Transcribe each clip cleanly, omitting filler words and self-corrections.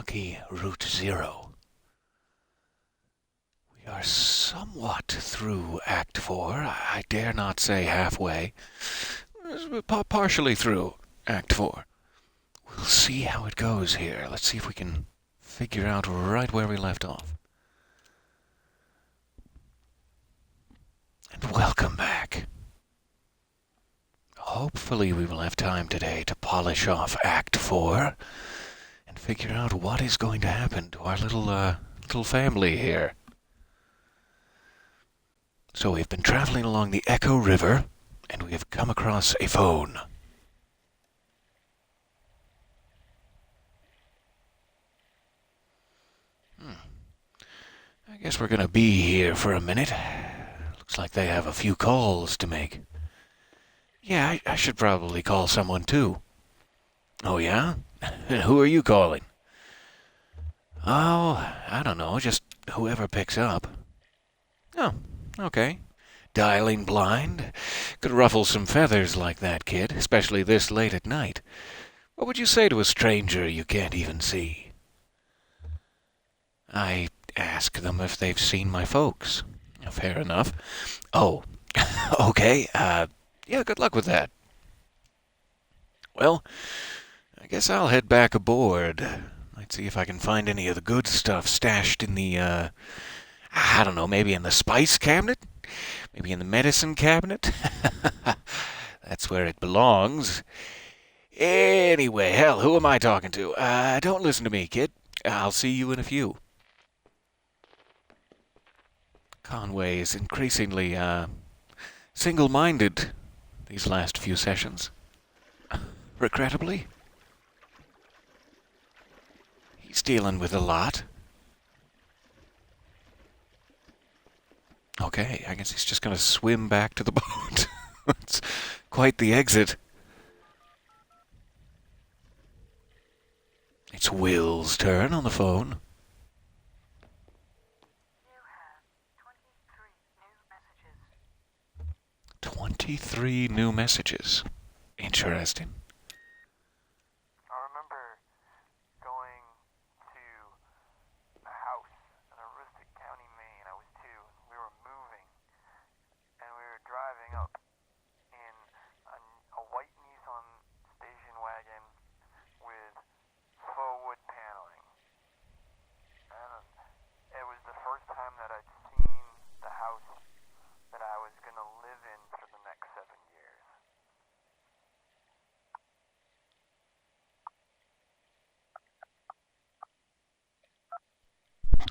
Lucky Route Zero. We are somewhat through Act 4. I dare not say halfway. Partially through Act 4. We'll see how it goes here. Let's see if we can figure out right where we left off. And welcome back. Hopefully we will have time today to polish off Act 4 and figure out what is going to happen to our little family here. So we've been traveling along the Echo River, and we have come across a phone. I guess we're going to be here for a minute. Looks like they have a few calls to make. Yeah, I should probably call someone too. Oh, yeah? Who are you calling? Oh, I don't know, just whoever picks up. Oh, okay. Dialing blind? Could ruffle some feathers like that, kid, especially this late at night. What would you say to a stranger you can't even see? I ask them if they've seen my folks. Fair enough. Oh, okay, yeah, good luck with that. Well, I guess I'll head back aboard. Let's see if I can find any of the good stuff stashed in the, I don't know, maybe in the spice cabinet? Maybe in the medicine cabinet? That's where it belongs. Anyway, hell, who am I talking to? Don't listen to me, kid. I'll see you in a few. Conway is increasingly, single-minded these last few sessions. Regrettably. He's dealing with a lot. Okay, I guess he's just going to swim back to the boat. It's quite the exit. It's Will's turn on the phone. You have 23 new messages. Interesting. I remember going to a house in a rustic county, Maine. I was 2, and we were moving, and we were driving up in a white Nissan station wagon with faux wood paneling. And it was the first time that I'd seen the house that I was going to live in for the next 7 years.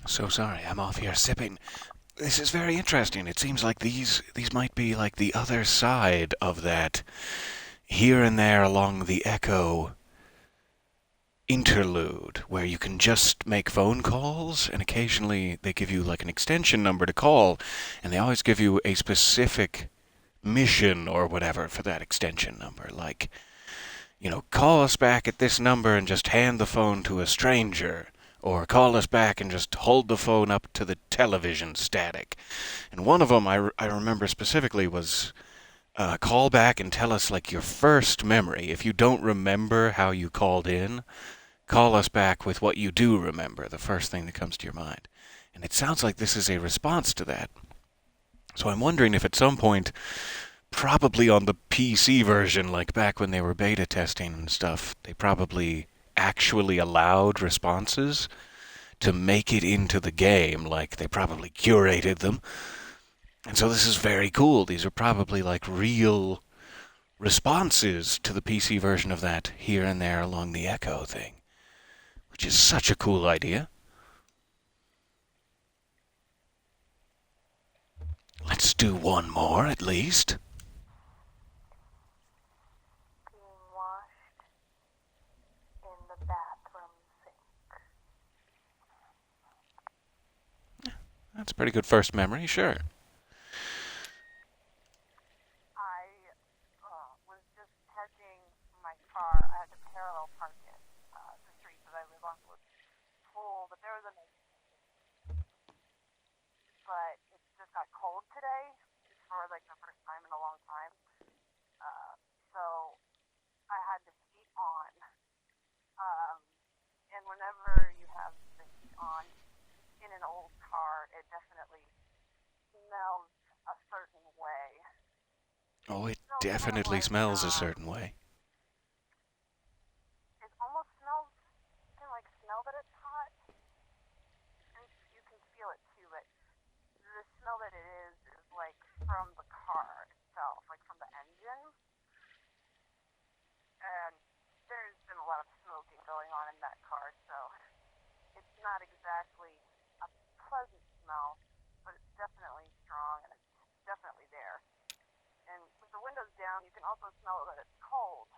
So sorry, I'm off here sipping. This is very interesting. It seems like these might be like the other side of that here and there along the Echo interlude where you can just make phone calls and occasionally they give you like an extension number to call and they always give you a specific mission or whatever for that extension number, like, call us back at this number and just hand the phone to a stranger, or call us back and just hold the phone up to the television static. And one of them I remember specifically was call back and tell us like your first memory. If you don't remember how you called in, call us back with what you do remember, the first thing that comes to your mind. And it sounds like this is a response to that. So I'm wondering if at some point, probably on the PC version, like back when they were beta testing and stuff, they probably actually allowed responses to make it into the game, like they probably curated them. And so this is very cool. These are probably like real responses to the PC version of that here and there along the Echo thing, which is such a cool idea. Let's do one more at least. Being washed in the bathroom sink. That's a pretty good first memory, sure. I was just parking my car. I had to parallel park it. The street that I live on was full, but there was a nice. But it just got cold today, for like the first time in a long time. So I had the heat on. And whenever you having on in an old car, it definitely smells a certain way. Oh, it Smells kind of definitely like smells a certain way. it almost smells kind of like smell that it's hot, and you can feel it too. But the smell that it is like from the car itself, like from the engine. And there's been a lot of smoking going on in that car, so it's not exactly a pleasant smell, but it's definitely strong and it's definitely there. And with the windows down, you can also smell that it's cold.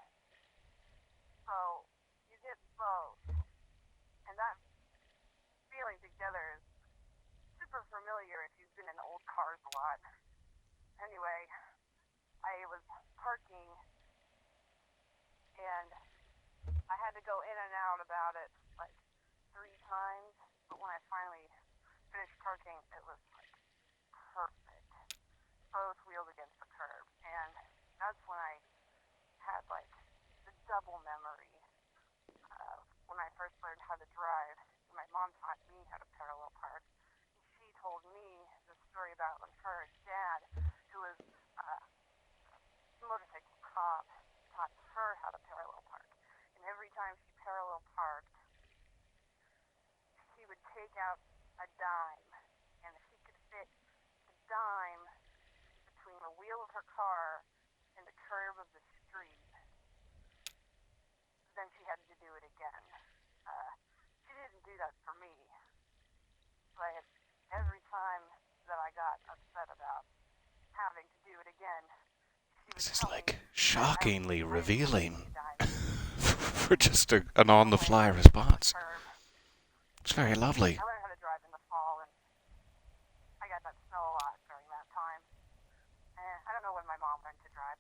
So you get both, and that feeling together is super familiar if you've been in old cars a lot. Anyway, I was parking and I had to go in and out about it like 3 times, but when I finally finished parking, it was like perfect. Both wheels against the curb, and that's when I had like the double memory when I first learned how to drive. My mom taught me how to parallel park. And she told me the story about when her dad, who was a motorcycle cop, taught her how to parallel park. And every time she parallel parked, he would take out a dime, and if he could fit the dime between the wheel of her car and the curb of the street, then she had to do it again. Uh, she didn't do that for me, but every time that I got upset about having to do it again, she would This is tell me like that shockingly I didn't have to pay revealing a dime. for just an So on the when I fly finally got to the response. curb, It's very lovely. I learned how to drive in the fall, and I got that smell a lot during that time. And I don't know when my mom learned to drive.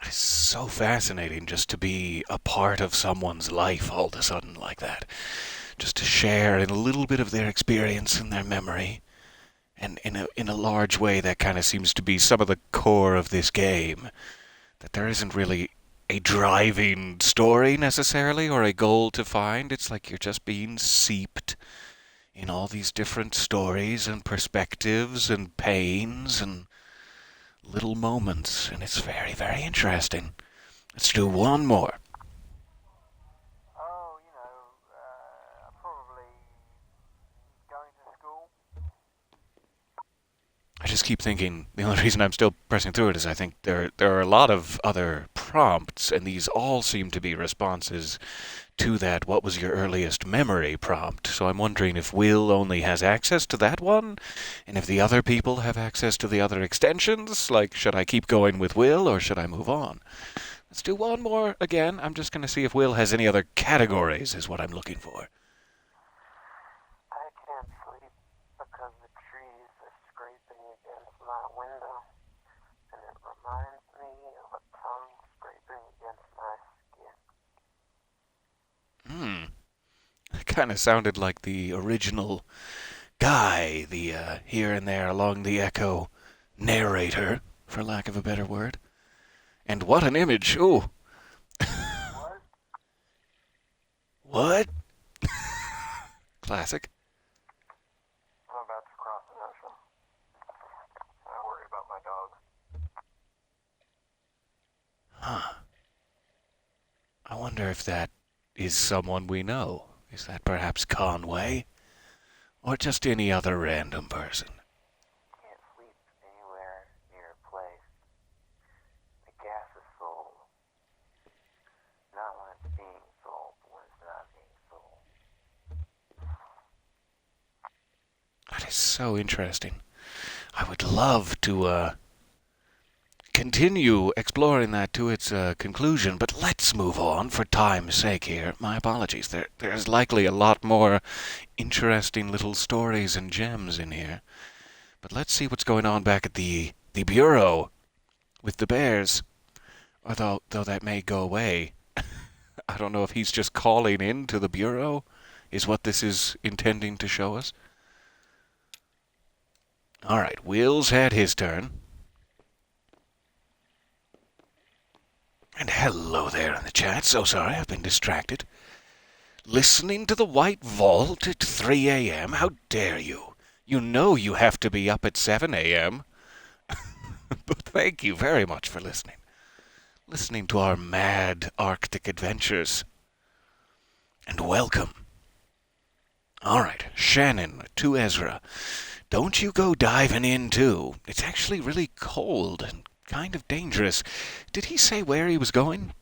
It's so fascinating just to be a part of someone's life all of a sudden like that. Just to share in a little bit of their experience and their memory. And in a large way, that kind of seems to be some of the core of this game. That there isn't really a driving story necessarily or a goal to find. It's like you're just being seeped in all these different stories and perspectives and pains and little moments. And it's very, very interesting. Let's do one more. Oh, probably going to school. I just keep thinking the only reason I'm still pressing through it is I think there are a lot of other prompts, and these all seem to be responses to that "what was your earliest memory" prompt. So I'm wondering if Will only has access to that one, and if the other people have access to the other extensions. Like, should I keep going with Will or should I move on? Let's do one more again. I'm just going to see if Will has any other categories, is what I'm looking for. I can't sleep because the trees are scraping against my window, and it reminds me of a tongue scraping against my skin. Hmm. It kind of sounded like the original guy, the here and there along the echo narrator, for lack of a better word. And what an image! Ooh, What? what? Classic. I'm about to cross an ocean. I worry about my dog. Huh. I wonder if that is someone we know. Is that perhaps Conway? Or just any other random person? Can't sleep anywhere near a place. The gas is sold. Not when it's being sold, but when it's not being sold. That is so interesting. I would love to continue exploring that to its conclusion, but let's move on for time's sake here. My apologies. There's likely a lot more interesting little stories and gems in here. But let's see what's going on back at the bureau with the bears. Though that may go away. I don't know if he's just calling in to the bureau, is what this is intending to show us. All right, Will's had his turn. And hello there in the chat. So sorry, I've been distracted. Listening to the White Vault at 3 a.m.? How dare you? You know you have to be up at 7 a.m. But thank you very much for listening. Listening to our mad Arctic adventures. And welcome. All right, Shannon to Ezra. Don't you go diving in, too. It's actually really cold and kind of dangerous. Did he say where he was going?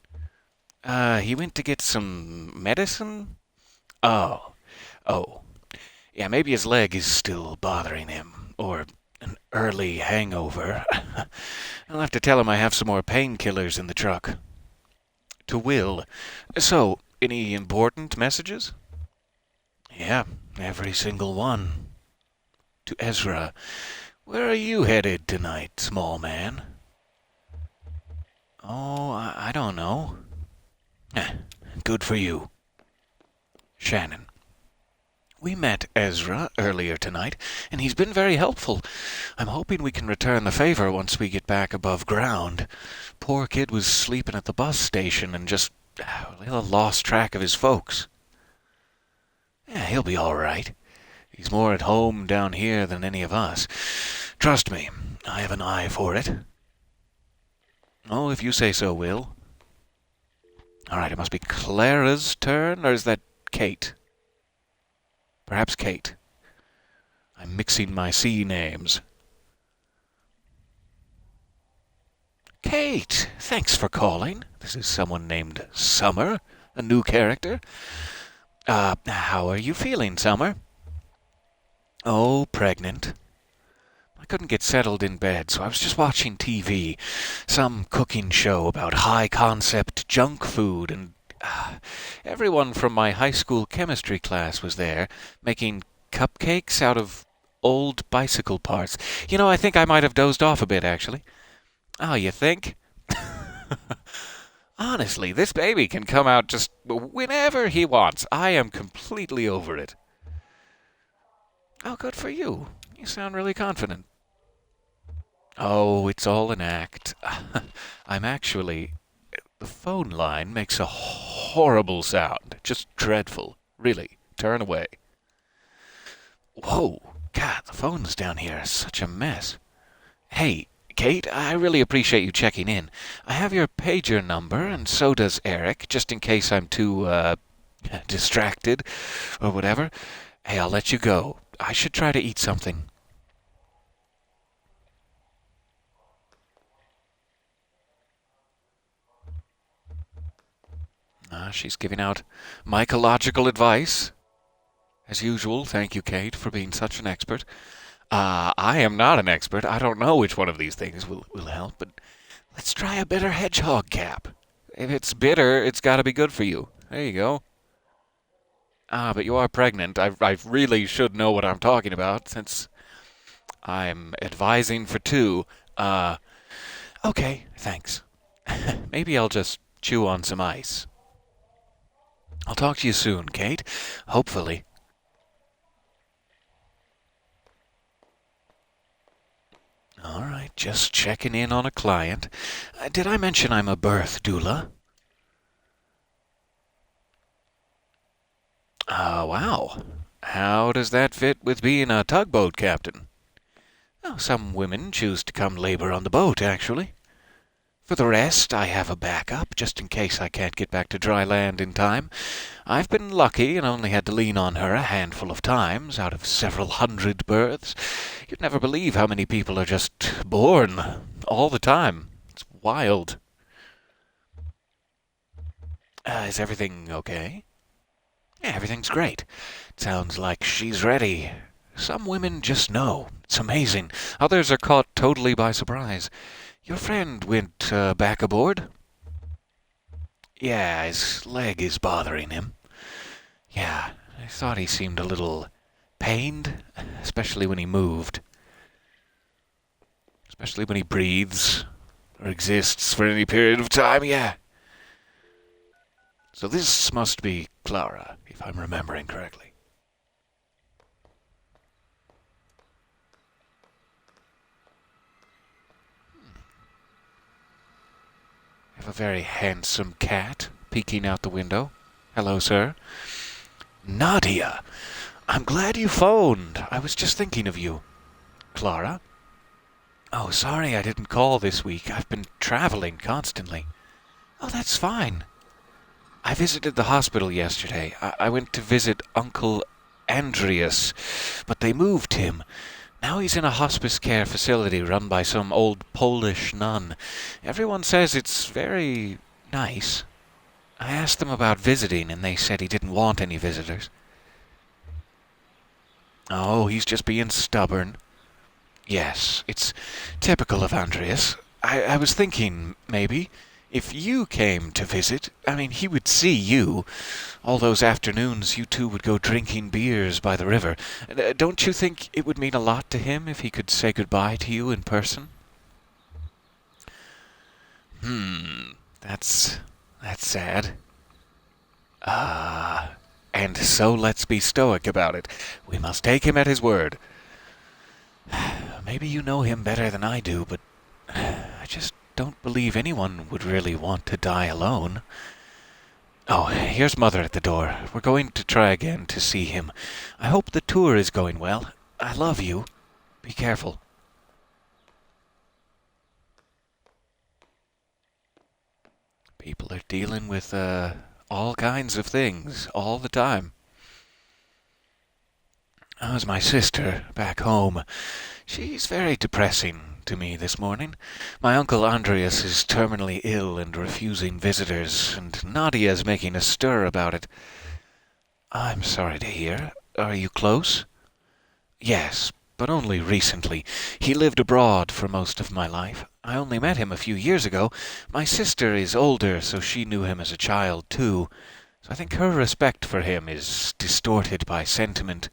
He went to get some medicine? Oh. Oh. Yeah, maybe his leg is still bothering him. Or an early hangover. I'll have to tell him I have some more painkillers in the truck. To Will. So, any important messages? Yeah, every single one. To Ezra. Where are you headed tonight, small man? Oh, I don't know. Eh, good for you. Shannon. We met Ezra earlier tonight, and he's been very helpful. I'm hoping we can return the favor once we get back above ground. Poor kid was sleeping at the bus station and just lost track of his folks. Yeah, he'll be all right. He's more at home down here than any of us. Trust me, I have an eye for it. Oh, if you say so, Will. All right, it must be Clara's turn, or is that Kate? Perhaps Kate. I'm mixing my C names. Kate, thanks for calling. This is someone named Summer, a new character. How are you feeling, Summer? Oh, pregnant. I couldn't get settled in bed, so I was just watching TV. Some cooking show about high-concept junk food, and everyone from my high school chemistry class was there, making cupcakes out of old bicycle parts. I think I might have dozed off a bit, actually. Oh, you think? Honestly, this baby can come out just whenever he wants. I am completely over it. Oh, good for you. You sound really confident. Oh, it's all an act. I'm actually. The phone line makes a horrible sound. Just dreadful. Really. Turn away. Whoa. God, the phone's down here is such a mess. Hey, Kate, I really appreciate you checking in. I have your pager number, and so does Eric, just in case I'm too, distracted or whatever. Hey, I'll let you go. I should try to eat something. She's giving out mycological advice. As usual, thank you, Kate, for being such an expert. I am not an expert. I don't know which one of these things will help, but let's try a bitter hedgehog cap. If it's bitter, it's got to be good for you. There you go. But you are pregnant. I really should know what I'm talking about since I'm advising for two. Okay, thanks. Maybe I'll just chew on some ice. I'll talk to you soon, Kate. Hopefully. All right, just checking in on a client. Did I mention I'm a birth doula? Wow. How does that fit with being a tugboat captain? Oh, some women choose to come labor on the boat, actually. For the rest, I have a backup, just in case I can't get back to dry land in time. I've been lucky and only had to lean on her a handful of times out of several hundred births. You'd never believe how many people are just born all the time. It's wild. Is everything okay? Yeah, everything's great. It sounds like she's ready. Some women just know. It's amazing. Others are caught totally by surprise. Your friend went back aboard? Yeah, his leg is bothering him. Yeah, I thought he seemed a little pained, especially when he moved. Especially when he breathes or exists for any period of time, yeah. So this must be Clara, if I'm remembering correctly. have a very handsome cat peeking out the window. Hello, sir. Nadia, I'm glad you phoned. I was just thinking of you. Clara? Oh, sorry I didn't call this week. I've been traveling constantly. Oh, that's fine. I visited the hospital yesterday. I went to visit Uncle Andreas, but they moved him. Now he's in a hospice care facility run by some old Polish nun. Everyone says it's very nice. I asked them about visiting, and they said he didn't want any visitors. Oh, he's just being stubborn. Yes, it's typical of Andreas. I was thinking, maybe, if you came to visit, I mean, he would see you. All those afternoons you two would go drinking beers by the river. Don't you think it would mean a lot to him if he could say goodbye to you in person? That's sad. And so let's be stoic about it. We must take him at his word. Maybe you know him better than I do, but I just don't believe anyone would really want to die alone. Oh, here's Mother at the door. We're going to try again to see him. I hope the tour is going well. I love you. Be careful. People are dealing with, all kinds of things all the time. How's my sister back home? She's very depressing to me this morning. My Uncle Andreas is terminally ill and refusing visitors, and Nadia's making a stir about it. I'm sorry to hear. Are you close? Yes, but only recently. He lived abroad for most of my life. I only met him a few years ago. My sister is older, so she knew him as a child, too. So I think her respect for him is distorted by sentiment.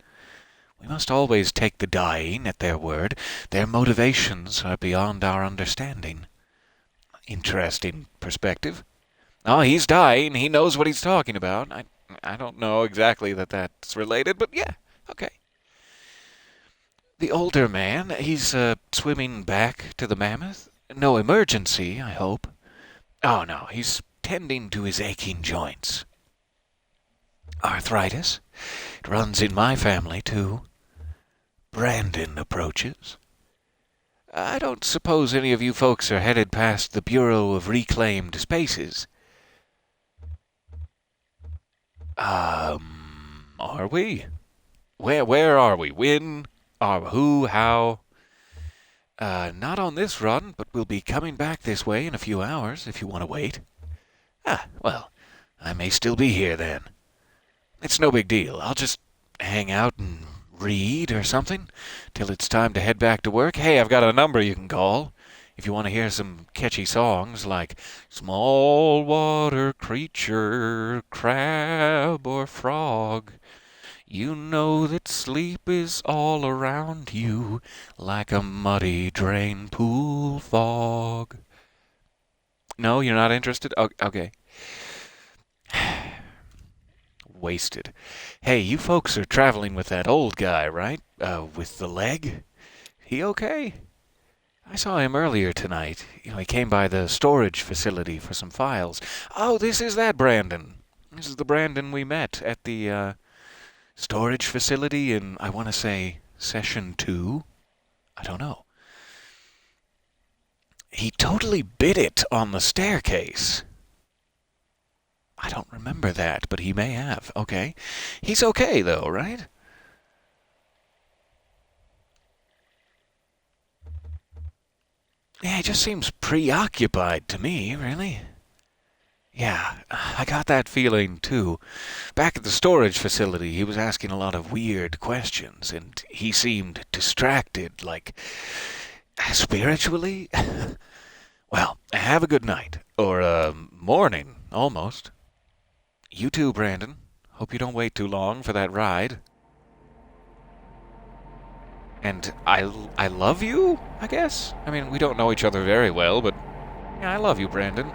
We must always take the dying at their word. Their motivations are beyond our understanding. Interesting perspective. Oh, he's dying. He knows what he's talking about. I don't know exactly that's related, but yeah, okay. The older man, he's swimming back to the mammoth. No emergency, I hope. Oh, no, he's tending to his aching joints. Arthritis? It runs in my family, too. Brandon approaches. I don't suppose any of you folks are headed past the Bureau of Reclaimed Spaces. Are we? Where are we? When? Who? How? Not on this run, but we'll be coming back this way in a few hours if you want to wait. Well, I may still be here then. It's no big deal. I'll just hang out and read or something till it's time to head back to work. Hey, I've got a number you can call if you want to hear some catchy songs like Small Water Creature, Crab or Frog. You know that sleep is all around you like a muddy drain pool fog. No, you're not interested? Okay. Wasted. Hey, you folks are traveling with that old guy, right? With the leg? He okay? I saw him earlier tonight. He came by the storage facility for some files. Oh, this is that Brandon. This is the Brandon we met at the, storage facility in, I want to say, session 2? I don't know. He totally bit it on the staircase. I don't remember that, but he may have. Okay. He's okay, though, right? Yeah, he just seems preoccupied to me, really. Yeah, I got that feeling, too. Back at the storage facility, he was asking a lot of weird questions, and he seemed distracted, like, spiritually? Well, have a good night. Or, morning, almost. You too, Brandon. Hope you don't wait too long for that ride. And I love you, I guess? I mean, we don't know each other very well, but yeah, I love you, Brandon.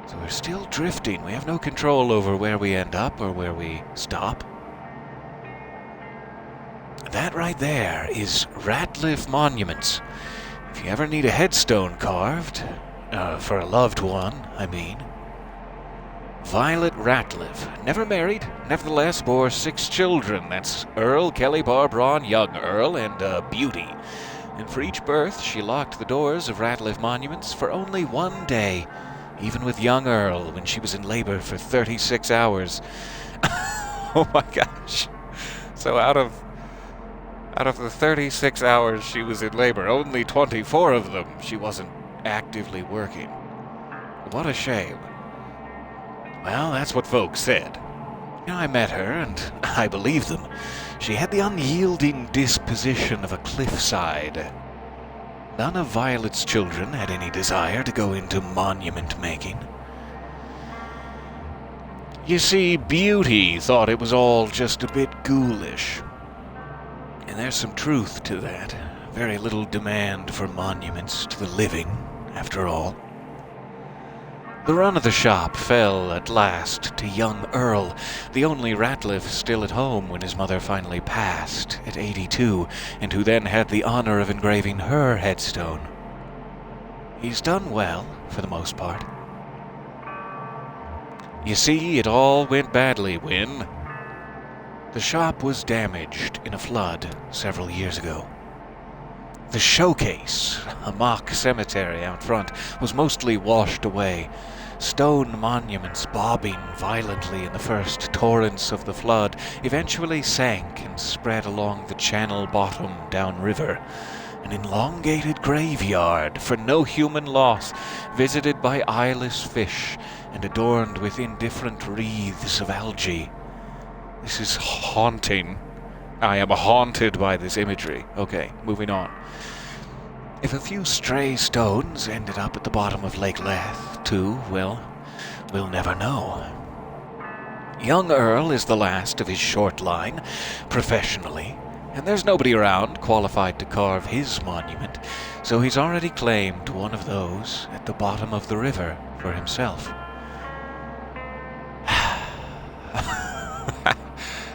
So we're still drifting. We have no control over where we end up or where we stop. That right there is Ratliff Monuments. If you ever need a headstone carved, for a loved one, I mean. Violet Ratliff, never married, nevertheless bore 6 children. That's Earl, Kelly, Barbara, and young Earl, and Beauty. And for each birth, she locked the doors of Ratliff Monuments for only one day, even with young Earl when she was in labor for 36 hours. Oh my gosh. So out of the 36 hours she was in labor, only 24 of them she wasn't actively working. What a shame. Well, that's what folks said. I met her, and I believed them. She had the unyielding disposition of a cliffside. None of Violet's children had any desire to go into monument making. You see, Beauty thought it was all just a bit ghoulish. And there's some truth to that. Very little demand for monuments to the living, after all. The run of the shop fell at last to young Earl, the only Ratliff still at home when his mother finally passed at 82, and who then had the honor of engraving her headstone. He's done well, for the most part. You see, it all went badly when the shop was damaged in a flood several years ago. The showcase, a mock cemetery out front, was mostly washed away, stone monuments bobbing violently in the first torrents of the flood eventually sank and spread along the channel bottom downriver. An elongated graveyard for no human loss, visited by eyeless fish and adorned with indifferent wreaths of algae. This is haunting. I am haunted by this imagery. Okay, moving on. If a few stray stones ended up at the bottom of Lake Leth, too, well, we'll never know. Young Earl is the last of his short line, professionally, and there's nobody around qualified to carve his monument, so he's already claimed one of those at the bottom of the river for himself.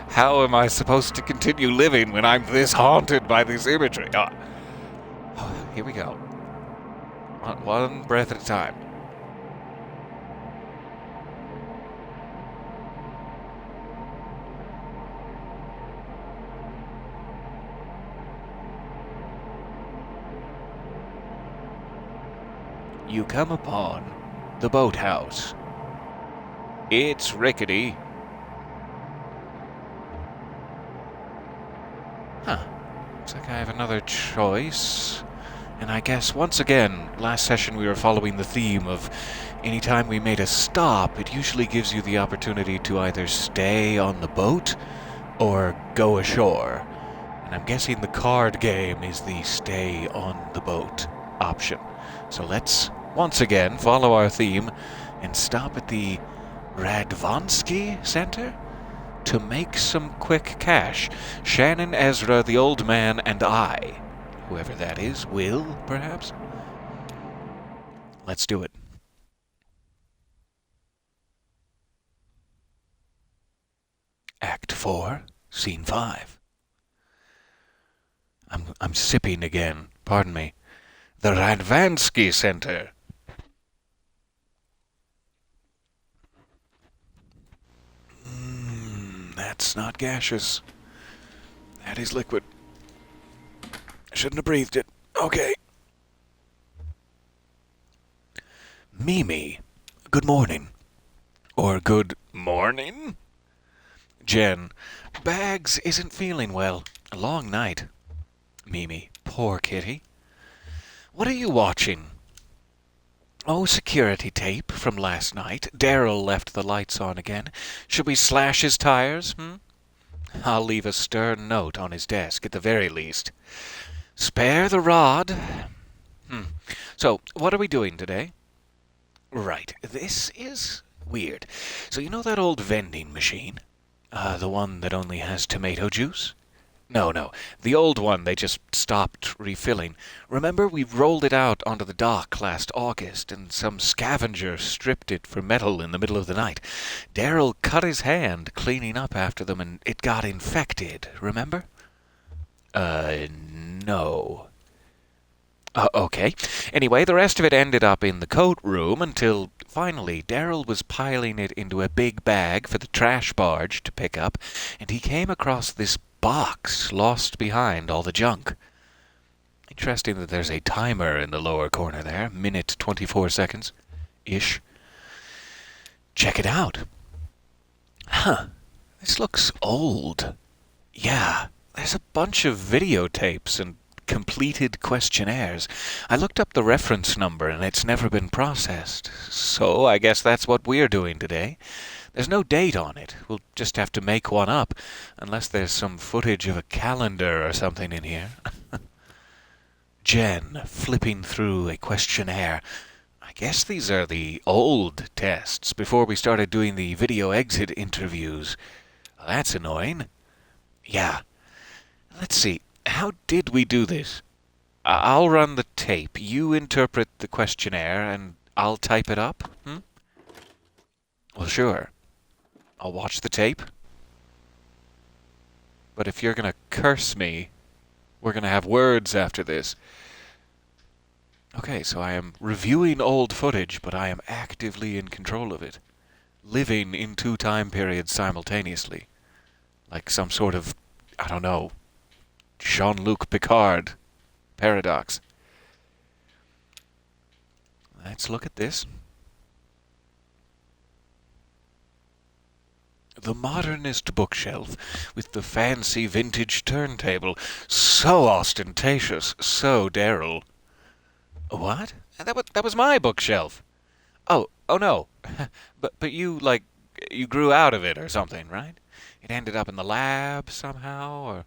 How am I supposed to continue living when I'm this haunted by this imagery? Here we go. One breath at a time. You come upon the boathouse. It's rickety. Looks like I have another choice. And I guess, once again, last session we were following the theme of anytime we made a stop, it usually gives you the opportunity to either stay on the boat or go ashore. And I'm guessing the card game is the stay on the boat option. So let's, once again, follow our theme and stop at the Radvansky Center to make some quick cash. Shannon, Ezra, the old man, and I, whoever that is, will, perhaps? Let's do it. Act 4, Scene 5. I'm sipping again. Pardon me. The Radvansky Center. That's not gaseous. That is liquid. I shouldn't have breathed it. Okay. Mimi, good morning. Or good morning? Jen, Bags isn't feeling well. A long night. Mimi, poor kitty. What are you watching? Oh, security tape from last night. Daryl left the lights on again. Should we slash his tires, I'll leave a stern note on his desk, at the very least. Spare the rod. So, what are we doing today? Right, this is weird. So you know that old vending machine? The one that only has tomato juice? No, the old one they just stopped refilling. Remember, we rolled it out onto the dock last August, and some scavenger stripped it for metal in the middle of the night. Daryl cut his hand cleaning up after them, and it got infected, remember? No. Okay. Anyway, the rest of it ended up in the coat room until finally Daryl was piling it into a big bag for the trash barge to pick up, and he came across this box lost behind all the junk. Interesting that there's a timer in the lower corner there, minute 24 seconds ish. Check it out. Huh. This looks old. Yeah, there's a bunch of videotapes and completed questionnaires. I looked up the reference number and it's never been processed. So I guess that's what we're doing today. There's no date on it. We'll just have to make one up, unless there's some footage of a calendar or something in here. Jen flipping through a questionnaire. I guess these are the old tests before we started doing the video exit interviews. Well, that's annoying. Yeah. Let's see. How did we do this? I'll run the tape. You interpret the questionnaire, and I'll type it up? Well, sure. I'll watch the tape. But if you're going to curse me, we're going to have words after this. Okay, so I am reviewing old footage, but I am actively in control of it. Living in two time periods simultaneously. Like some sort of, I don't know, Jean-Luc Picard paradox. Let's look at this. The modernist bookshelf with the fancy vintage turntable. So ostentatious, so Daryl. What? That was my bookshelf. Oh no. But you, like, you grew out of it or something, right? It ended up in the lab somehow, or...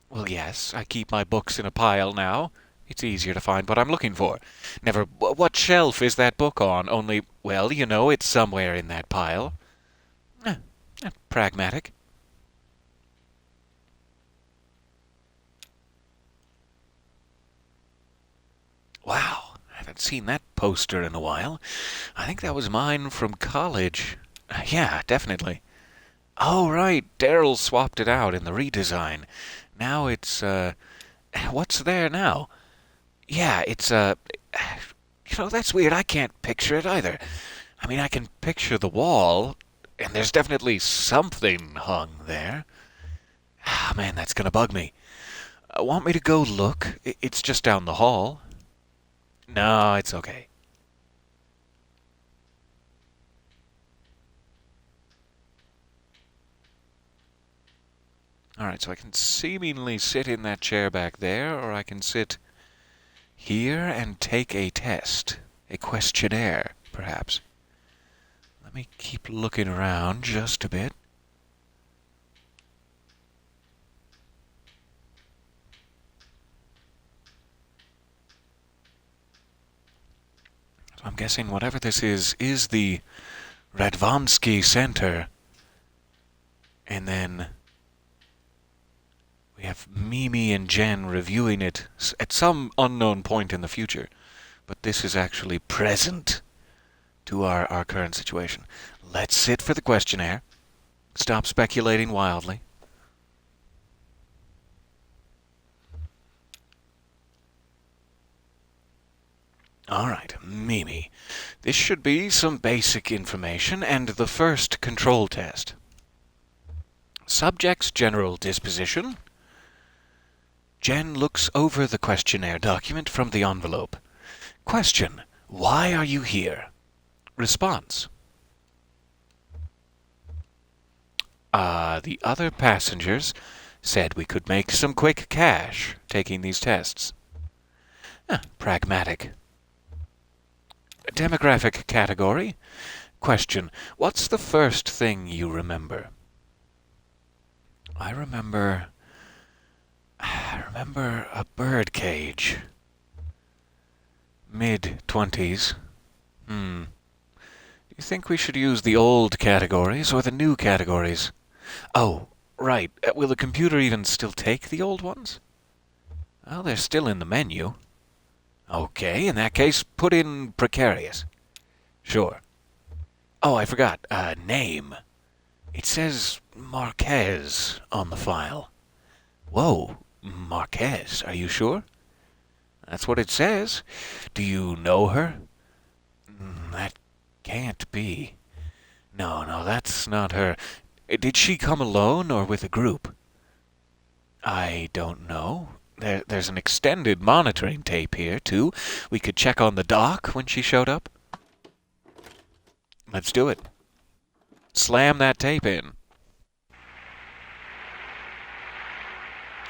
Well, yes, I keep my books in a pile now. It's easier to find what I'm looking for. Never, what shelf is that book on? Only, well, you know, it's somewhere in that pile. Pragmatic. Wow, I haven't seen that poster in a while. I think that was mine from college. Yeah, definitely. Oh, right, Daryl swapped it out in the redesign. Now it's, what's there now? Yeah, it's, that's weird. I can't picture it either. I mean, I can picture the wall, and there's definitely something hung there. Ah, man, that's gonna bug me. Want me to go look? It's just down the hall. No, it's okay. Alright, so I can seemingly sit in that chair back there, or I can sit here and take a test. A questionnaire, perhaps. Let me keep looking around just a bit. So I'm guessing whatever this is the Radvansky Center. And then we have Mimi and Jen reviewing it at some unknown point in the future. But this is actually present to our current situation. Let's sit for the questionnaire. Stop speculating wildly. Alright, Mimi. This should be some basic information and the first control test. Subject's general disposition. Jen looks over the questionnaire document from the envelope. Question: why are you here? Response: the other passengers said we could make some quick cash taking these tests. Pragmatic. Demographic category. Question: what's the first thing you remember? I remember a bird cage. Mid-20s. Do you think we should use the old categories or the new categories? Oh, right. Will the computer even still take the old ones? Well, they're still in the menu. Okay, in that case, put in precarious. Sure. Oh, I forgot. Name. It says Marquez on the file. Whoa, Marquez, are you sure? That's what it says. Do you know her? That can't be. No, no, that's not her. Did she come alone or with a group? I don't know. There's an extended monitoring tape here, too. We could check on the dock when she showed up. Let's do it. Slam that tape in.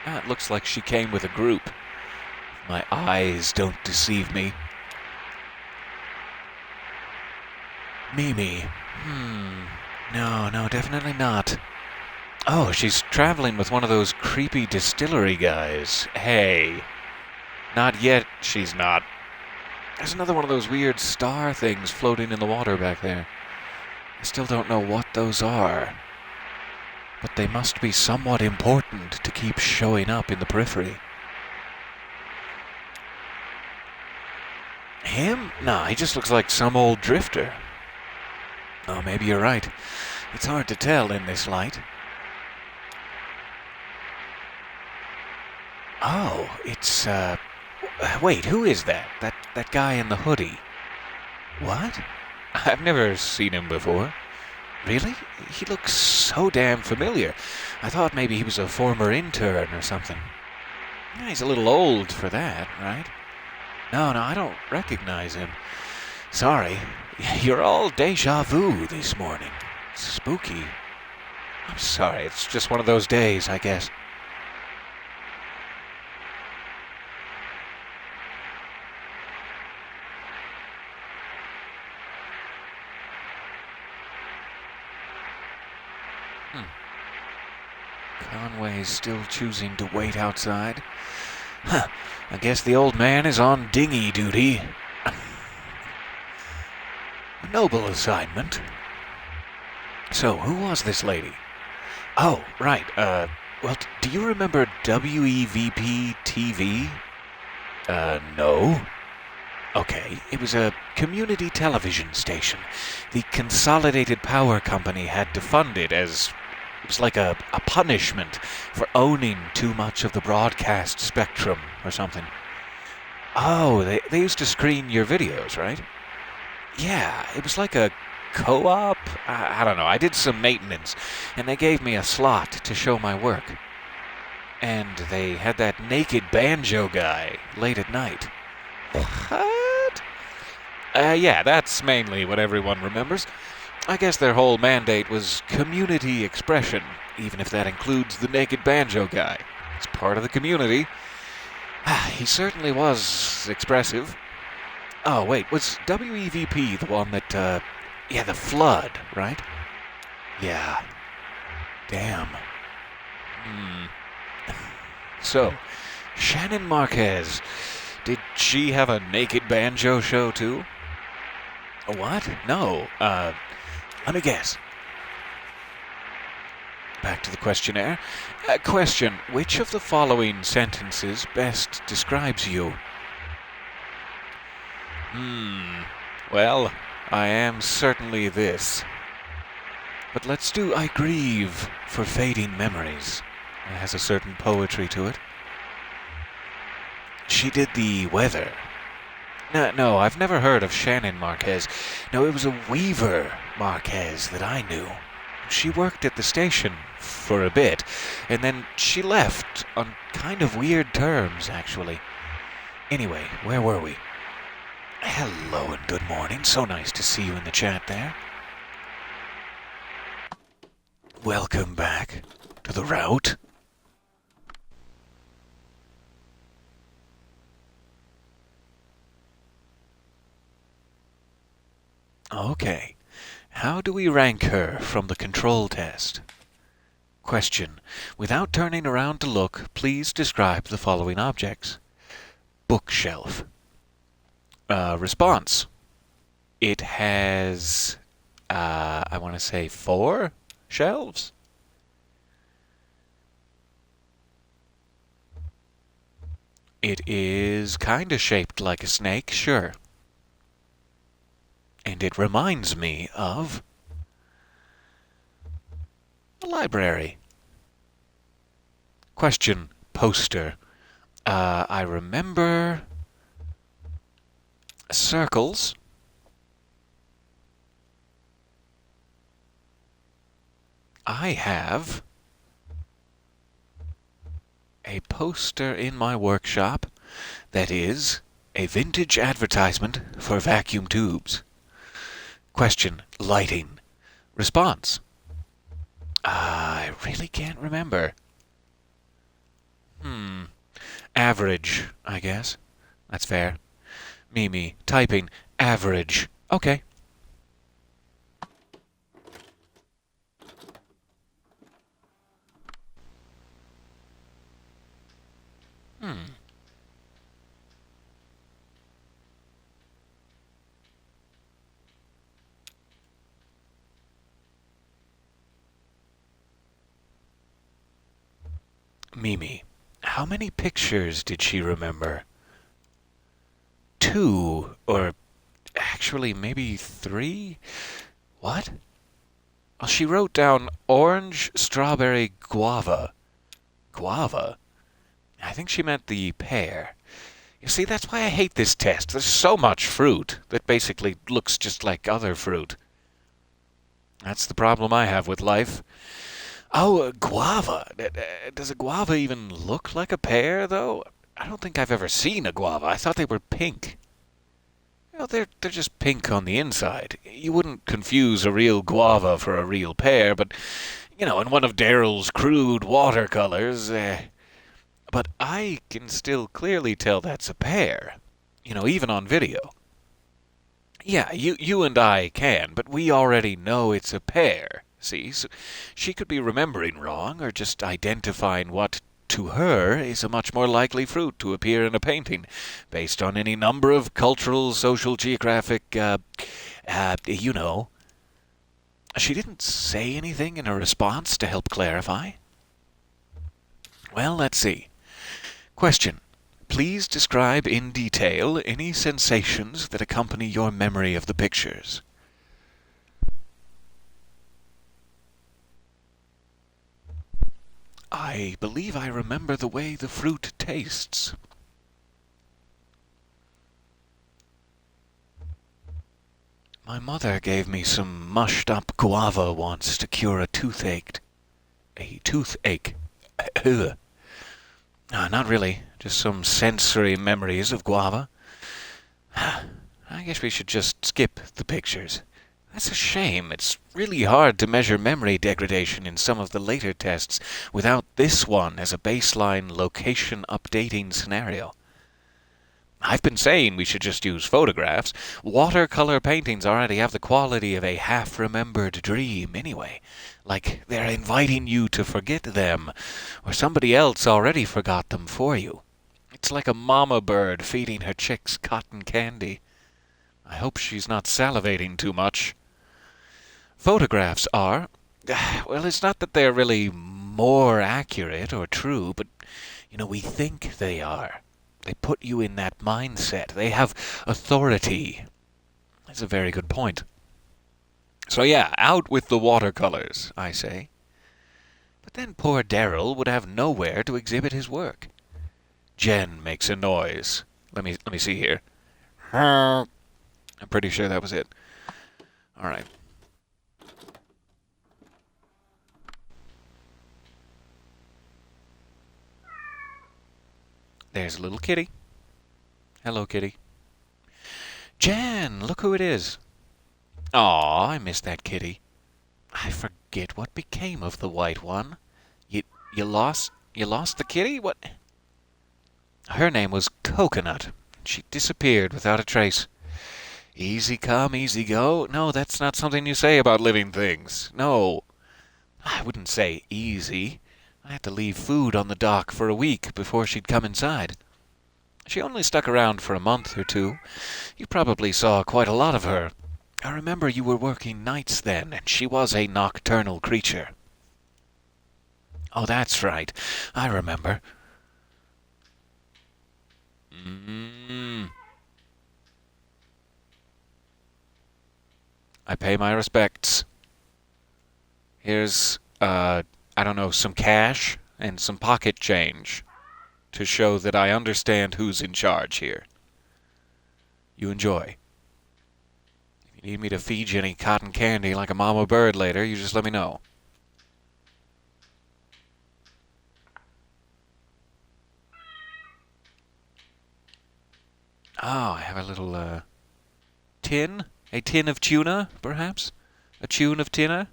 It looks like she came with a group. My eyes don't deceive me. Mimi. No, no, definitely not. Oh, she's traveling with one of those creepy distillery guys. Hey. Not yet, she's not. There's another one of those weird star things floating in the water back there. I still don't know what those are. But they must be somewhat important to keep showing up in the periphery. Him? Nah, he just looks like some old drifter. Oh, maybe you're right. It's hard to tell in this light. Oh, it's, wait, who is that? That guy in the hoodie. What? I've never seen him before. Really? He looks so damn familiar. I thought maybe he was a former intern or something. Yeah, he's a little old for that, right? No, I don't recognize him. Sorry. You're all deja vu this morning. Spooky. I'm sorry, it's just one of those days, I guess. Conway's still choosing to wait outside. Huh. I guess the old man is on dinghy duty. A noble assignment. So, who was this lady? Oh, right. Well, do you remember WEVP TV? No. Okay, it was a community television station. The Consolidated Power Company had to fund it as it was like a punishment for owning too much of the broadcast spectrum or something. Oh, they used to screen your videos, right? Yeah, it was like a co-op. I don't know. I did some maintenance, and they gave me a slot to show my work. And they had that naked banjo guy late at night. What? Yeah, that's mainly what everyone remembers. I guess their whole mandate was community expression, even if that includes the naked banjo guy. He's part of the community. He certainly was expressive. Oh, wait, was WEVP the one that, yeah, the flood, right? Yeah. Damn. So, Shannon Marquez, did she have a naked banjo show too? What? No. Let me guess. Back to the questionnaire. Question, which of the following sentences best describes you? Well, I am certainly this. But let's do I grieve for fading memories. It has a certain poetry to it. She did the weather. No, I've never heard of Shannon Marquez. No, it was a Weaver Marquez that I knew. She worked at the station for a bit, and then she left on kind of weird terms, actually. Anyway, where were we? Hello and good morning. So nice to see you in the chat there. Welcome back to the route. Okay. How do we rank her from the control test? Question. Without turning around to look, please describe the following objects. Bookshelf. Response. It has, I want to say 4 shelves. It is kind of shaped like a snake, sure. And it reminds me of a library. Question. poster. I remember circles. I have a poster in my workshop that is a vintage advertisement for vacuum tubes. Question: lighting. Response: I really can't remember. Hmm. Average, I guess. That's fair. Mimi, typing, average. Okay. Hmm. Mimi, how many pictures did she remember? Two, or actually maybe three? What? Well, she wrote down orange, strawberry, guava. Guava? I think she meant the pear. You see, that's why I hate this test. There's so much fruit that basically looks just like other fruit. That's the problem I have with life. Oh, guava. Does a guava even look like a pear, though? I don't think I've ever seen a guava. I thought they were pink. Well, they're just pink on the inside. You wouldn't confuse a real guava for a real pear, but in one of Daryl's crude watercolors. But I can still clearly tell that's a pear. Even on video. Yeah, you and I can, but we already know it's a pear. See, so she could be remembering wrong, or just identifying what, to her, is a much more likely fruit to appear in a painting, based on any number of cultural, social, geographic, you know. She didn't say anything in her response to help clarify. Well, let's see. Question: please describe in detail any sensations that accompany your memory of the pictures. I believe I remember the way the fruit tastes. My mother gave me some mushed up guava once to cure a toothache. A toothache. Ugh. Not really. Just some sensory memories of guava. I guess we should just skip the pictures. That's a shame. It's really hard to measure memory degradation in some of the later tests without this one as a baseline location updating scenario. I've been saying we should just use photographs. Watercolor paintings already have the quality of a half-remembered dream anyway. Like they're inviting you to forget them, or somebody else already forgot them for you. It's like a mama bird feeding her chicks cotton candy. I hope she's not salivating too much. Photographs are, well, it's not that they're really more accurate or true, but, we think they are. They put you in that mindset. They have authority. That's a very good point. So yeah, out with the watercolors, I say. But then poor Daryl would have nowhere to exhibit his work. Jen makes a noise. Let me see here. I'm pretty sure that was it. All right. There's a little kitty. Hello, kitty. Jen, look who it is. Aw, I miss that kitty. I forget what became of the white one. You you lost the kitty? What? Her name was Coconut. She disappeared without a trace. Easy come, easy go. No, that's not something you say about living things. No. I wouldn't say easy. I had to leave food on the dock for a week before she'd come inside. She only stuck around for a month or two. You probably saw quite a lot of her. I remember you were working nights then, and she was a nocturnal creature. Oh, that's right. I remember. Mm, I pay my respects. Here's, I don't know, some cash and some pocket change. to show that I understand who's in charge here. You enjoy. If you need me to feed you any cotton candy like a mama bird later, you just let me know. Oh, I have a little, tin? A tin of tuna, perhaps? A tune of tuna?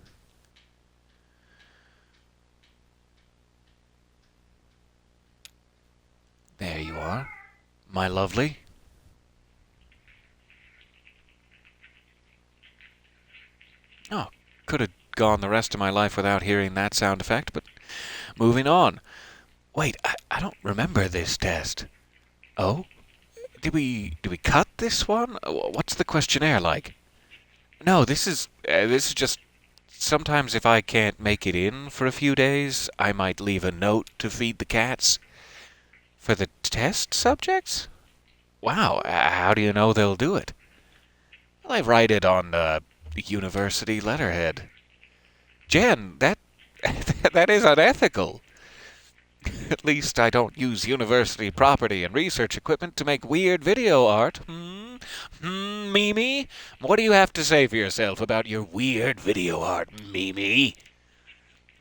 There you are, my lovely. Oh, could have gone the rest of my life without hearing that sound effect, but moving on. Wait, I don't remember this test. Oh? Did we cut this one? What's the questionnaire like? No, this is just sometimes if I can't make it in for a few days, I might leave a note to feed the cats. For the test subjects? Wow, how do you know they'll do it? Well, I write it on the university letterhead. Jen, that that is unethical. At least I don't use university property and research equipment to make weird video art. Mimi? What do you have to say for yourself about your weird video art, Mimi?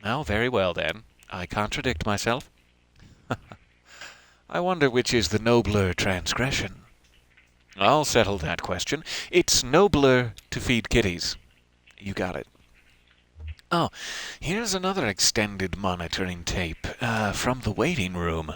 Oh, very well then. I contradict myself. I wonder which is the nobler transgression. I'll settle that question. It's nobler to feed kitties. You got it. Oh, here's another extended monitoring tape from the waiting room.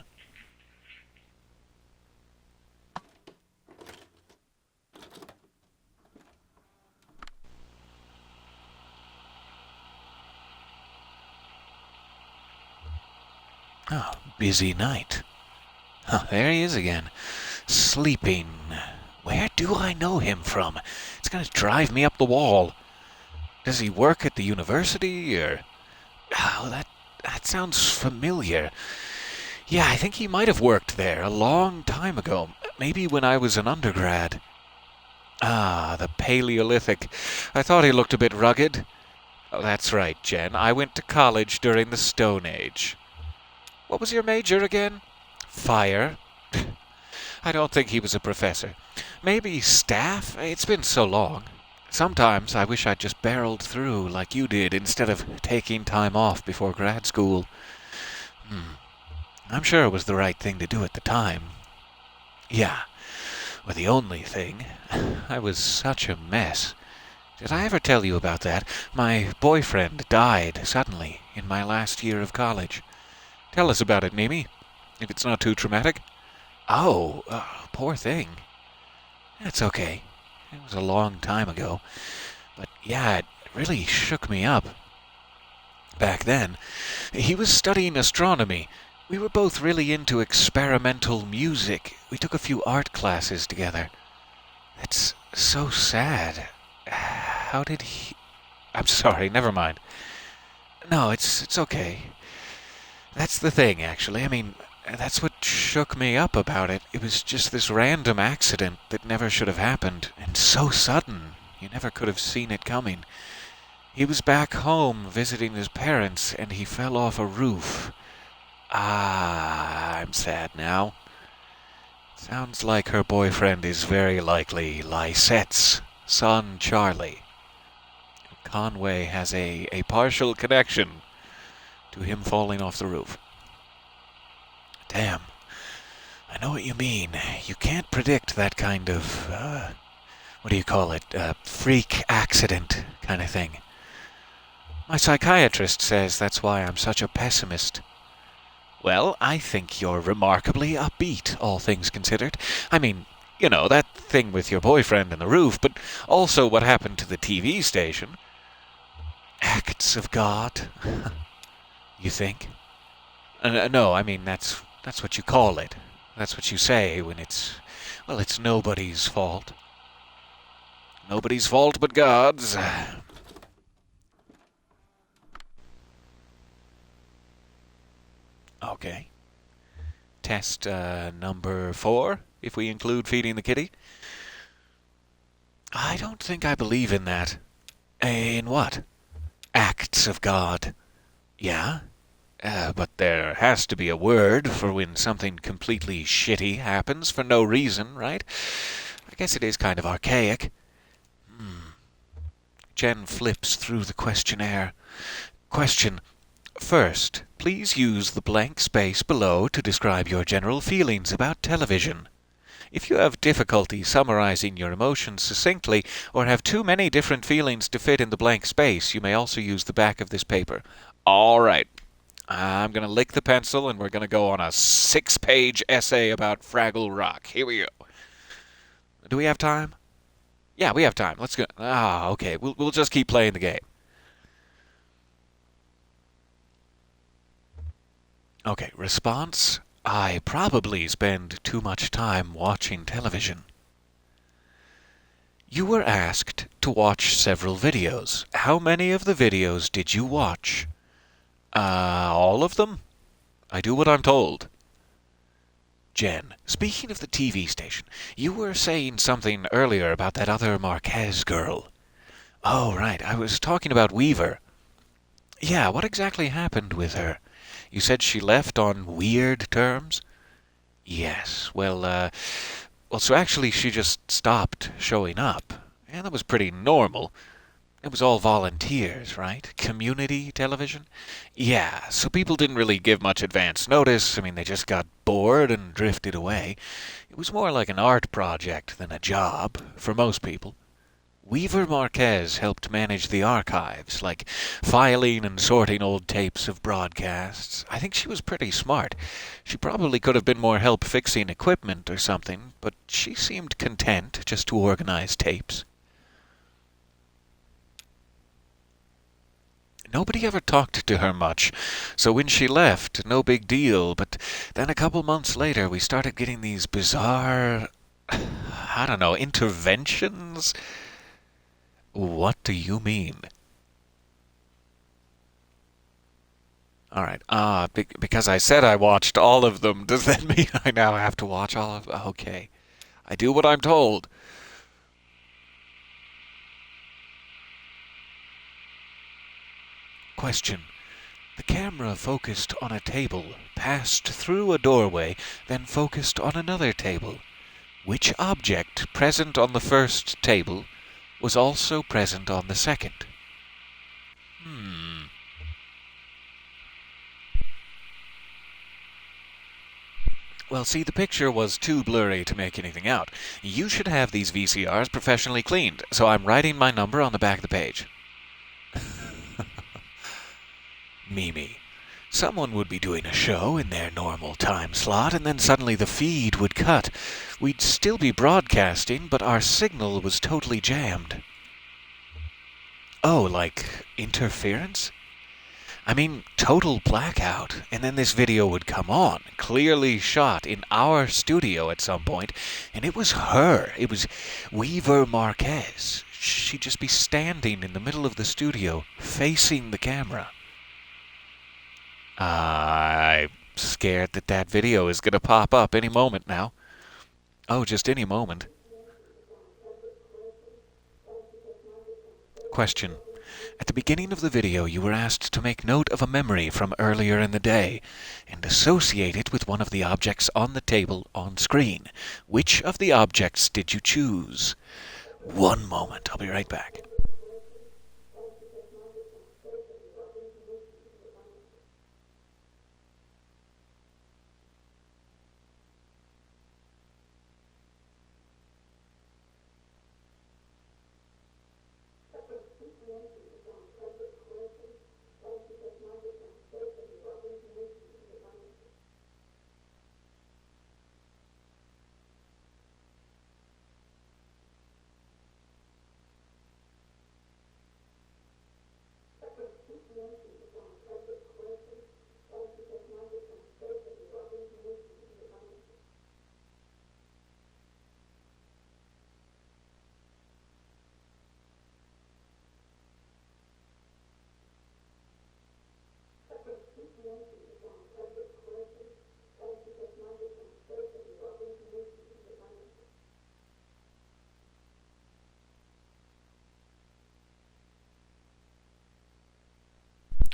Oh, busy night. Huh, there he is again. Sleeping. Where do I know him from? It's going to drive me up the wall. Does he work at the university, or... Oh, that sounds familiar. Yeah, I think he might have worked there a long time ago. Maybe when I was an undergrad. Ah, the Paleolithic. I thought he looked a bit rugged. Oh, that's right, Jen. I went to college during the Stone Age. What was your major again? Fire. I don't think he was a professor. Maybe staff? It's been so long. Sometimes I wish I'd just barreled through like you did instead of taking time off before grad school. I'm sure it was the right thing to do at the time. Yeah, but the only thing, I was such a mess. Did I ever tell you about that? My boyfriend died suddenly in my last year of college. Tell us about it, Mimi, if it's not too traumatic. Oh, poor thing. That's okay. It was a long time ago. But yeah, it really shook me up. Back then, he was studying astronomy. We were both really into experimental music. We took a few art classes together. That's so sad. How did he... I'm sorry, never mind. No, it's okay. That's the thing, actually. I mean, that's what shook me up about it. It was just this random accident that never should have happened, and so sudden. You never could have seen it coming. He was back home visiting his parents, and he fell off a roof. Ah, I'm sad now. Sounds like her boyfriend is very likely Lysette's son, Charlie. Conway has a partial connection to him falling off the roof. Damn. I know what you mean. You can't predict that kind of, what do you call it? Freak accident kind of thing. My psychiatrist says that's why I'm such a pessimist. Well, I think you're remarkably upbeat, all things considered. I mean, you know, that thing with your boyfriend and the roof, but also what happened to the TV station. Acts of God, you think? No, I mean, that's what you call it. That's what you say when well, it's nobody's fault. Nobody's fault but God's. Okay. Test number 4, if we include feeding the kitty. I don't think I believe in that. In what? Acts of God. Yeah? But there has to be a word for when something completely shitty happens for no reason, right? I guess it is kind of archaic. Jen flips through the questionnaire. Question. First, please use the blank space below to describe your general feelings about television. If you have difficulty summarizing your emotions succinctly or have too many different feelings to fit in the blank space, you may also use the back of this paper. All right. I'm going to lick the pencil and we're going to go on a 6-page essay about Fraggle Rock. Here we go. Do we have time? Yeah, we have time. Let's go. Okay. We'll just keep playing the game. Okay, response. I probably spend too much time watching television. You were asked to watch several videos. How many of the videos did you watch? All of them? I do what I'm told. Jen, speaking of the TV station, you were saying something earlier about that other Marquez girl. Oh, right, I was talking about Weaver. Yeah, what exactly happened with her? You said she left on weird terms? Yes, so actually she just stopped showing up. And that was pretty normal. It was all volunteers, right? Community television? Yeah, so people didn't really give much advance notice. I mean, they just got bored and drifted away. It was more like an art project than a job for most people. Weaver Marquez helped manage the archives, like filing and sorting old tapes of broadcasts. I think she was pretty smart. She probably could have been more help fixing equipment or something, but she seemed content just to organize tapes. Nobody ever talked to her much, so when she left, no big deal. But then a couple months later, we started getting these bizarre, I don't know, interventions? What do you mean? All right. Because I said I watched all of them, does that mean I now have to watch all of them? Okay. I do what I'm told. Question. The camera focused on a table, passed through a doorway, then focused on another table. Which object present on the first table was also present on the second? Hmm. Well, see, the picture was too blurry to make anything out. You should have these VCRs professionally cleaned, so I'm writing my number on the back of the page. Mimi. Someone would be doing a show in their normal time slot, and then suddenly the feed would cut. We'd still be broadcasting, but our signal was totally jammed. Oh, like interference? I mean, total blackout. And then this video would come on, clearly shot in our studio at some point, and it was her. It was Weaver Marquez. She'd just be standing in the middle of the studio, facing the camera. I'm scared that that video is going to pop up any moment now. Oh, just any moment. Question. At the beginning of the video, you were asked to make note of a memory from earlier in the day and associate it with one of the objects on the table on screen. Which of the objects did you choose? One moment. I'll be right back.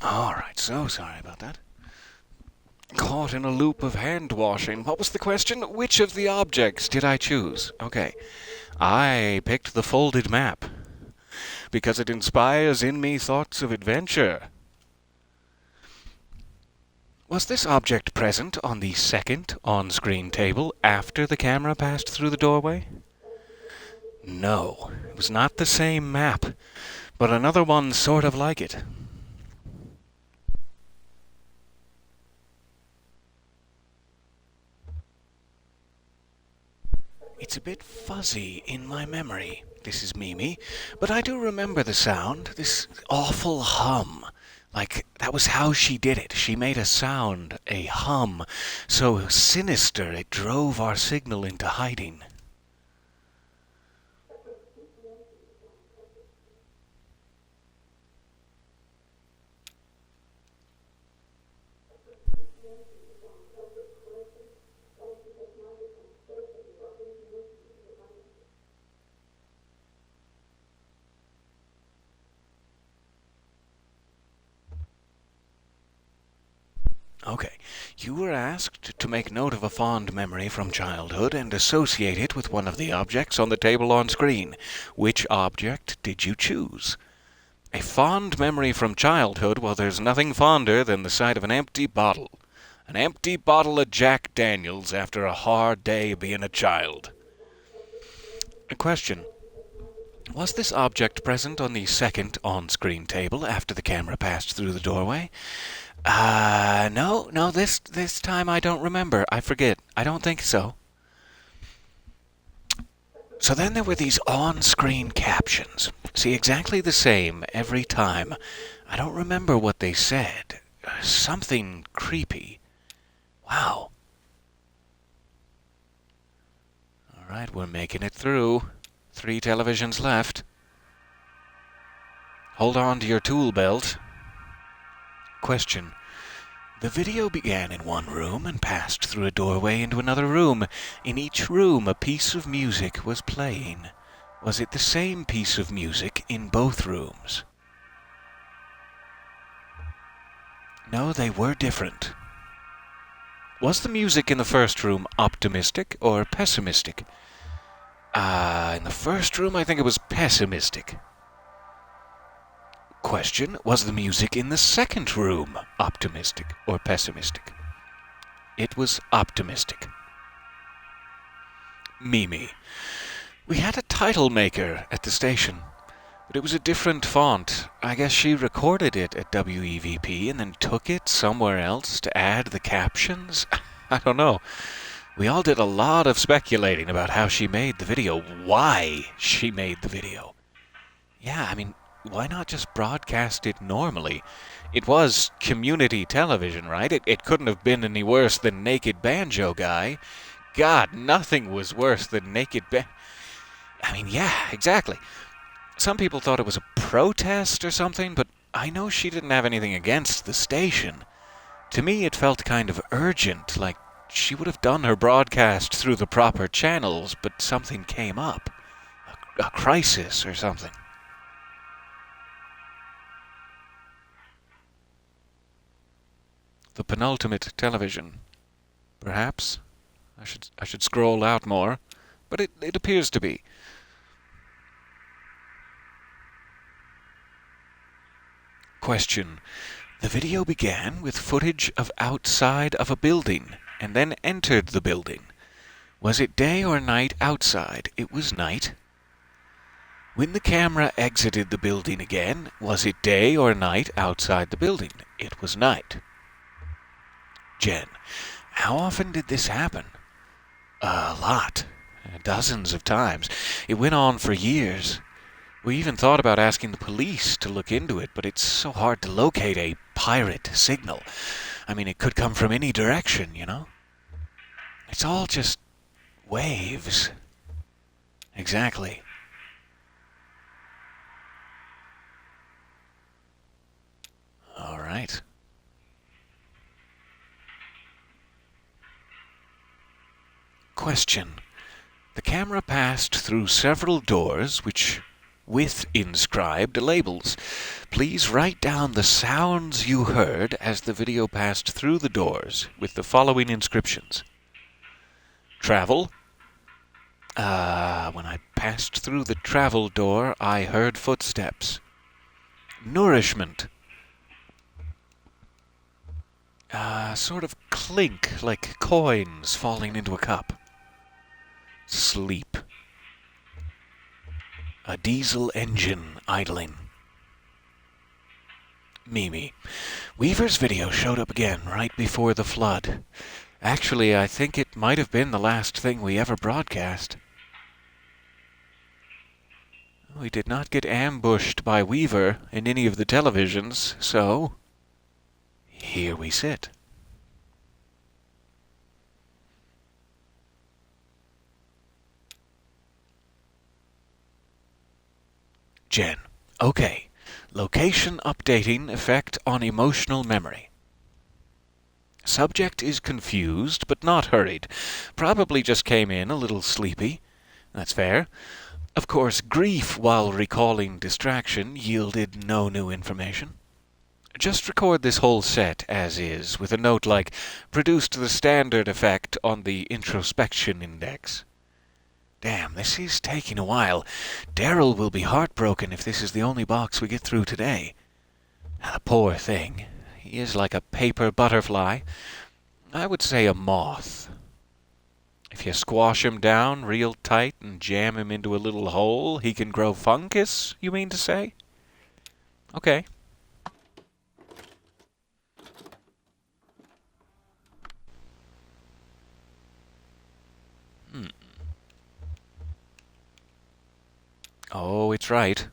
All right, so sorry about that. Caught in a loop of hand washing. What was the question? Which of the objects did I choose? Okay. I picked the folded map because it inspires in me thoughts of adventure. Was this object present on the second on-screen table after the camera passed through the doorway? No, it was not the same map, but another one sort of like it. It's a bit fuzzy in my memory. This is Mimi, but I do remember the sound, this awful hum. Like, that was how she did it. She made a sound, a hum, so sinister it drove our signal into hiding. Okay, you were asked to make note of a fond memory from childhood and associate it with one of the objects on the table on screen. Which object did you choose? A fond memory from childhood, well, there's nothing fonder than the sight of an empty bottle. An empty bottle of Jack Daniels after a hard day of being a child. A question. Was this object present on the second on-screen table after the camera passed through the doorway? No, this time I don't remember. I forget. I don't think so. So then there were these on-screen captions. See, exactly the same every time. I don't remember what they said. Something creepy. Wow. All right, we're making it through. 3 televisions left. Hold on to your tool belt. Question. The video began in one room and passed through a doorway into another room. In each room, a piece of music was playing. Was it the same piece of music in both rooms? No, they were different. Was the music in the first room optimistic or pessimistic? In the first room, I think it was pessimistic. Question, was the music in the second room optimistic or pessimistic? It was optimistic. Mimi. We had a title maker at the station, but it was a different font. I guess she recorded it at WEVP and then took it somewhere else to add the captions? I don't know. We all did a lot of speculating about how she made the video, why she made the video. Yeah, I mean, why not just broadcast it normally? It was community television, right? It couldn't have been any worse than Naked Banjo Guy. God, nothing was worse than I mean, yeah, exactly. Some people thought it was a protest or something, but I know she didn't have anything against the station. To me, it felt kind of urgent, like she would have done her broadcast through the proper channels, but something came up. A crisis or something. The penultimate television. Perhaps. I should scroll out more, but it appears to be. Question. The video began with footage of outside of a building and then entered the building. Was it day or night outside? It was night. When the camera exited the building again, was it day or night outside the building? It was night. Jen. How often did this happen? A lot. Dozens of times. It went on for years. We even thought about asking the police to look into it, but it's so hard to locate a pirate signal. I mean, it could come from any direction, you know? It's all just waves. Exactly. All right. Question. The camera passed through several doors, which with inscribed labels. Please write down the sounds you heard as the video passed through the doors with the following inscriptions. Travel. When I passed through the travel door, I heard footsteps. Nourishment. Sort of clink like coins falling into a cup. Sleep. A diesel engine idling. Mimi. Weaver's video showed up again right before the flood. Actually, I think it might have been the last thing we ever broadcast. We did not get ambushed by Weaver in any of the televisions, so here we sit. Jen. Okay. Location updating effect on emotional memory. Subject is confused, but not hurried. Probably just came in a little sleepy. That's fair. Of course, grief while recalling distraction yielded no new information. Just record this whole set as is, with a note like, produced the standard effect on the introspection index. Damn, this is taking a while. Daryl will be heartbroken if this is the only box we get through today. The poor thing. He is like a paper butterfly. I would say a moth. If you squash him down real tight and jam him into a little hole, he can grow fungus, you mean to say? Okay. Oh, it's right.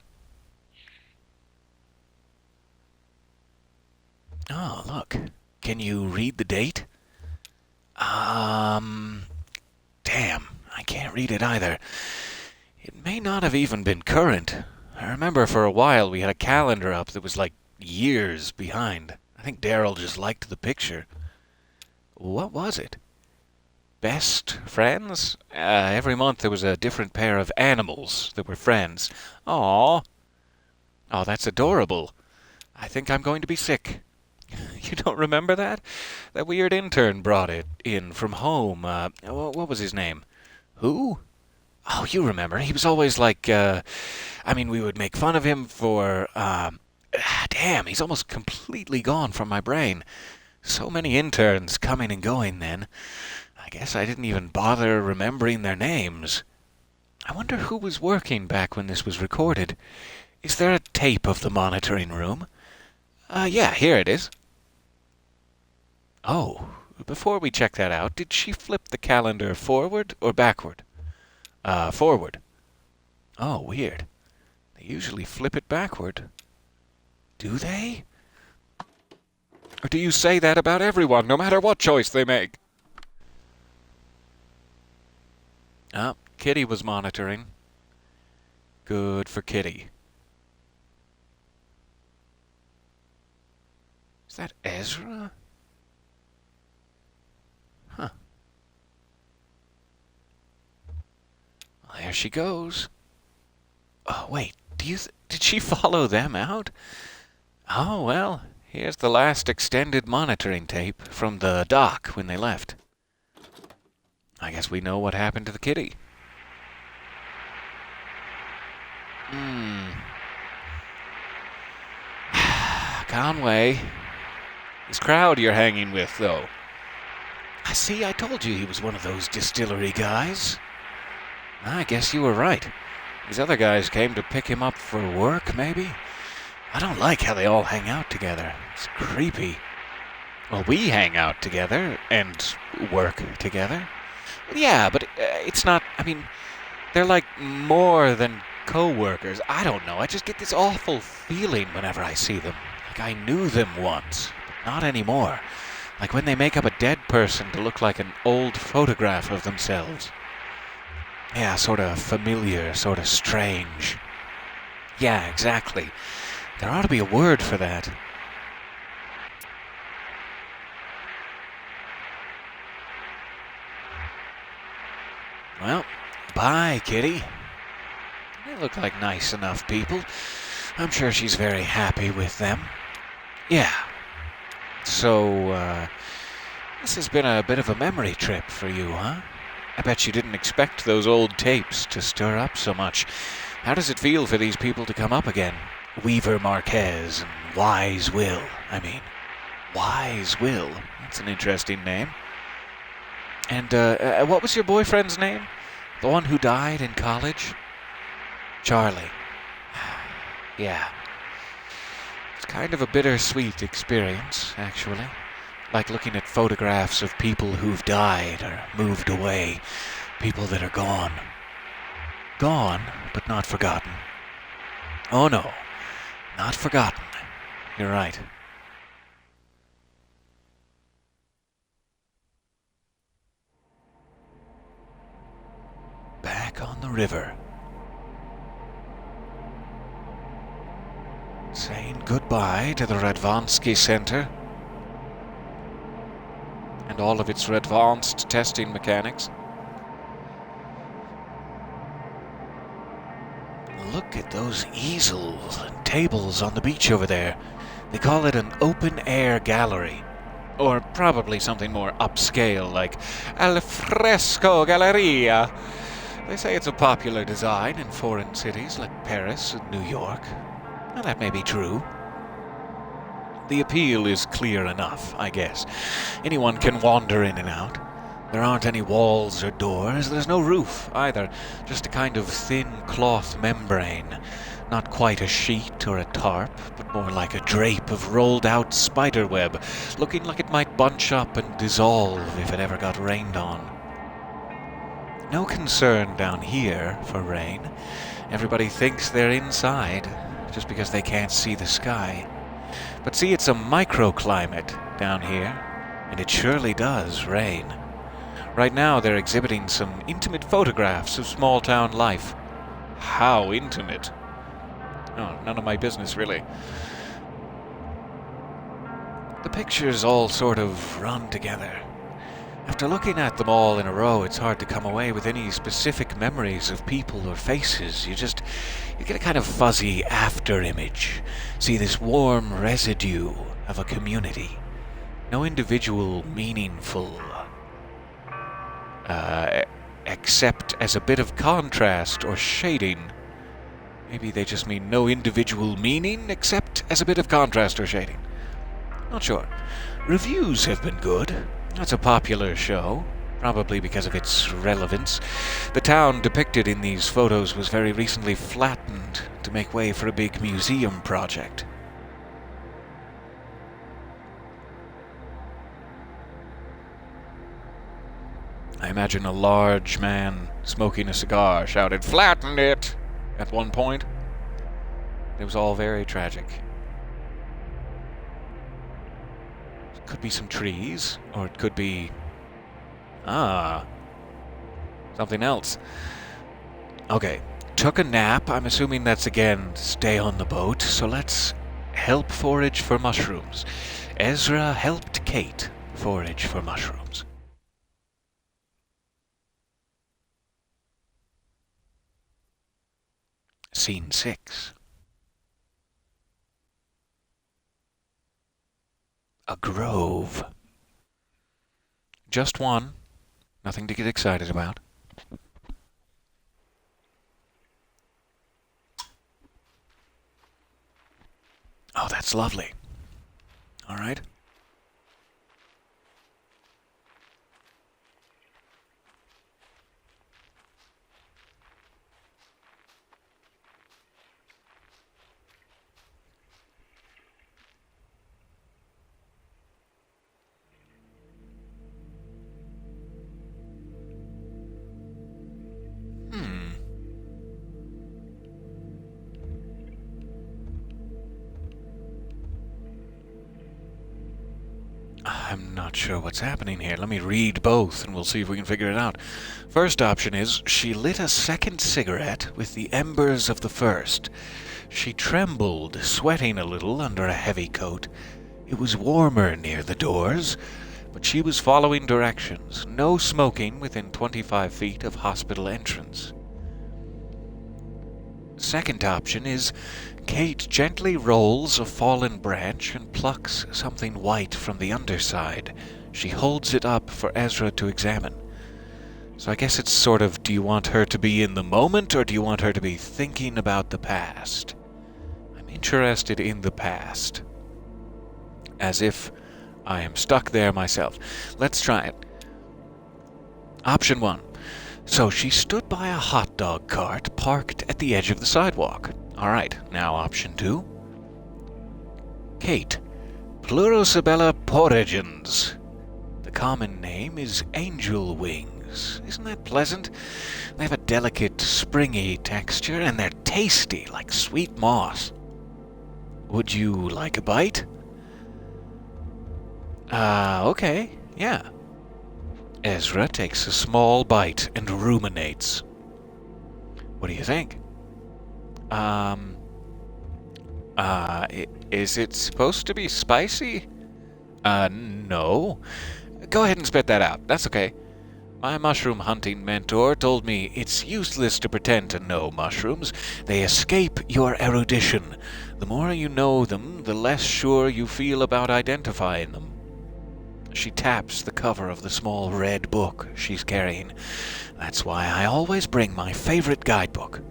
Oh, look. Can you read the date? Damn, I can't read it either. It may not have even been current. I remember for a while we had a calendar up that was like years behind. I think Daryl just liked the picture. What was it? Best friends? Every month there was a different pair of animals that were friends. Aww. Oh, that's adorable. I think I'm going to be sick. You don't remember that? That weird intern brought it in from home. What was his name? Who? Oh, you remember. He was always like, we would make fun of him for, damn, he's almost completely gone from my brain. So many interns coming and going then. I guess I didn't even bother remembering their names. I wonder who was working back when this was recorded. Is there a tape of the monitoring room? Yeah, here it is. Oh, before we check that out, did she flip the calendar forward or backward? Forward. Oh, weird. They usually flip it backward. Do they? Or do you say that about everyone, no matter what choice they make? Oh, Kitty was monitoring. Good for Kitty. Is that Ezra? Huh. Well, there she goes. Oh, wait. Did she follow them out? Oh, well, here's the last extended monitoring tape from the dock when they left. I guess we know what happened to the kitty. Conway. This crowd you're hanging with, though. I see, I told you he was one of those distillery guys. I guess you were right. These other guys came to pick him up for work, maybe? I don't like how they all hang out together. It's creepy. Well, we hang out together and work together. Yeah, but it's not, they're like more than co-workers. I don't know, I just get this awful feeling whenever I see them. Like I knew them once, but not anymore. Like when they make up a dead person to look like an old photograph of themselves. Yeah, sort of familiar, sort of strange. Yeah, exactly. There ought to be a word for that. Well, bye, kitty. look like nice enough people. I'm sure she's very happy with them. Yeah. So, this has been a bit of a memory trip for you, huh? I bet you didn't expect those old tapes to stir up so much. How does it feel for these people to come up again? Weaver Marquez and Wise Will, I mean. Wise Will. That's an interesting name. And, what was your boyfriend's name? The one who died in college? Charlie. Yeah. It's kind of a bittersweet experience, actually. Like looking at photographs of people who've died or moved away. People that are gone. Gone, but not forgotten. Oh no, not forgotten. You're right. Back on the river. Saying goodbye to the Radvansky Center and all of its advanced testing mechanics. Look at those easels and tables on the beach over there. They call it an open-air gallery. Or probably something more upscale like Al Fresco Galleria. They say it's a popular design in foreign cities like Paris and New York. And that may be true. The appeal is clear enough, I guess. Anyone can wander in and out. There aren't any walls or doors. There's no roof, either. Just a kind of thin cloth membrane. Not quite a sheet or a tarp, but more like a drape of rolled-out spiderweb, looking like it might bunch up and dissolve if it ever got rained on. No concern down here for rain. Everybody thinks they're inside, just because they can't see the sky. But see, it's a microclimate down here, and it surely does rain. Right now they're exhibiting some intimate photographs of small-town life. How intimate? Oh, none of my business, really. The pictures all sort of run together. After looking at them all in a row, it's hard to come away with any specific memories of people or faces. You get a kind of fuzzy after-image. See this warm residue of a community. No individual meaningful, except as a bit of contrast or shading. Maybe they just mean no individual meaning except as a bit of contrast or shading. Not sure. Reviews have been good. That's a popular show, probably because of its relevance. The town depicted in these photos was very recently flattened to make way for a big museum project. I imagine a large man smoking a cigar shouted, "Flatten it!" at one point. It was all very tragic. It could be some trees, or it could be... something else. Okay, took a nap. I'm assuming that's again stay on the boat, so let's help forage for mushrooms. Ezra helped Kate forage for mushrooms. Scene 6. A grove. Just one. Nothing to get excited about. Oh, that's lovely. All right. I'm not sure what's happening here. Let me read both and we'll see if we can figure it out. First option is, she lit a second cigarette with the embers of the first. She trembled, sweating a little under a heavy coat. It was warmer near the doors, but she was following directions. No smoking within 25 feet of hospital entrance. Second option is Kate gently rolls a fallen branch and plucks something white from the underside. She holds it up for Ezra to examine. So I guess it's sort of, do you want her to be in the moment or do you want her to be thinking about the past? I'm interested in the past. As if I am stuck there myself. Let's try it. Option 1. So she stood by a hot dog cart parked at the edge of the sidewalk. Alright, now option 2. Kate, Plurosabella porrigens. The common name is angel wings. Isn't that pleasant? They have a delicate, springy texture and they're tasty like sweet moss. Would you like a bite? Okay, yeah. Ezra takes a small bite and ruminates. What do you think? Is it supposed to be spicy? No. Go ahead and spit that out. That's okay. My mushroom hunting mentor told me it's useless to pretend to know mushrooms. They escape your erudition. The more you know them, the less sure you feel about identifying them. She taps the cover of the small red book she's carrying. That's why I always bring my favorite guidebook.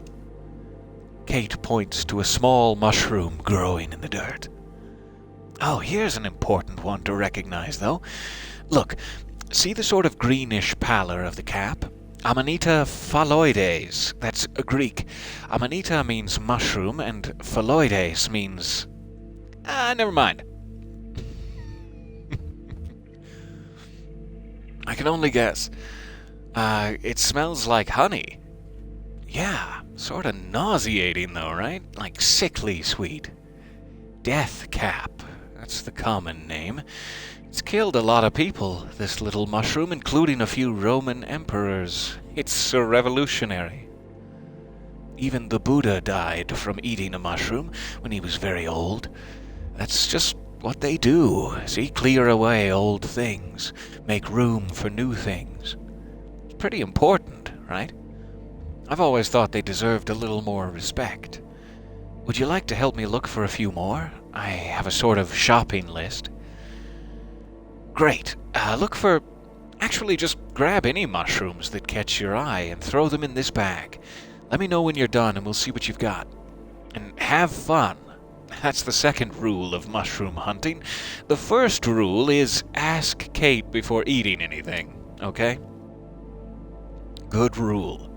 Kate points to a small mushroom growing in the dirt. Oh, here's an important one to recognize, though. Look, see the sort of greenish pallor of the cap? Amanita phalloides. That's Greek. Amanita means mushroom, and phalloides means... never mind. I can only guess. It smells like honey. Yeah, sort of nauseating though, right? Like sickly sweet. Death cap. That's the common name. It's killed a lot of people, this little mushroom, including a few Roman emperors. It's a revolutionary. Even the Buddha died from eating a mushroom when he was very old. That's just what they do. See, clear away old things, make room for new things. It's pretty important, right? I've always thought they deserved a little more respect. Would you like to help me look for a few more? I have a sort of shopping list. Great. Look for... Actually, just grab any mushrooms that catch your eye and throw them in this bag. Let me know when you're done and we'll see what you've got. And have fun. That's the second rule of mushroom hunting. The first rule is ask Kate before eating anything, okay? Good rule.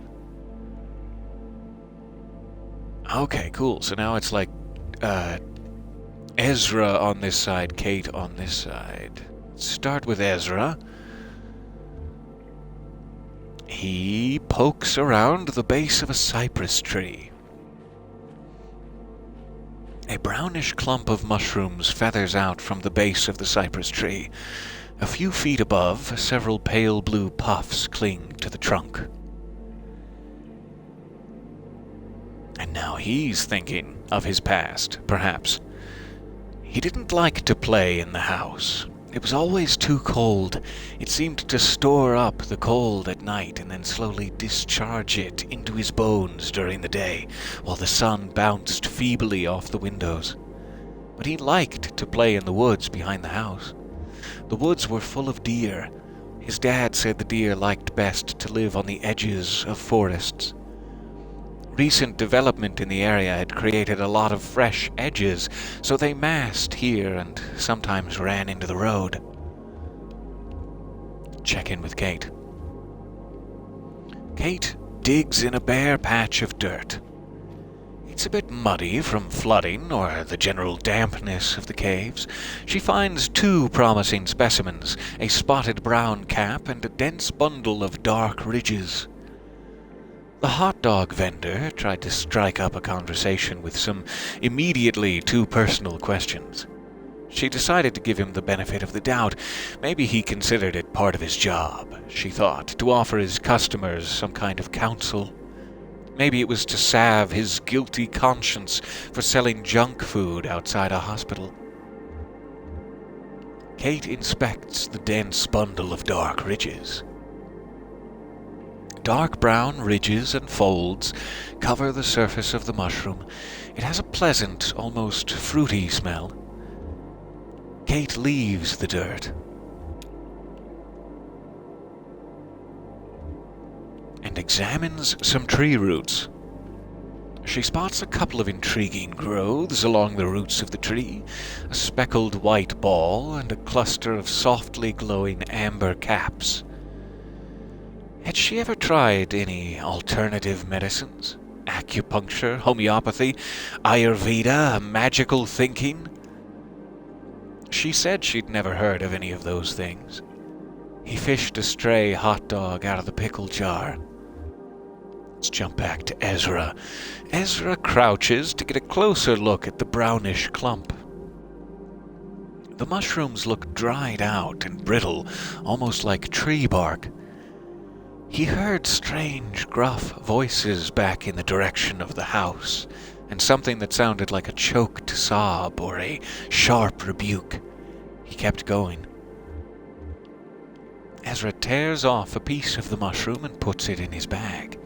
Okay, cool. So now it's like, Ezra on this side, Kate on this side. Let's start with Ezra. He pokes around the base of a cypress tree. A brownish clump of mushrooms feathers out from the base of the cypress tree. A few feet above, several pale blue puffs cling to the trunk. And now he's thinking of his past, perhaps. He didn't like to play in the house. It was always too cold. It seemed to store up the cold at night and then slowly discharge it into his bones during the day, while the sun bounced feebly off the windows. But he liked to play in the woods behind the house. The woods were full of deer. His dad said the deer liked best to live on the edges of forests. Recent development in the area had created a lot of fresh edges, so they massed here and sometimes ran into the road. Check in with Kate. Kate digs in a bare patch of dirt. It's a bit muddy from flooding or the general dampness of the caves. She finds two promising specimens, a spotted brown cap and a dense bundle of dark ridges. The hot dog vendor tried to strike up a conversation with some immediately too personal questions. She decided to give him the benefit of the doubt. Maybe he considered it part of his job, she thought, to offer his customers some kind of counsel. Maybe it was to salve his guilty conscience for selling junk food outside a hospital. Kate inspects the dense bundle of dark ridges. Dark brown ridges and folds cover the surface of the mushroom. It has a pleasant, almost fruity smell. Kate leaves the dirt and examines some tree roots. She spots a couple of intriguing growths along the roots of the tree, a speckled white ball and a cluster of softly glowing amber caps. Had she ever tried any alternative medicines? Acupuncture, homeopathy, Ayurveda, magical thinking? She said she'd never heard of any of those things. He fished a stray hot dog out of the pickle jar. Let's jump back to Ezra. Ezra crouches to get a closer look at the brownish clump. The mushrooms look dried out and brittle, almost like tree bark. He heard strange, gruff voices back in the direction of the house, and something that sounded like a choked sob or a sharp rebuke. He kept going. Ezra tears off a piece of the mushroom and puts it in his bag.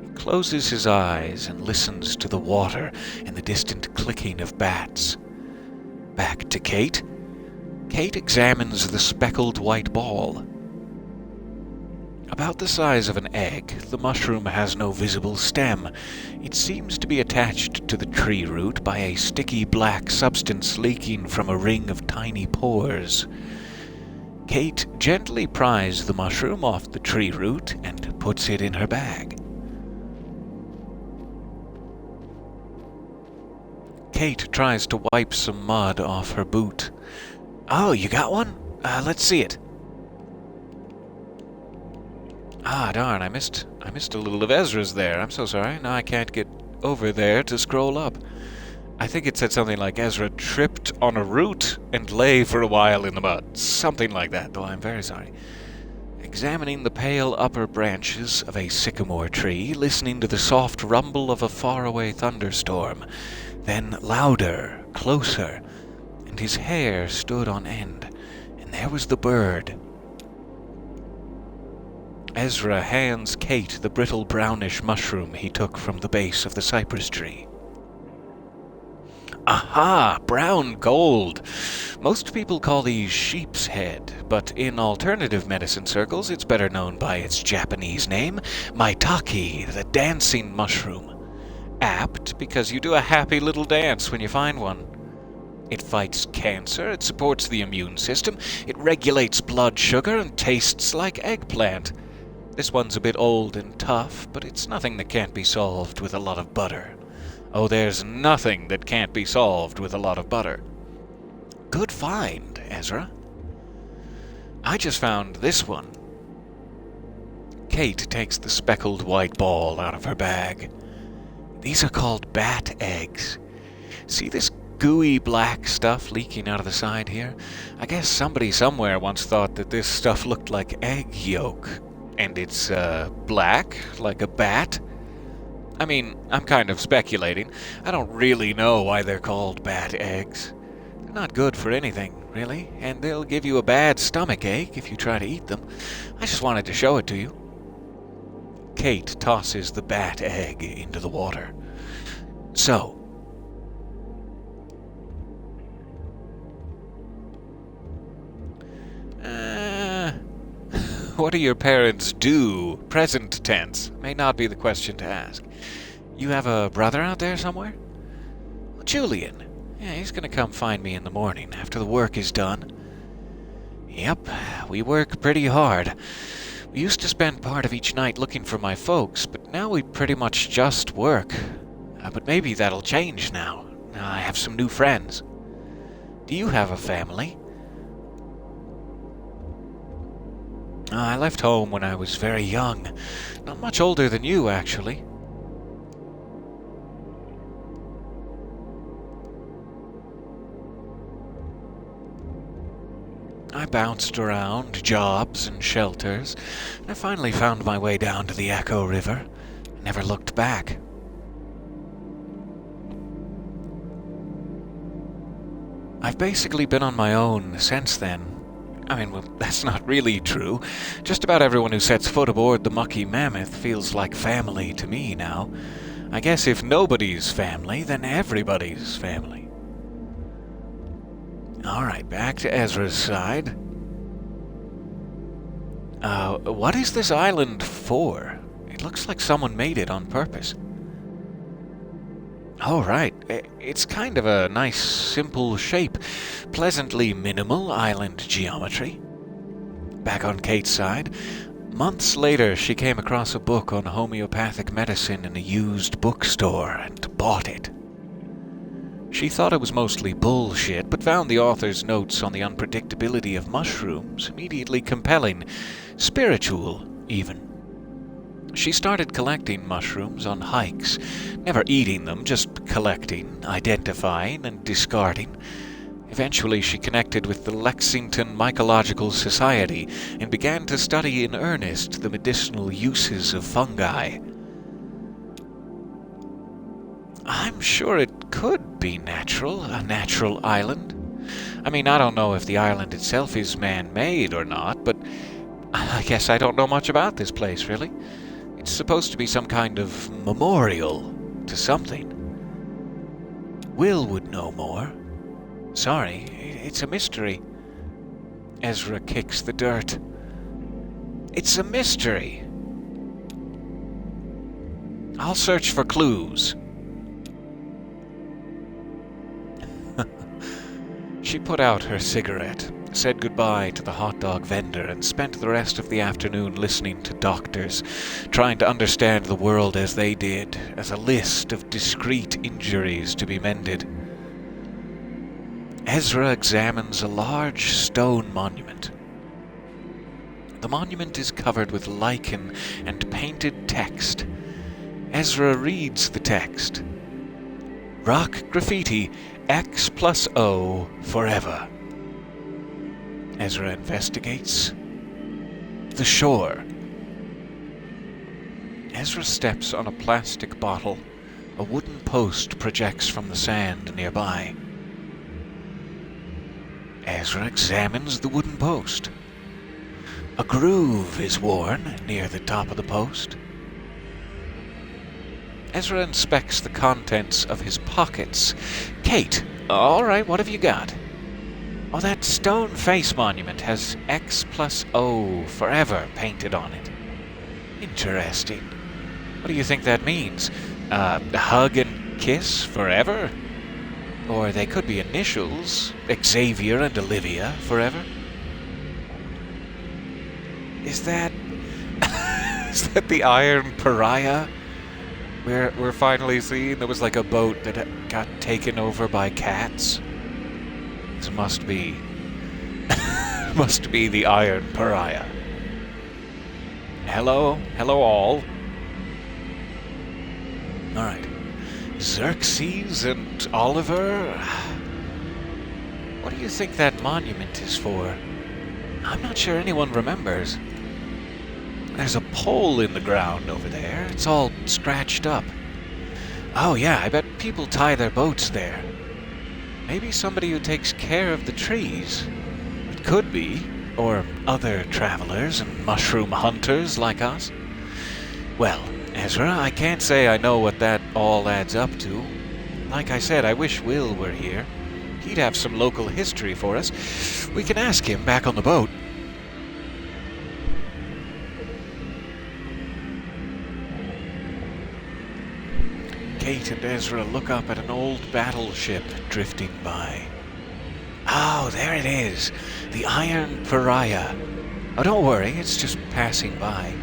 He closes his eyes and listens to the water and the distant clicking of bats. Back to Kate. Kate examines the speckled white ball. About the size of an egg, the mushroom has no visible stem. It seems to be attached to the tree root by a sticky black substance leaking from a ring of tiny pores. Kate gently pries the mushroom off the tree root and puts it in her bag. Kate tries to wipe some mud off her boot. Oh, you got one? Let's see it. Ah, darn, I missed a little of Ezra's there. I'm so sorry. Now I can't get over there to scroll up. I think it said something like Ezra tripped on a root and lay for a while in the mud. Something like that, though I'm very sorry. Examining the pale upper branches of a sycamore tree, listening to the soft rumble of a faraway thunderstorm. Then louder, closer, and his hair stood on end, and there was the bird. Ezra hands Kate the brittle brownish mushroom he took from the base of the cypress tree. Aha! Brown gold! Most people call these sheep's head, but in alternative medicine circles it's better known by its Japanese name, maitake, the dancing mushroom. Apt because you do a happy little dance when you find one. It fights cancer, it supports the immune system, it regulates blood sugar, and tastes like eggplant. This one's a bit old and tough, but it's nothing that can't be solved with a lot of butter. Oh, there's nothing that can't be solved with a lot of butter. Good find, Ezra. I just found this one. Kate takes the speckled white ball out of her bag. These are called bat eggs. See this gooey black stuff leaking out of the side here? I guess somebody somewhere once thought that this stuff looked like egg yolk. And it's, black, like a bat? I mean, I'm kind of speculating. I don't really know why they're called bat eggs. They're not good for anything, really, and they'll give you a bad stomach ache if you try to eat them. I just wanted to show it to you. Kate tosses the bat egg into the water. So, what do your parents do? Present tense. May not be the question to ask. You have a brother out there somewhere? Well, Julian. Yeah, he's gonna come find me in the morning after the work is done. Yep, we work pretty hard. We used to spend part of each night looking for my folks, but now we pretty much just work. But maybe that'll change now. I have some new friends. Do you have a family? I left home when I was very young. Not much older than you, actually. I bounced around jobs and shelters, and I finally found my way down to the Echo River. I never looked back. I've basically been on my own since then. I mean, well, that's not really true. Just about everyone who sets foot aboard the Mucky Mammoth feels like family to me now. I guess if nobody's family, then everybody's family. Alright, back to Ezra's side. What is this island for? It looks like someone made it on purpose. Oh, right. It's kind of a nice, simple shape. Pleasantly minimal island geometry. Back on Kate's side, months later she came across a book on homeopathic medicine in a used bookstore and bought it. She thought it was mostly bullshit, but found the author's notes on the unpredictability of mushrooms immediately compelling, spiritual even. She started collecting mushrooms on hikes, never eating them, just collecting, identifying, and discarding. Eventually she connected with the Lexington Mycological Society and began to study in earnest the medicinal uses of fungi. I'm sure it could be natural, a natural island. I mean, I don't know if the island itself is man-made or not, but I guess I don't know much about this place, really. It's supposed to be some kind of memorial to something. Will would know more. Sorry, it's a mystery. Ezra kicks the dirt. It's a mystery. I'll search for clues. She put out her cigarette, said goodbye to the hot dog vendor, and spent the rest of the afternoon listening to doctors, trying to understand the world as they did, as a list of discrete injuries to be mended. Ezra examines a large stone monument. The monument is covered with lichen and painted text. Ezra reads the text. Rock graffiti, X plus O forever. Ezra investigates. The shore. Ezra steps on a plastic bottle. A wooden post projects from the sand nearby. Ezra examines the wooden post. A groove is worn near the top of the post. Ezra inspects the contents of his pockets. Kate, all right, what have you got? Oh, that stone face monument has X plus O forever painted on it. Interesting. What do you think that means? Hug and kiss forever? Or they could be initials. Xavier and Olivia forever? Is that... is that the Iron Pariah? We're finally seeing there was like a boat that got taken over by cats. This must be... must be the Iron Pariah. Hello all. Alright. Xerxes and Oliver? What do you think that monument is for? I'm not sure anyone remembers. There's a pole in the ground over there. It's all scratched up. Oh yeah, I bet people tie their boats there. Maybe somebody who takes care of the trees. It could be. Or other travelers and mushroom hunters like us. Well, Ezra, I can't say I know what that all adds up to. Like I said, I wish Will were here. He'd have some local history for us. We can ask him back on the boat. Kate and Ezra look up at an old battleship drifting by. Oh, there it is. The Iron Pariah. Oh, don't worry, it's just passing by.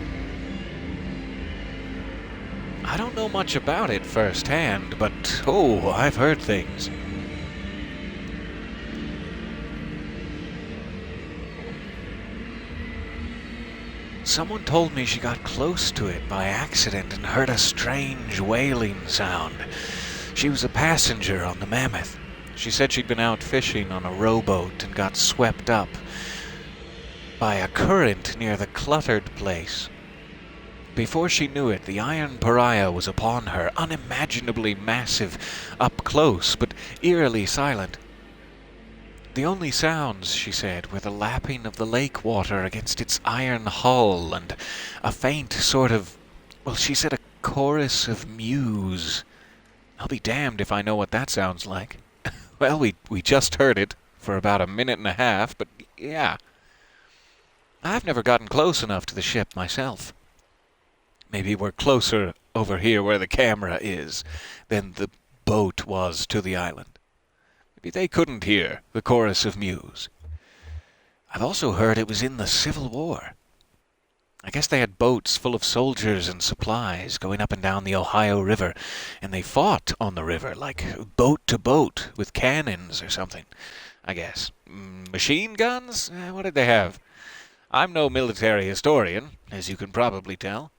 I don't know much about it firsthand, but oh, I've heard things. Someone told me she got close to it by accident and heard a strange wailing sound. She was a passenger on the Mammoth. She said she'd been out fishing on a rowboat and got swept up by a current near the cluttered place. Before she knew it, the Iron Pariah was upon her, unimaginably massive, up close, but eerily silent. the only sounds, she said, were the lapping of the lake water against its iron hull and a faint sort of, well, she said a chorus of mews. I'll be damned if I know what that sounds like. Well, we just heard it for about a minute and a half, but yeah. I've never gotten close enough to the ship myself. Maybe we're closer over here where the camera is than the boat was to the island. Maybe they couldn't hear the chorus of mews. I've also heard it was in the Civil War. I guess they had boats full of soldiers and supplies going up and down the Ohio River, and they fought on the river, like boat to boat, with cannons or something, I guess. Machine guns? What did they have? I'm no military historian, as you can probably tell.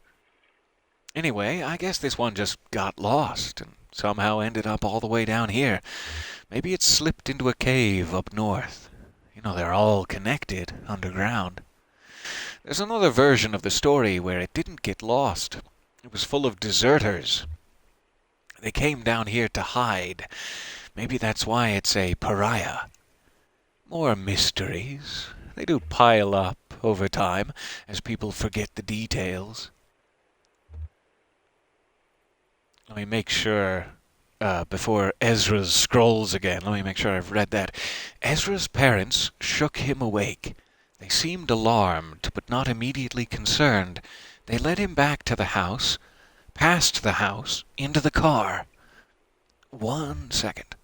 Anyway, I guess this one just got lost and somehow ended up all the way down here. Maybe it slipped into a cave up north. You know, they're all connected underground. There's another version of the story where it didn't get lost. It was full of deserters. They came down here to hide. Maybe that's why it's a pariah. More mysteries. They do pile up over time as people forget the details. Let me make sure, before Ezra scrolls again, let me make sure I've read that. Ezra's parents shook him awake. They seemed alarmed, but not immediately concerned. They led him back to the house, past the house, into the car. 1 second.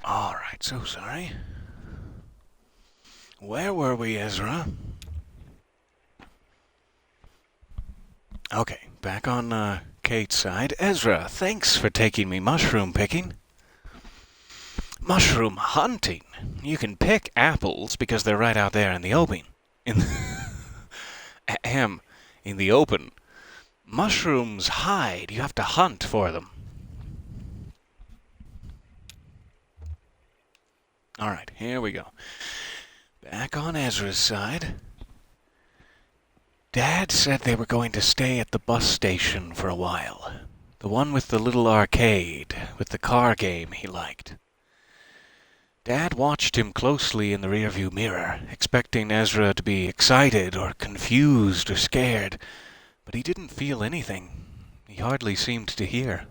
All right, so sorry. Where were we, Ezra? Okay, back on Kate's side. Ezra, thanks for taking me mushroom picking. Mushroom hunting? You can pick apples because they're right out there in the open. In in the open. Mushrooms hide. You have to hunt for them. All right, here we go. Back on Ezra's side. Dad said they were going to stay at the bus station for a while. The one with the little arcade, with the car game he liked. Dad watched him closely in the rearview mirror, expecting Ezra to be excited or confused or scared, but he didn't feel anything. He hardly seemed to hear.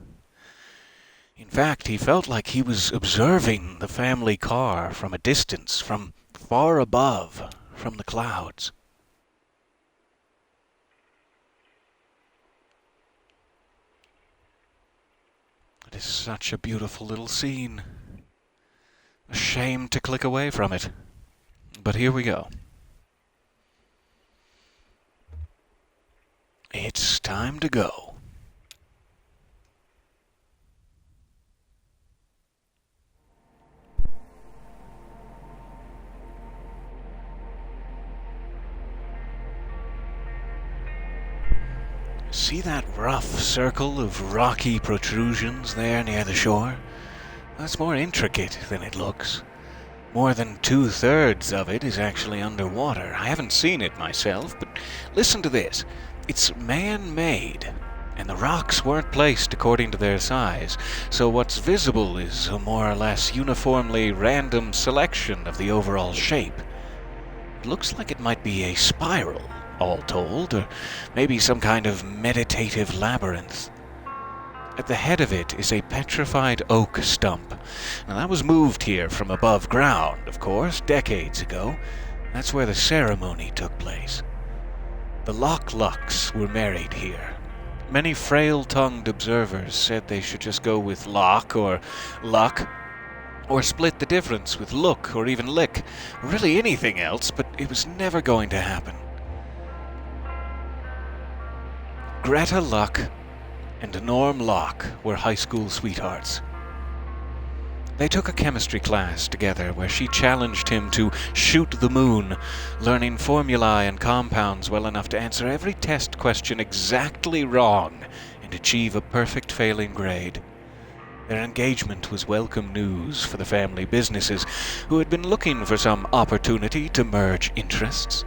In fact, he felt like he was observing the family car from a distance, from far above, from the clouds. It is such a beautiful little scene. A shame to click away from it. But here we go. It's time to go. See that rough circle of rocky protrusions there near the shore? That's more intricate than it looks. More than 2/3 of it is actually underwater. I haven't seen it myself, but listen to this. It's man-made. And the rocks weren't placed according to their size, so what's visible is a more or less uniformly random selection of the overall shape. It looks like it might be a spiral, all told, or maybe some kind of meditative labyrinth. At the head of it is a petrified oak stump. Now, that was moved here from above ground, of course, decades ago. That's where the ceremony took place. The Loch-Lucks were married here. Many frail-tongued observers said they should just go with lock or luck, or split the difference with look or even lick, or really anything else, but it was never going to happen. Greta Luck and Norm Locke were high school sweethearts. They took a chemistry class together where she challenged him to shoot the moon, learning formulae and compounds well enough to answer every test question exactly wrong and achieve a perfect failing grade. Their engagement was welcome news for the family businesses, who had been looking for some opportunity to merge interests.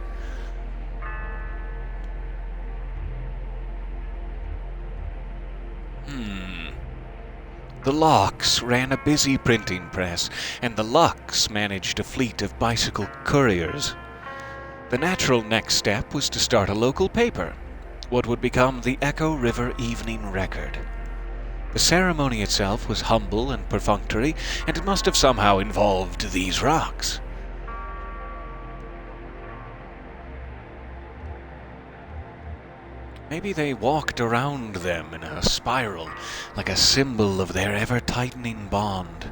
The Locks ran a busy printing press, and the Lucks managed a fleet of bicycle couriers. The natural next step was to start a local paper, what would become the Echo River Evening Record. The ceremony itself was humble and perfunctory, and it must have somehow involved these rocks. Maybe they walked around them in a spiral, like a symbol of their ever-tightening bond.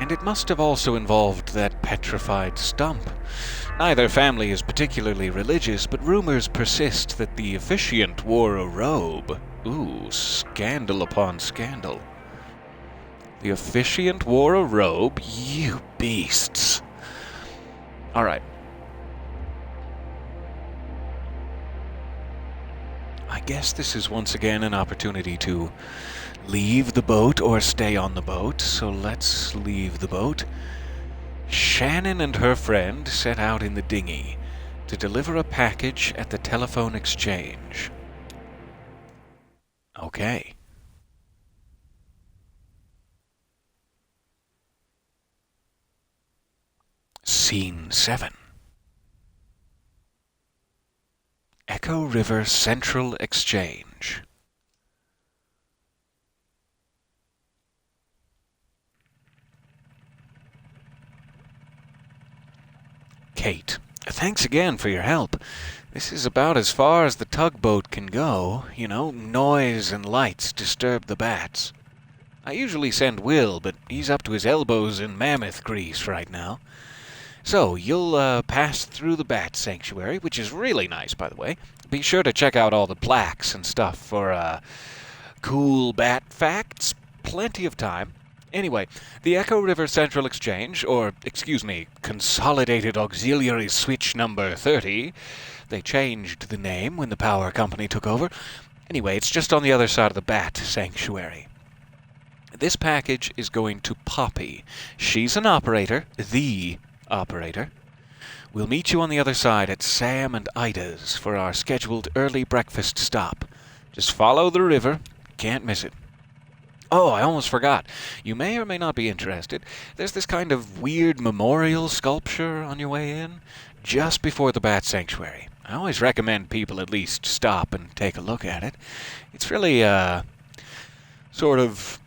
And it must have also involved that petrified stump. Neither family is particularly religious, but rumors persist that the officiant wore a robe. Ooh, scandal upon scandal. The officiant wore a robe? You beasts. Alright. I guess this is once again an opportunity to leave the boat or stay on the boat, so let's leave the boat. Shannon and her friend set out in the dinghy to deliver a package at the telephone exchange. Okay. Scene 7. Echo River Central Exchange. Kate, thanks again for your help. This is about as far as the tugboat can go. You know, noise and lights disturb the bats. I usually send Will, but he's up to his elbows in mammoth grease right now. So, you'll pass through the bat sanctuary, which is really nice, by the way. Be sure to check out all the plaques and stuff for cool bat facts. Plenty of time. Anyway, the Echo River Central Exchange, or, excuse me, Consolidated Auxiliary Switch Number 30. They changed the name when the power company took over. Anyway, it's just on the other side of the bat sanctuary. This package is going to Poppy. She's an operator, the operator. We'll meet you on the other side at Sam and Ida's for our scheduled early breakfast stop. Just follow the river. Can't miss it. Oh, I almost forgot. You may or may not be interested. There's this kind of weird memorial sculpture on your way in, just before the bat sanctuary. I always recommend people at least stop and take a look at it. It's really, sort of...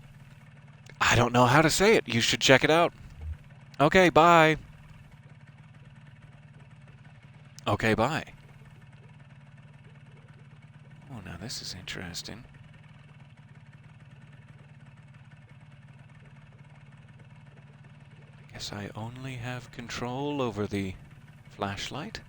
I don't know how to say it. You should check it out. Okay, bye. Okay, bye. Oh, now this is interesting. Guess I only have control over the flashlight.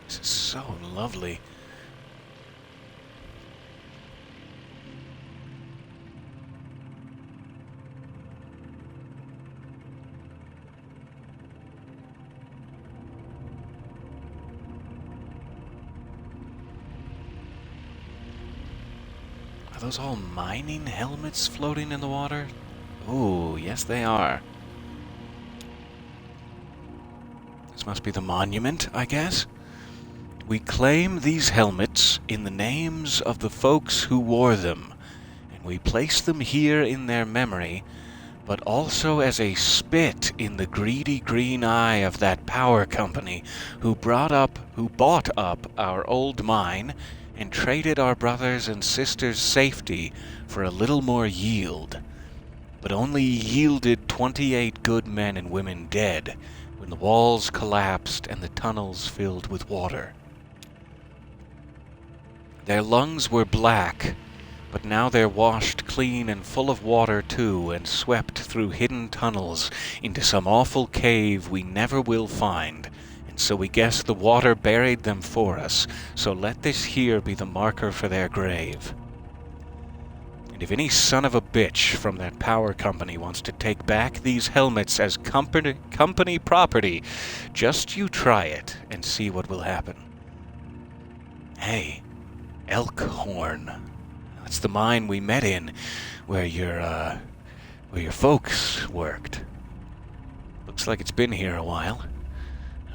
This is so lovely. Are those all mining helmets floating in the water? Ooh, yes they are. This must be the monument, I guess. We claim these helmets in the names of the folks who wore them, and we place them here in their memory, but also as a spit in the greedy green eye of that power company who bought up our old mine and traded our brothers and sisters' safety for a little more yield, but only yielded 28 good men and women dead when the walls collapsed and the tunnels filled with water. Their lungs were black, but now they're washed clean and full of water too, and swept through hidden tunnels into some awful cave we never will find, and so we guess the water buried them for us, so let this here be the marker for their grave. And if any son of a bitch from that power company wants to take back these helmets as company property, just you try it and see what will happen. Hey, Elkhorn. That's the mine we met in, where your folks worked. Looks like it's been here a while.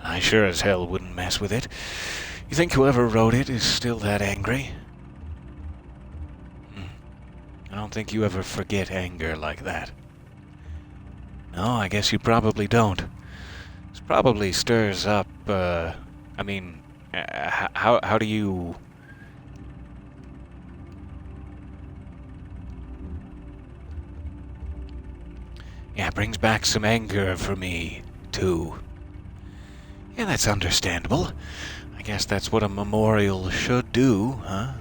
I sure as hell wouldn't mess with it. You think whoever wrote it is still that angry? I don't think you ever forget anger like that. No, I guess you probably don't. This probably stirs up, how do you... Yeah, it brings back some anger for me, too. Yeah, that's understandable. I guess that's what a memorial should do, huh?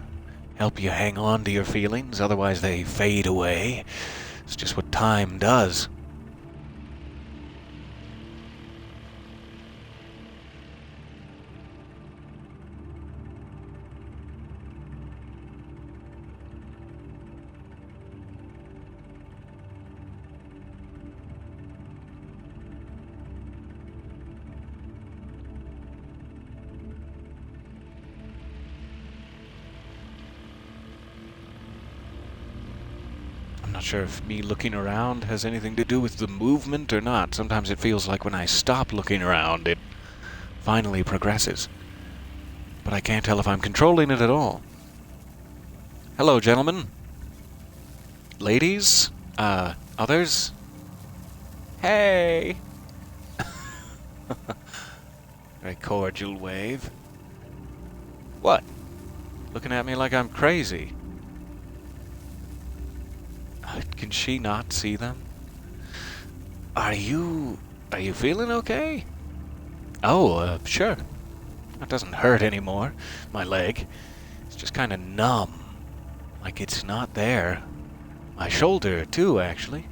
Help you hang on to your feelings, otherwise they fade away. It's just what time does. I'm not sure if me looking around has anything to do with the movement or not. Sometimes it feels like when I stop looking around, it finally progresses. But I can't tell if I'm controlling it at all. Hello, gentlemen. Ladies? Others? Hey! Very cordial wave. What? Looking at me like I'm crazy. Can she not see them? Are you feeling okay? Oh, sure. That doesn't hurt anymore, my leg. It's just kind of numb. Like it's not there. My shoulder, too, actually.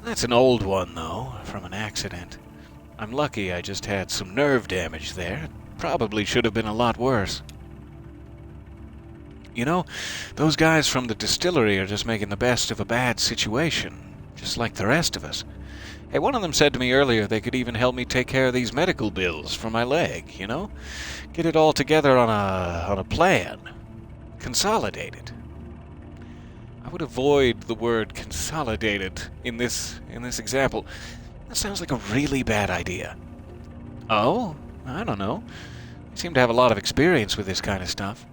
That's an old one, though, from an accident. I'm lucky I just had some nerve damage there. It probably should have been a lot worse. You know, those guys from the distillery are just making the best of a bad situation, just like the rest of us. Hey, one of them said to me earlier they could even help me take care of these medical bills for my leg, you know? Get it all together on a plan. Consolidate it. I would avoid the word consolidated in this example. That sounds like a really bad idea. Oh? I don't know. You seem to have a lot of experience with this kind of stuff.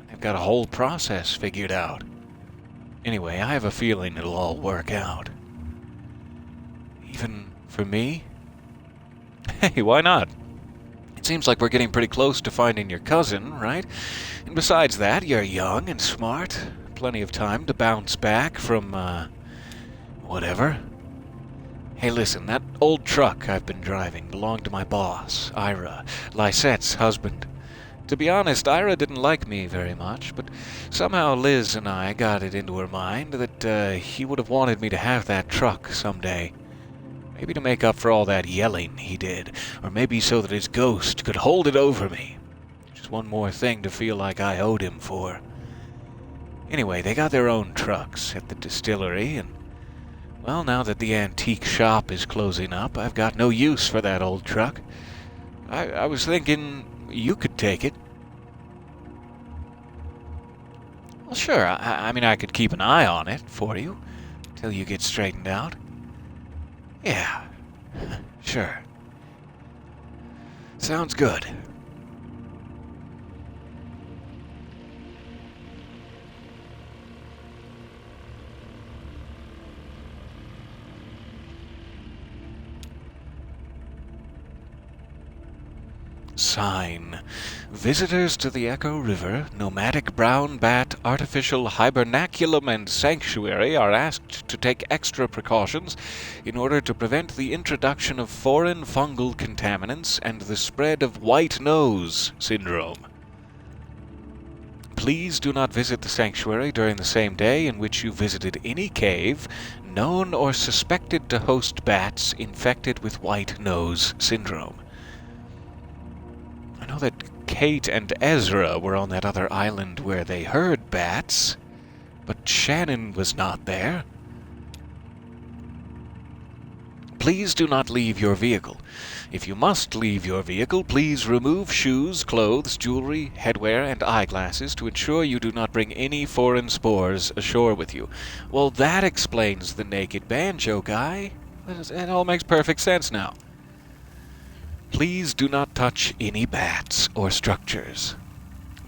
They've got a whole process figured out. Anyway, I have a feeling it'll all work out. Even for me? Hey, why not? It seems like we're getting pretty close to finding your cousin, right? And besides that, you're young and smart. Plenty of time to bounce back from, whatever. Hey, listen, that old truck I've been driving belonged to my boss, Ira, Lysette's husband. To be honest, Ira didn't like me very much, but somehow Liz and I got it into her mind that he would have wanted me to have that truck someday. Maybe to make up for all that yelling he did, or maybe so that his ghost could hold it over me. Just one more thing to feel like I owed him for. Anyway, they got their own trucks at the distillery, and, well, now that the antique shop is closing up, I've got no use for that old truck. I was thinking you could take it. Well, sure. I mean, I could keep an eye on it for you till you get straightened out. Yeah, sure. Sounds good. Sign. Visitors to the Echo River, nomadic brown bat, artificial hibernaculum, and sanctuary are asked to take extra precautions in order to prevent the introduction of foreign fungal contaminants and the spread of white nose syndrome. Please do not visit the sanctuary during the same day in which you visited any cave known or suspected to host bats infected with white nose syndrome. I know that Kate and Ezra were on that other island where they heard bats, but Shannon was not there. Please do not leave your vehicle. If you must leave your vehicle, please remove shoes, clothes, jewelry, headwear, and eyeglasses to ensure you do not bring any foreign spores ashore with you. Well, that explains the naked banjo guy. It all makes perfect sense now. Please do not touch any bats or structures.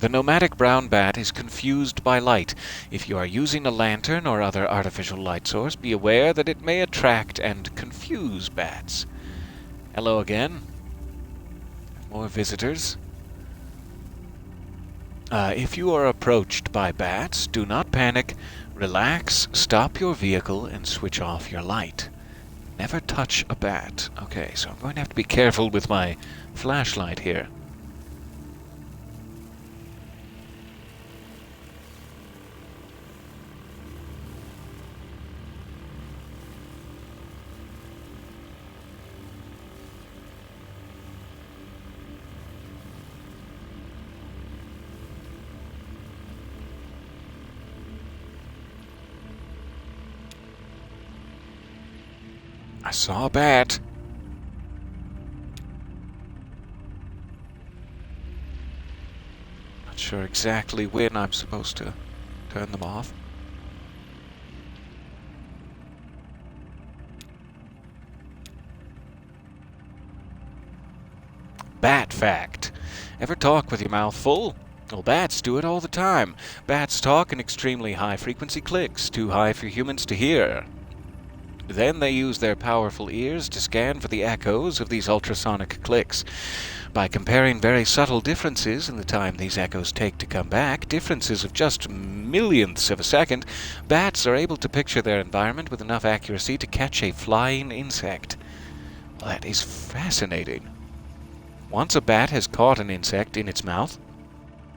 The nomadic brown bat is confused by light. If you are using a lantern or other artificial light source, be aware that it may attract and confuse bats. Hello again. More visitors. If you are approached by bats, do not panic. Relax, stop your vehicle, and switch off your light. Never touch a bat. Okay, so I'm going to have to be careful with my flashlight here. I saw a bat. Not sure exactly when I'm supposed to turn them off. Bat fact. Ever talk with your mouth full? Well, bats do it all the time. Bats talk in extremely high-frequency clicks, too high for humans to hear. Then they use their powerful ears to scan for the echoes of these ultrasonic clicks. By comparing very subtle differences in the time these echoes take to come back, differences of just millionths of a second, bats are able to picture their environment with enough accuracy to catch a flying insect. Well, that is fascinating. Once a bat has caught an insect in its mouth,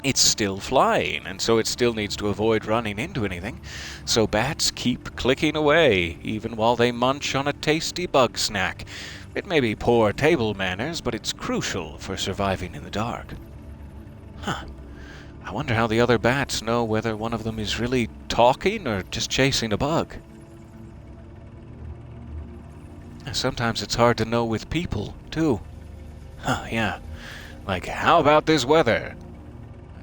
it's still flying, and so it still needs to avoid running into anything. So bats keep clicking away, even while they munch on a tasty bug snack. It may be poor table manners, but it's crucial for surviving in the dark. Huh. I wonder how the other bats know whether one of them is really talking or just chasing a bug. Sometimes it's hard to know with people, too. Huh, yeah. Like, how about this weather?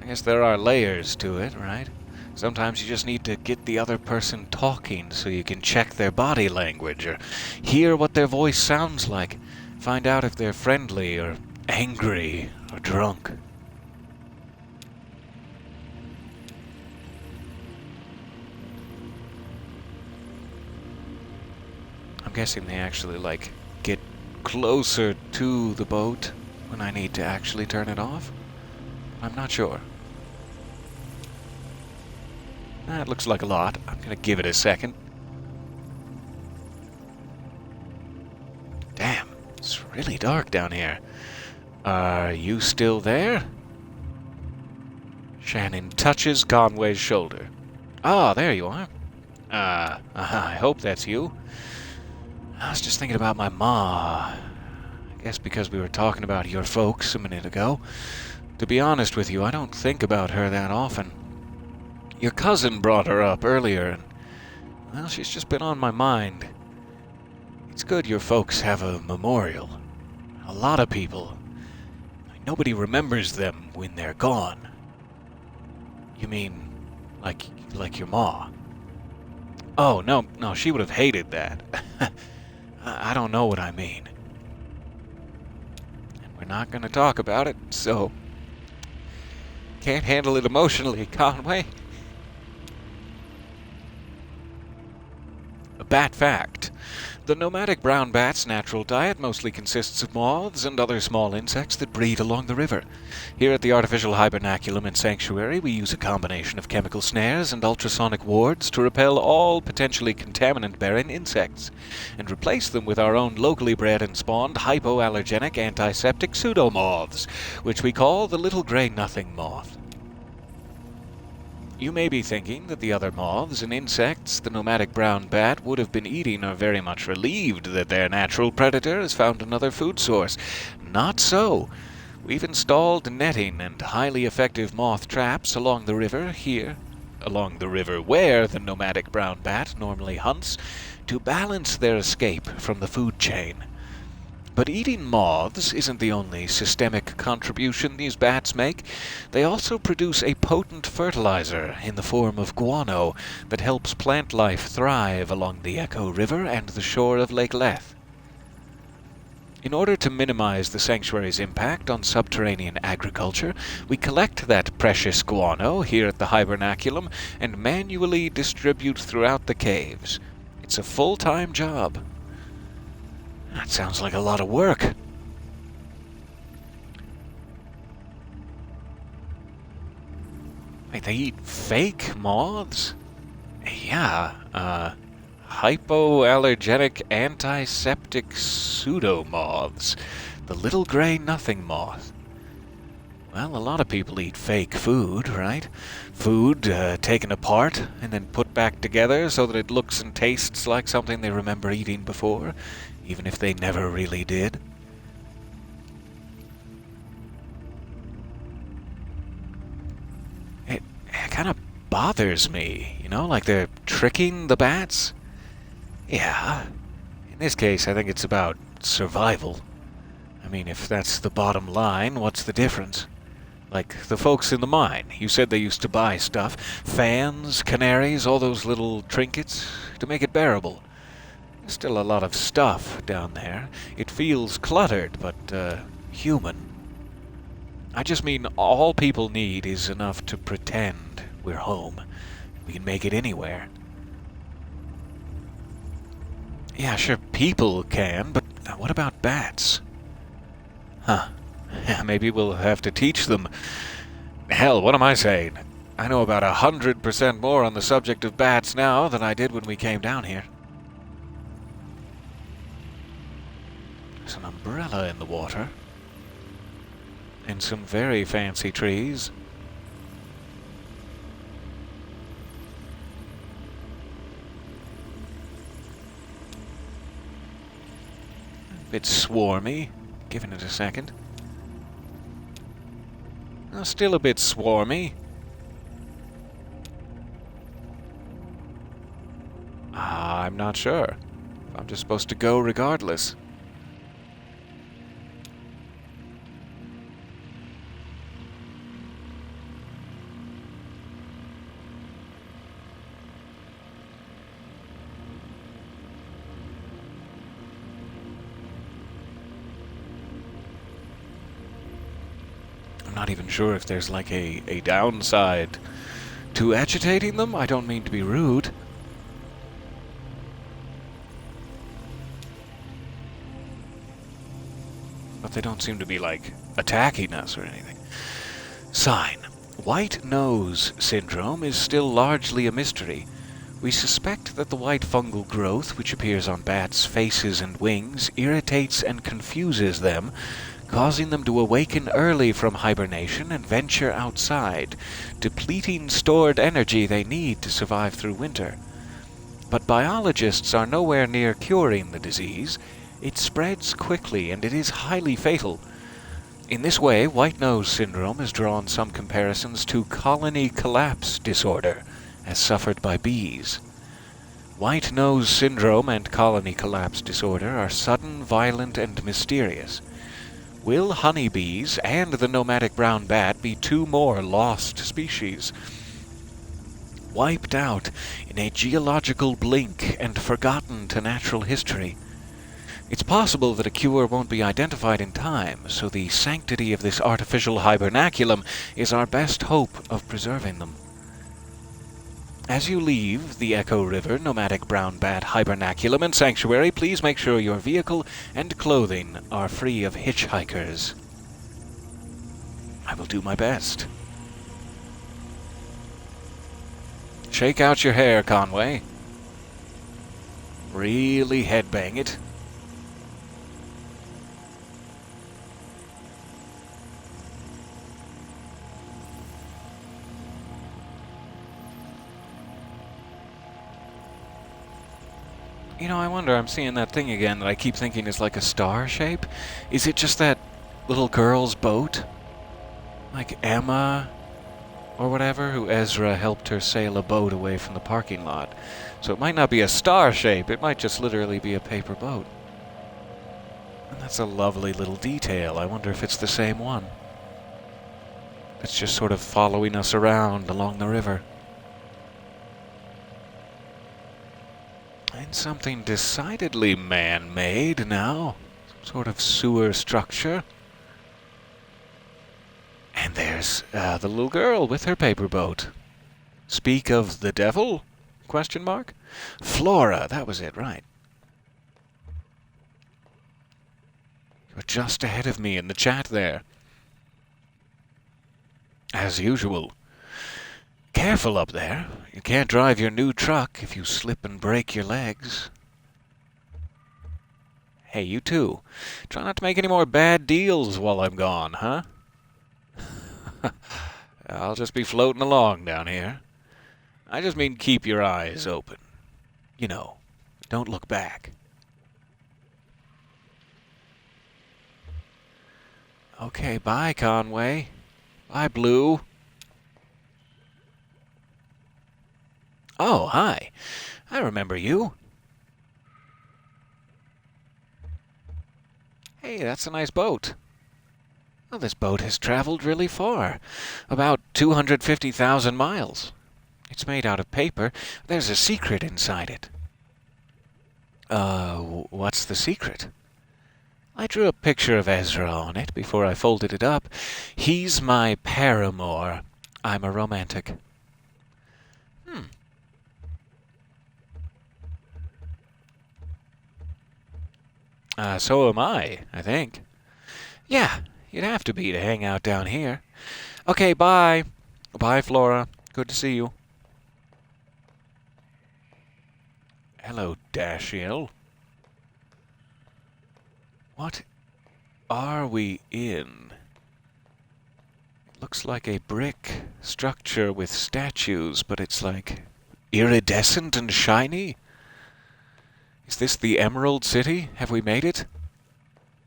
I guess there are layers to it, right? Sometimes you just need to get the other person talking so you can check their body language or hear what their voice sounds like. Find out if they're friendly or angry or drunk. I'm guessing they actually, get closer to the boat when I need to actually turn it off. I'm not sure. That looks like a lot. I'm gonna give it a second. Damn, it's really dark down here. Are you still there? Shannon touches Conway's shoulder. Ah, there you are. I hope that's you. I was just thinking about my ma. I guess because we were talking about your folks a minute ago. To be honest with you, I don't think about her that often. Your cousin brought her up earlier, and, well, she's just been on my mind. It's good your folks have a memorial. A lot of people. Nobody remembers them when they're gone. You mean Like, like your ma. Oh, no, no, she would have hated that. I don't know what I mean. And we're not going to talk about it, so... Can't handle it emotionally, Conway. A bat fact. The nomadic brown bat's natural diet mostly consists of moths and other small insects that breed along the river. Here at the artificial hibernaculum and sanctuary, we use a combination of chemical snares and ultrasonic wards to repel all potentially contaminant-bearing insects, and replace them with our own locally bred and spawned hypoallergenic antiseptic pseudomoths, which we call the little gray nothing moth. You may be thinking that the other moths and insects the nomadic brown bat would have been eating are very much relieved that their natural predator has found another food source. Not so. We've installed netting and highly effective moth traps along the river here, along the river where the nomadic brown bat normally hunts, to balance their escape from the food chain. But eating moths isn't the only systemic contribution these bats make. They also produce a potent fertilizer in the form of guano that helps plant life thrive along the Echo River and the shore of Lake Leth. In order to minimize the sanctuary's impact on subterranean agriculture, we collect that precious guano here at the hibernaculum and manually distribute throughout the caves. It's a full-time job. That sounds like a lot of work. Wait, they eat fake moths? Yeah, hypoallergenic antiseptic pseudomoths. The little gray nothing moth. Well, a lot of people eat fake food, right? Food taken apart and then put back together so that it looks and tastes like something they remember eating before, even if they never really did. It kind of bothers me, like they're tricking the bats. Yeah, in this case I think it's about survival. I mean, if that's the bottom line, what's the difference? Like the folks in the mine, you said they used to buy stuff, fans, canaries, all those little trinkets, to make it bearable. There's still a lot of stuff down there. It feels cluttered, but human. I just mean all people need is enough to pretend we're home. We can make it anywhere. Yeah, sure, people can, but what about bats? Huh. Maybe we'll have to teach them. Hell, what am I saying? I know about 100% more on the subject of bats now than I did when we came down here. There's an umbrella in the water. And some very fancy trees. A bit swarmy. Giving it a second. Still a bit swarmy. I'm not sure. I'm just supposed to go regardless. I'm not even sure if there's like a downside to agitating them. I don't mean to be rude. But they don't seem to be like attacking us or anything. Sign. White nose syndrome is still largely a mystery. We suspect that the white fungal growth which appears on bats' faces and wings irritates and confuses them, causing them to awaken early from hibernation and venture outside, depleting stored energy they need to survive through winter. But biologists are nowhere near curing the disease. It spreads quickly and it is highly fatal. In this way, white nose syndrome has drawn some comparisons to colony collapse disorder, as suffered by bees. White nose syndrome and colony collapse disorder are sudden, violent, and mysterious. Will honeybees and the nomadic brown bat be two more lost species? wiped out in a geological blink and forgotten to natural history. It's possible that a cure won't be identified in time, so the sanctity of this artificial hibernaculum is our best hope of preserving them. As you leave the Echo River Nomadic Brown Bat Hibernaculum and Sanctuary, please make sure your vehicle and clothing are free of hitchhikers. I will do my best. Shake out your hair, Conway. Really headbang it. You know, I wonder, I'm seeing that thing again that I keep thinking is like a star shape. Is it just that little girl's boat? Like Emma or whatever, who Ezra helped her sail a boat away from the parking lot. So it might not be a star shape, it might just literally be a paper boat. And that's a lovely little detail. I wonder if it's the same one. It's just sort of following us around along the river. And something decidedly man-made now. Some sort of sewer structure. And there's the little girl with her paper boat. Speak of the devil? Question mark? Flora, that was it, right. You're just ahead of me in the chat there. As usual. Careful up there. You can't drive your new truck if you slip and break your legs. Hey, you too. Try not to make any more bad deals while I'm gone, huh? I'll just be floating along down here. I just mean keep your eyes open. You know, don't look back. Okay, bye, Conway. Bye, Blue. Oh, hi. I remember you. Hey, that's a nice boat. Well, this boat has traveled really far. About 250,000 miles. It's made out of paper. There's a secret inside it. What's the secret? I drew a picture of Ezra on it before I folded it up. He's my paramour. I'm a romantic. So am I think. Yeah, you'd have to be to hang out down here. Okay, bye. Bye, Flora. Good to see you. Hello, Dashiell. What are we in? It looks like a brick structure with statues, but it's like iridescent and shiny. Is this the Emerald City? Have we made it?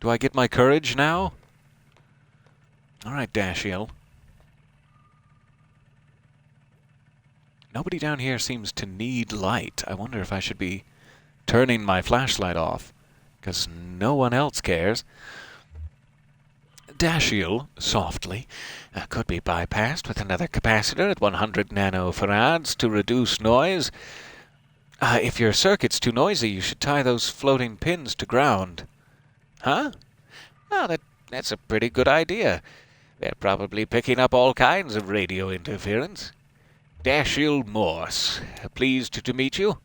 Do I get my courage now? Alright, Dashiell. Nobody down here seems to need light. I wonder if I should be turning my flashlight off, because no one else cares. Dashiell, softly, could be bypassed with another capacitor at 100 nanofarads to reduce noise. If your circuit's too noisy, you should tie those floating pins to ground. Huh? Oh, that's a pretty good idea. They're probably picking up all kinds of radio interference. Dashiell Morse, pleased to meet you.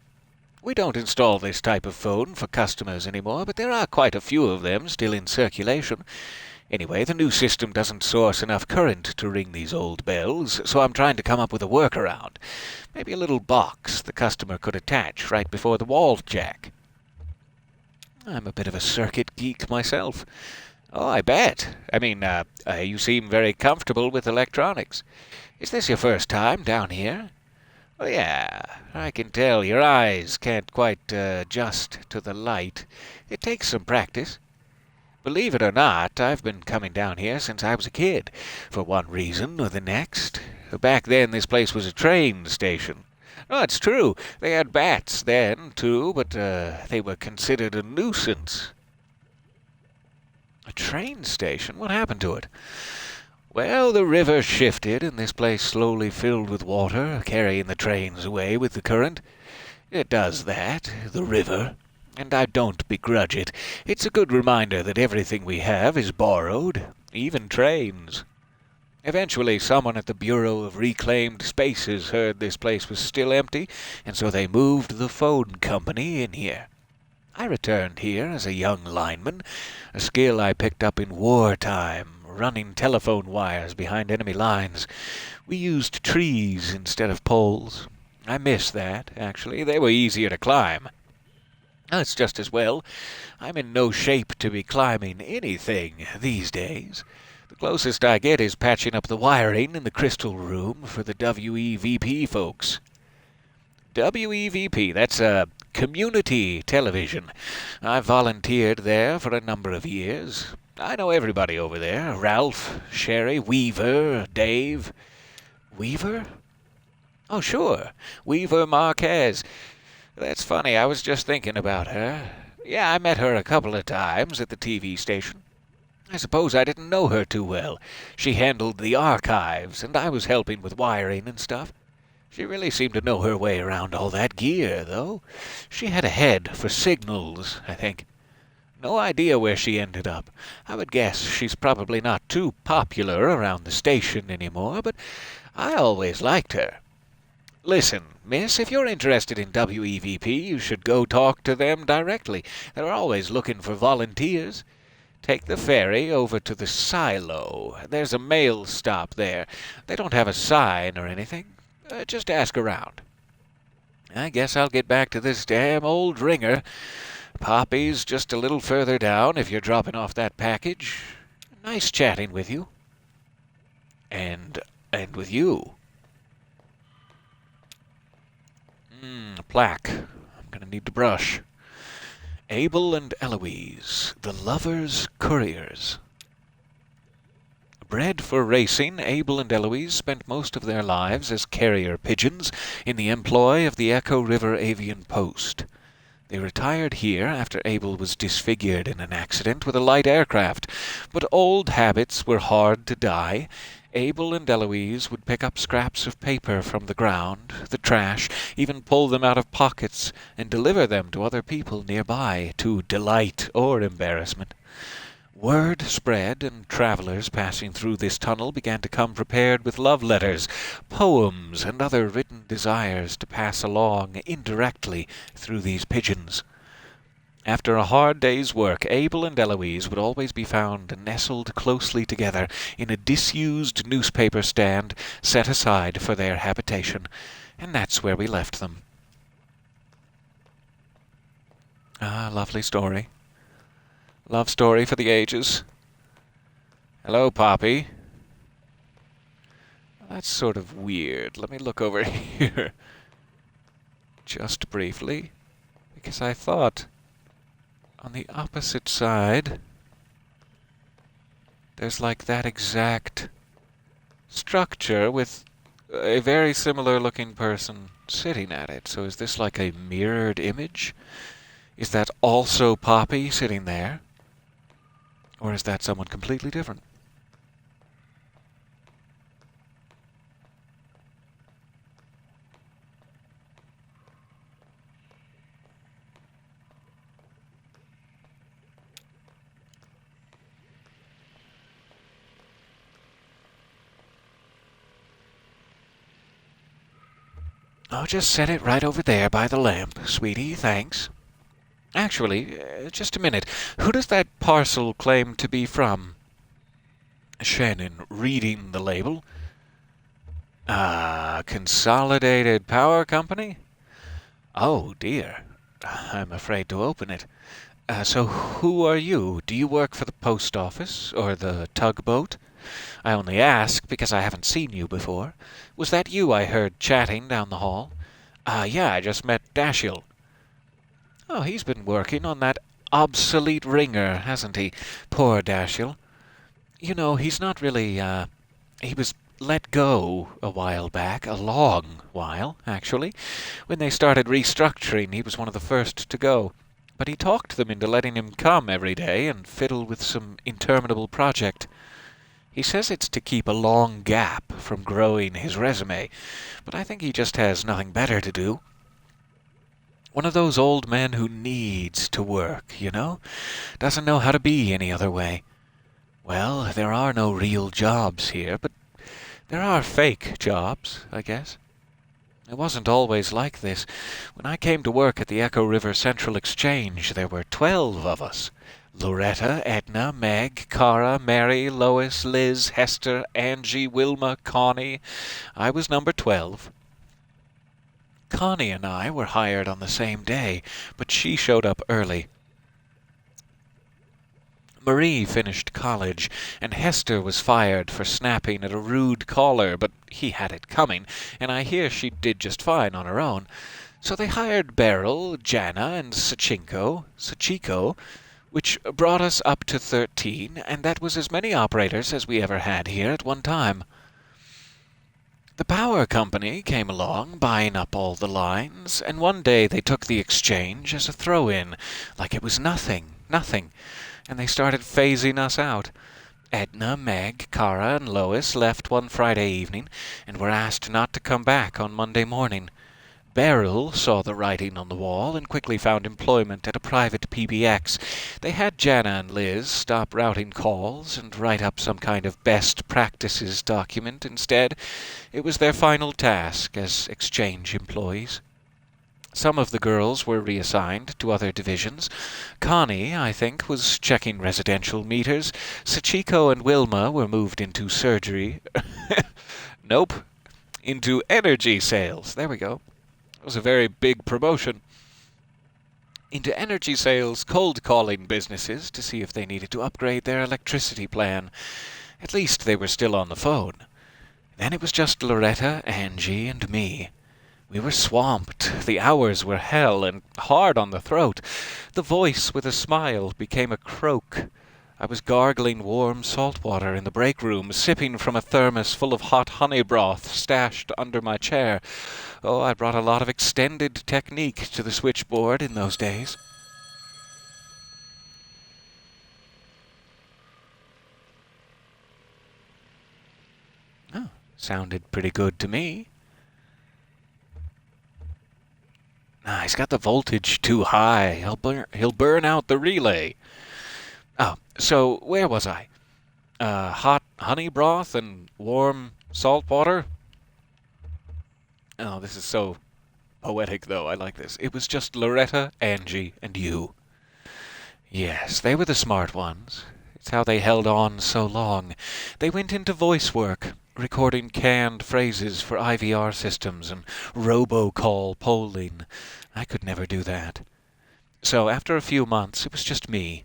We don't install this type of phone for customers anymore, but there are quite a few of them still in circulation. Anyway, the new system doesn't source enough current to ring these old bells, so I'm trying to come up with a workaround. Maybe a little box the customer could attach right before the wall jack. I'm a bit of a circuit geek myself. Oh, I bet. I mean, you seem very comfortable with electronics. Is this your first time down here? Oh, yeah, I can tell your eyes can't quite adjust to the light. It takes some practice. Believe it or not, I've been coming down here since I was a kid, for one reason or the next. Back then, this place was a train station. Oh, it's true. They had bats then, too, but they were considered a nuisance. A train station? What happened to it? Well, the river shifted, and this place slowly filled with water, carrying the trains away with the current. It does that, the river, and I don't begrudge it. It's a good reminder that everything we have is borrowed, even trains. Eventually, someone at the Bureau of Reclaimed Spaces heard this place was still empty, and so they moved the phone company in here. I returned here as a young lineman, a skill I picked up in wartime, running telephone wires behind enemy lines. We used trees instead of poles. I miss that, actually. They were easier to climb. It's just as well. I'm in no shape to be climbing anything these days. The closest I get is patching up the wiring in the crystal room for the WEVP folks. WEVP, that's community television. I volunteered there for a number of years. I know everybody over there. Ralph, Sherry, Weaver, Dave. Weaver? Oh, sure. Weaver Marquez. That's funny. I was just thinking about her. Yeah, I met her a couple of times at the TV station. I suppose I didn't know her too well. She handled the archives, and I was helping with wiring and stuff. She really seemed to know her way around all that gear, though. She had a head for signals, I think. No idea where she ended up. I would guess she's probably not too popular around the station anymore, but I always liked her. Listen, miss, if you're interested in WEVP, you should go talk to them directly. They're always looking for volunteers. Take the ferry over to the silo. There's a mail stop there. They don't have a sign or anything. Just ask around. I guess I'll get back to this damn old ringer. Poppy's just a little further down if you're dropping off that package. Nice chatting with you. And with you. A plaque. I'm gonna need to brush. Abel and Eloise, the lovers' couriers. Bred for racing, Abel and Eloise spent most of their lives as carrier pigeons in the employ of the Echo River Avian Post. They retired here after Abel was disfigured in an accident with a light aircraft, but old habits were hard to die. Abel and Eloise would pick up scraps of paper from the ground, the trash, even pull them out of pockets and deliver them to other people nearby, to delight or embarrassment. Word spread, and travelers passing through this tunnel began to come prepared with love letters, poems, and other written desires to pass along indirectly through these pigeons. After a hard day's work, Abel and Eloise would always be found nestled closely together in a disused newspaper stand set aside for their habitation, and that's where we left them. Ah, lovely story. Love story for the ages. Hello, Poppy. That's sort of weird. Let me look over here. Just briefly. Because I thought on the opposite side there's like that exact structure with a very similar looking person sitting at it. So is this like a mirrored image? Is that also Poppy sitting there? Or is that someone completely different? Oh, just set it right over there by the lamp, sweetie, thanks. Actually, just a minute. Who does that parcel claim to be from? Shannon, reading the label. Consolidated Power Company? Oh, dear. I'm afraid to open it. So who are you? Do you work for the post office or the tugboat? I only ask because I haven't seen you before. Was that you I heard chatting down the hall? Yeah, I just met Dashiell. Oh, he's been working on that obsolete ringer, hasn't he? Poor Dashiell. You know, he's not really, he was let go a while back, a long while, actually. When they started restructuring, he was one of the first to go. But he talked them into letting him come every day and fiddle with some interminable project. He says it's to keep a long gap from growing his resume, but I think he just has nothing better to do. One of those old men who needs to work, you know? Doesn't know how to be any other way. Well, there are no real jobs here, but there are fake jobs, I guess. It wasn't always like this. When I came to work at the Echo River Central Exchange, there were 12 of us. Loretta, Edna, Meg, Cara, Mary, Lois, Liz, Hester, Angie, Wilma, Connie. I was number 12. Connie and I were hired on the same day, but she showed up early. Marie finished college, and Hester was fired for snapping at a rude caller, but he had it coming, and I hear she did just fine on her own. So they hired Beryl, Jana, and Sachiko, which brought us up to 13, and that was as many operators as we ever had here at one time. The power company came along, buying up all the lines, and one day they took the exchange as a throw-in, like it was nothing, and they started phasing us out. Edna, Meg, Cara, and Lois left one Friday evening and were asked not to come back on Monday morning. Beryl saw the writing on the wall and quickly found employment at a private PBX. They had Jana and Liz stop routing calls and write up some kind of best practices document instead. It was their final task as exchange employees. Some of the girls were reassigned to other divisions. Connie, I think, was checking residential meters. Sachiko and Wilma were moved into surgery. Nope. Into energy sales. There we go. It was a very big promotion. Into energy sales, cold calling businesses to see if they needed to upgrade their electricity plan. At least they were still on the phone. Then it was just Loretta, Angie, and me. We were swamped. The hours were hell and hard on the throat. The voice with a smile became a croak. I was gargling warm salt water in the break room, sipping from a thermos full of hot honey broth stashed under my chair. Oh, I brought a lot of extended technique to the switchboard in those days. Oh, sounded pretty good to me. Ah, he's got the voltage too high. He'll burn out the relay. Oh, so where was I? Hot honey broth and warm salt water? Oh, this is so poetic, though. I like this. It was just Loretta, Angie, and you. Yes, they were the smart ones. It's how they held on so long. They went into voice work, recording canned phrases for IVR systems and robocall polling. I could never do that. So after a few months, it was just me.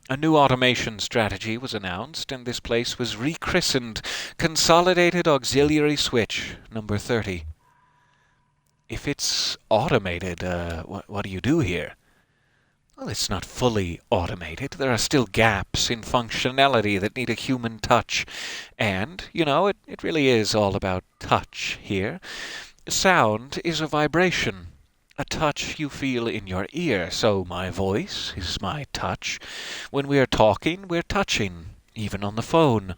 A new automation strategy was announced, and this place was rechristened Consolidated Auxiliary Switch, number 30. If it's automated, what do you do here? Well, it's not fully automated. There are still gaps in functionality that need a human touch. And, it really is all about touch here. Sound is a vibration, a touch you feel in your ear. So my voice is my touch. When we are talking, we're touching, even on the phone.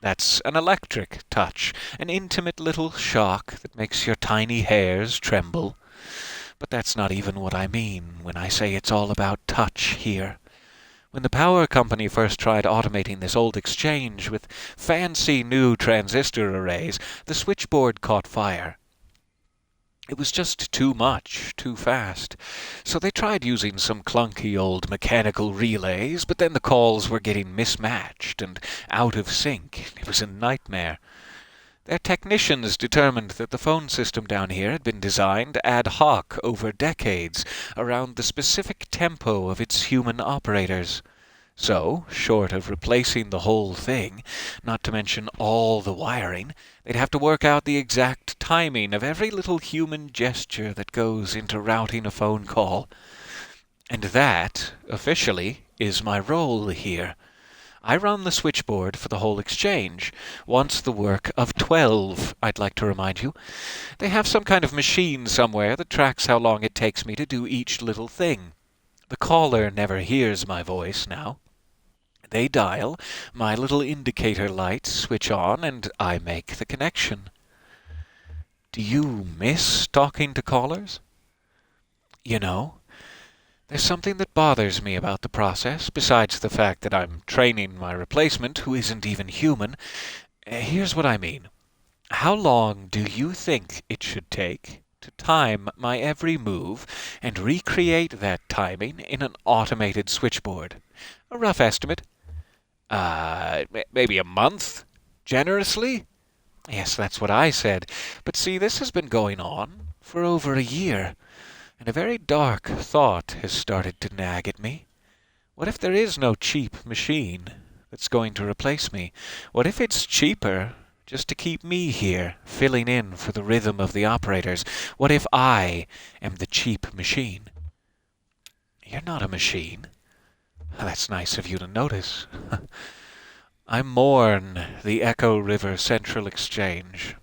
That's an electric touch, an intimate little shock that makes your tiny hairs tremble. But that's not even what I mean when I say it's all about touch here. When the power company first tried automating this old exchange with fancy new transistor arrays, the switchboard caught fire. It was just too much, too fast. So they tried using some clunky old mechanical relays, but then the calls were getting mismatched and out of sync. It was a nightmare. Their technicians determined that the phone system down here had been designed ad hoc over decades around the specific tempo of its human operators. So, short of replacing the whole thing, not to mention all the wiring, they'd have to work out the exact timing of every little human gesture that goes into routing a phone call. And that, officially, is my role here. I run the switchboard for the whole exchange. Once the work of 12, I'd like to remind you. They have some kind of machine somewhere that tracks how long it takes me to do each little thing. The caller never hears my voice now. They dial, my little indicator lights switch on, and I make the connection. Do you miss talking to callers? You know, there's something that bothers me about the process, besides the fact that I'm training my replacement, who isn't even human. Here's what I mean. How long do you think it should take to time my every move and recreate that timing in an automated switchboard? A rough estimate. Maybe a month? Generously? Yes, that's what I said. But see, this has been going on for over a year, and a very dark thought has started to nag at me. What if there is no cheap machine that's going to replace me? What if it's cheaper just to keep me here, filling in for the rhythm of the operators? What if I am the cheap machine? You're not a machine. That's nice of you to notice. I mourn the Echo River Central Exchange,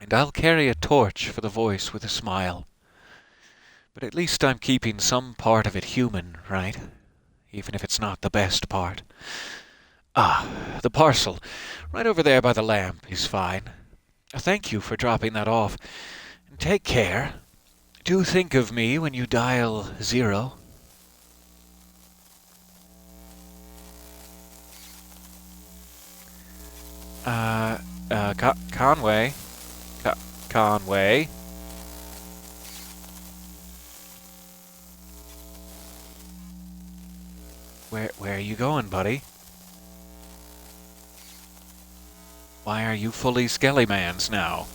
and I'll carry a torch for the voice with a smile. But at least I'm keeping some part of it human, right? Even if it's not the best part. Ah, the parcel, right over there by the lamp, is fine. Thank you for dropping that off. And take care. Do think of me when you dial 0. Conway? Conway? Where are you going, buddy? Why are you fully Skellymans now?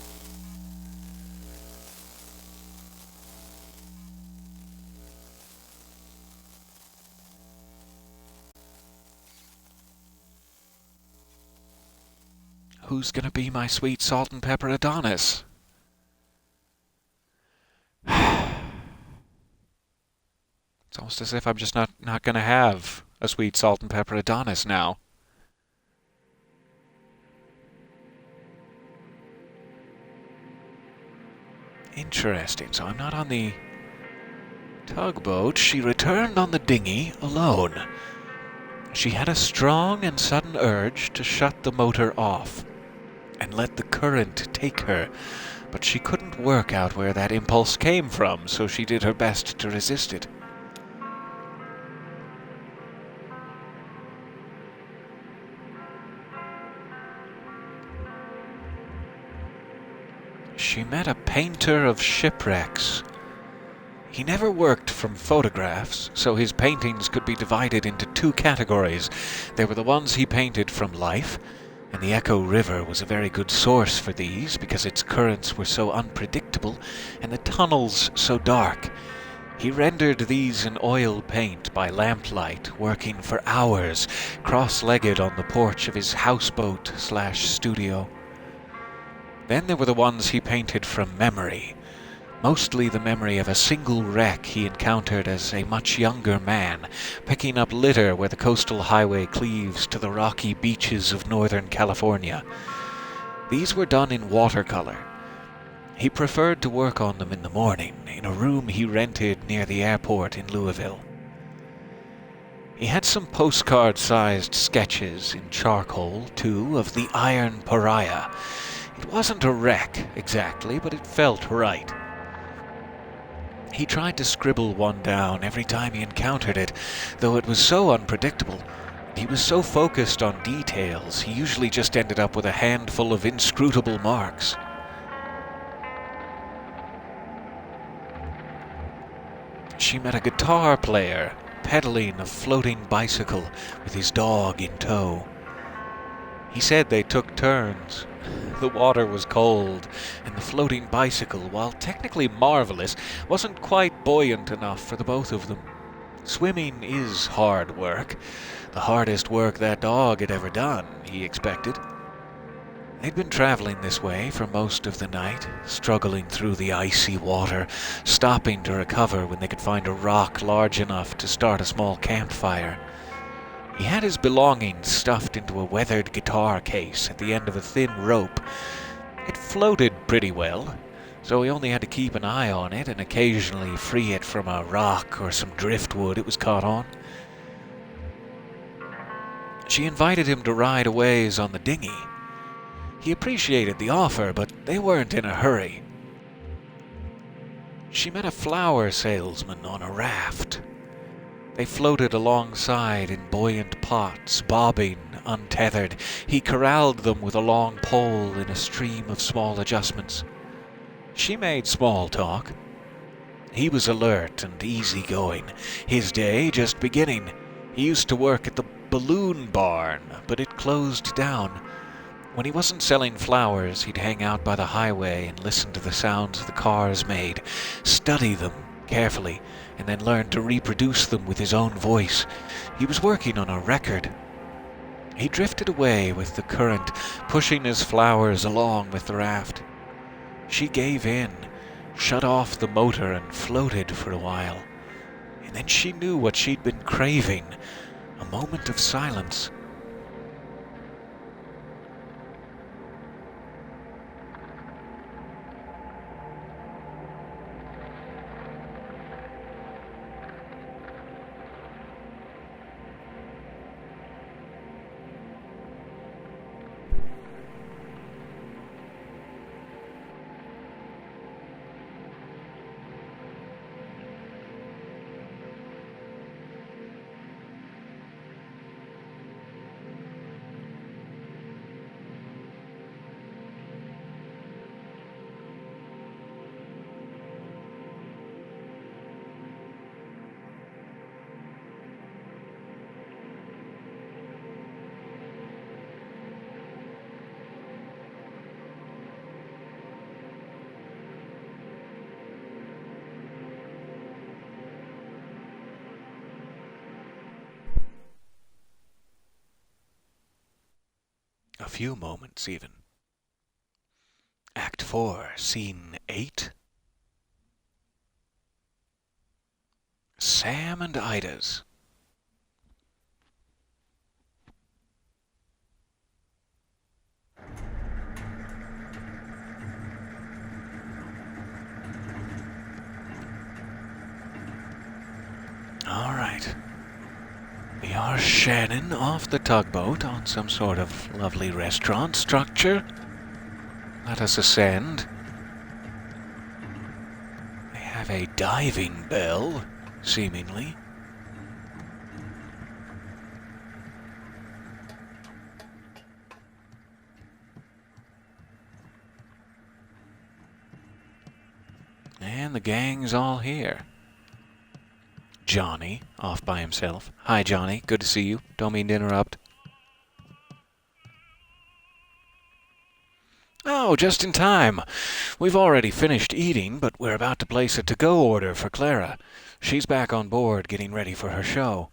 Who's gonna be my sweet salt and pepper Adonis? It's almost as if I'm just not gonna have a sweet salt and pepper Adonis now. Interesting. So I'm not on the tugboat. She returned on the dinghy alone. She had a strong and sudden urge to shut the motor off and let the current take her, but she couldn't work out where that impulse came from, so she did her best to resist it. She met a painter of shipwrecks. He never worked from photographs, so his paintings could be divided into 2 categories. There were the ones he painted from life, and the Echo River was a very good source for these because its currents were so unpredictable and the tunnels so dark. He rendered these in oil paint by lamplight, working for hours, cross-legged on the porch of his houseboat/studio. Then there were the ones he painted from memory, mostly the memory of a single wreck he encountered as a much younger man, picking up litter where the coastal highway cleaves to the rocky beaches of Northern California. These were done in watercolor. He preferred to work on them in the morning, in a room he rented near the airport in Louisville. He had some postcard-sized sketches in charcoal, too, of the Iron Pariah. It wasn't a wreck, exactly, but it felt right. He tried to scribble one down every time he encountered it, though it was so unpredictable. He was so focused on details, he usually just ended up with a handful of inscrutable marks. She met a guitar player pedaling a floating bicycle with his dog in tow. He said they took turns. The water was cold, and the floating bicycle, while technically marvelous, wasn't quite buoyant enough for the both of them. Swimming is hard work. The hardest work that dog had ever done, he expected. They'd been traveling this way for most of the night, struggling through the icy water, stopping to recover when they could find a rock large enough to start a small campfire. He had his belongings stuffed into a weathered guitar case at the end of a thin rope. It floated pretty well, so he only had to keep an eye on it and occasionally free it from a rock or some driftwood it was caught on. She invited him to ride a ways on the dinghy. He appreciated the offer, but they weren't in a hurry. She met a flower salesman on a raft. They floated alongside in buoyant pots, bobbing, untethered. He corralled them with a long pole in a stream of small adjustments. She made small talk. He was alert and easygoing, his day just beginning. He used to work at the balloon barn, but it closed down. When he wasn't selling flowers, he'd hang out by the highway and listen to the sounds the cars made, study them carefully, and then learn to reproduce them with his own voice. He was working on a record. He drifted away with the current, pushing his flowers along with the raft. She gave in, shut off the motor, and floated for a while. And then she knew what she'd been craving, a moment of silence. A few moments, even. Act 4, Scene 8. Sam and Ida's. All right. We are Shannon off the tugboat on some sort of lovely restaurant structure. Let us ascend. They have a diving bell, seemingly. And the gang's all here. Johnny, off by himself. Hi, Johnny. Good to see you. Don't mean to interrupt. Oh, just in time. We've already finished eating, but we're about to place a to-go order for Clara. She's back on board, getting ready for her show.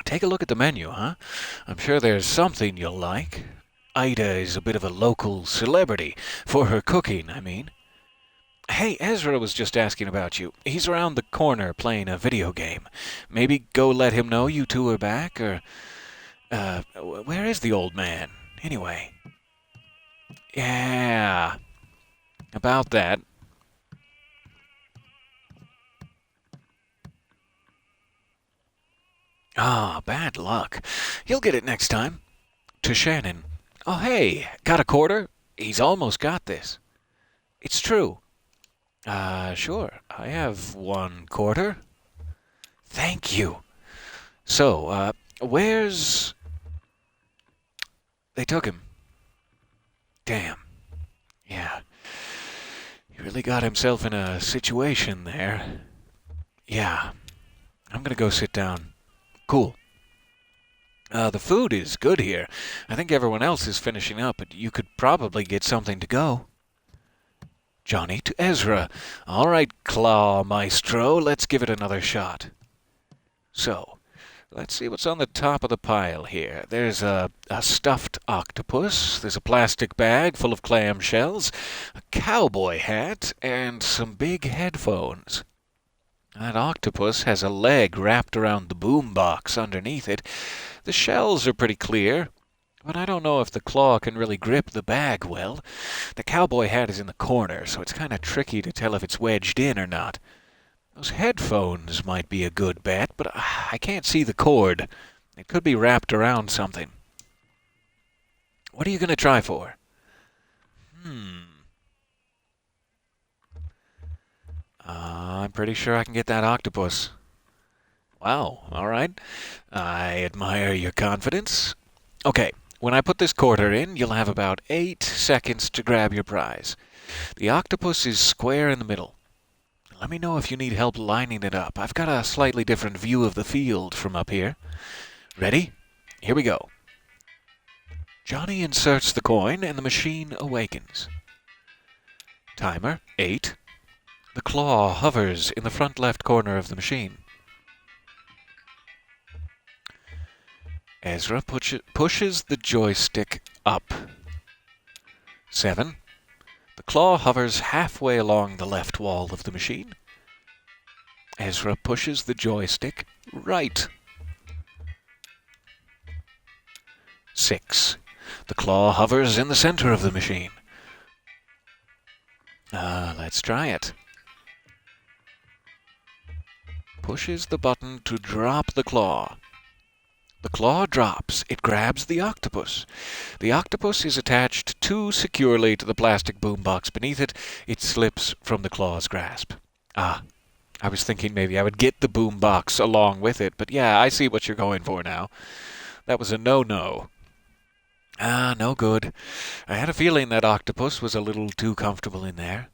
Take a look at the menu, huh? I'm sure there's something you'll like. Ida is a bit of a local celebrity. For her cooking, I mean. Hey, Ezra was just asking about you. He's around the corner playing a video game. Maybe go let him know you two are back, or... where is the old man, anyway? Yeah, about that. Ah, bad luck. He'll get it next time. To Shannon. Oh, hey, got a quarter? He's almost got this. It's true. Sure. I have 1/4. Thank you. So, where's... They took him. Damn. Yeah. He really got himself in a situation there. Yeah. I'm gonna go sit down. Cool. The food is good here. I think everyone else is finishing up, but you could probably get something to go. Johnny to Ezra. All right, Claw Maestro, let's give it another shot. So, let's see what's on the top of the pile here. There's a stuffed octopus, there's a plastic bag full of clam shells, a cowboy hat, and some big headphones. That octopus has a leg wrapped around the boom box underneath it. The shells are pretty clear, but I don't know if the claw can really grip the bag well. The cowboy hat is in the corner, so it's kind of tricky to tell if it's wedged in or not. Those headphones might be a good bet, but I can't see the cord. It could be wrapped around something. What are you going to try for? Hmm. I'm pretty sure I can get that octopus. Wow, all right. I admire your confidence. Okay, when I put this quarter in, you'll have about 8 seconds to grab your prize. The octopus is square in the middle. Let me know if you need help lining it up. I've got a slightly different view of the field from up here. Ready? Here we go. Johnny inserts the coin and the machine awakens. Timer 8. The claw hovers in the front left corner of the machine. Ezra pushes the joystick up. 7. The claw hovers halfway along the left wall of the machine. Ezra pushes the joystick right. 6. The claw hovers in the center of the machine. Let's try it. Pushes the button to drop the claw. The claw drops. It grabs the octopus. The octopus is attached too securely to the plastic boombox beneath it. It slips from the claw's grasp. I was thinking maybe I would get the boombox along with it, but yeah, I see what you're going for now. That was a no-no. No good. I had a feeling that octopus was a little too comfortable in there.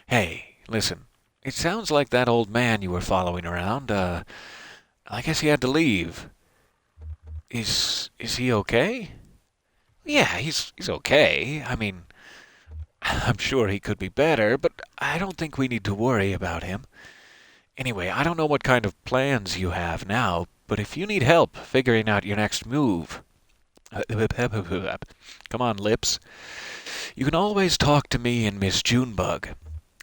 Hey, listen. It sounds like that old man you were following around, I guess he had to leave. Is he okay? Yeah, he's okay. I mean, I'm sure he could be better, but I don't think we need to worry about him. Anyway, I don't know what kind of plans you have now, but if you need help figuring out your next move, come on, Lips. You can always talk to me and Miss Junebug.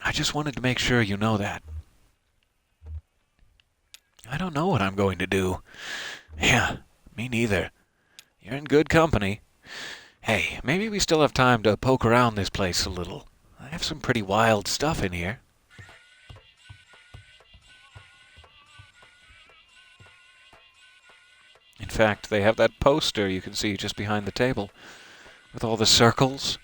I just wanted to make sure you know that. I don't know what I'm going to do. Yeah, me neither. You're in good company. Hey, maybe we still have time to poke around this place a little. I have some pretty wild stuff in here. In fact, they have that poster you can see just behind the table with all the circles.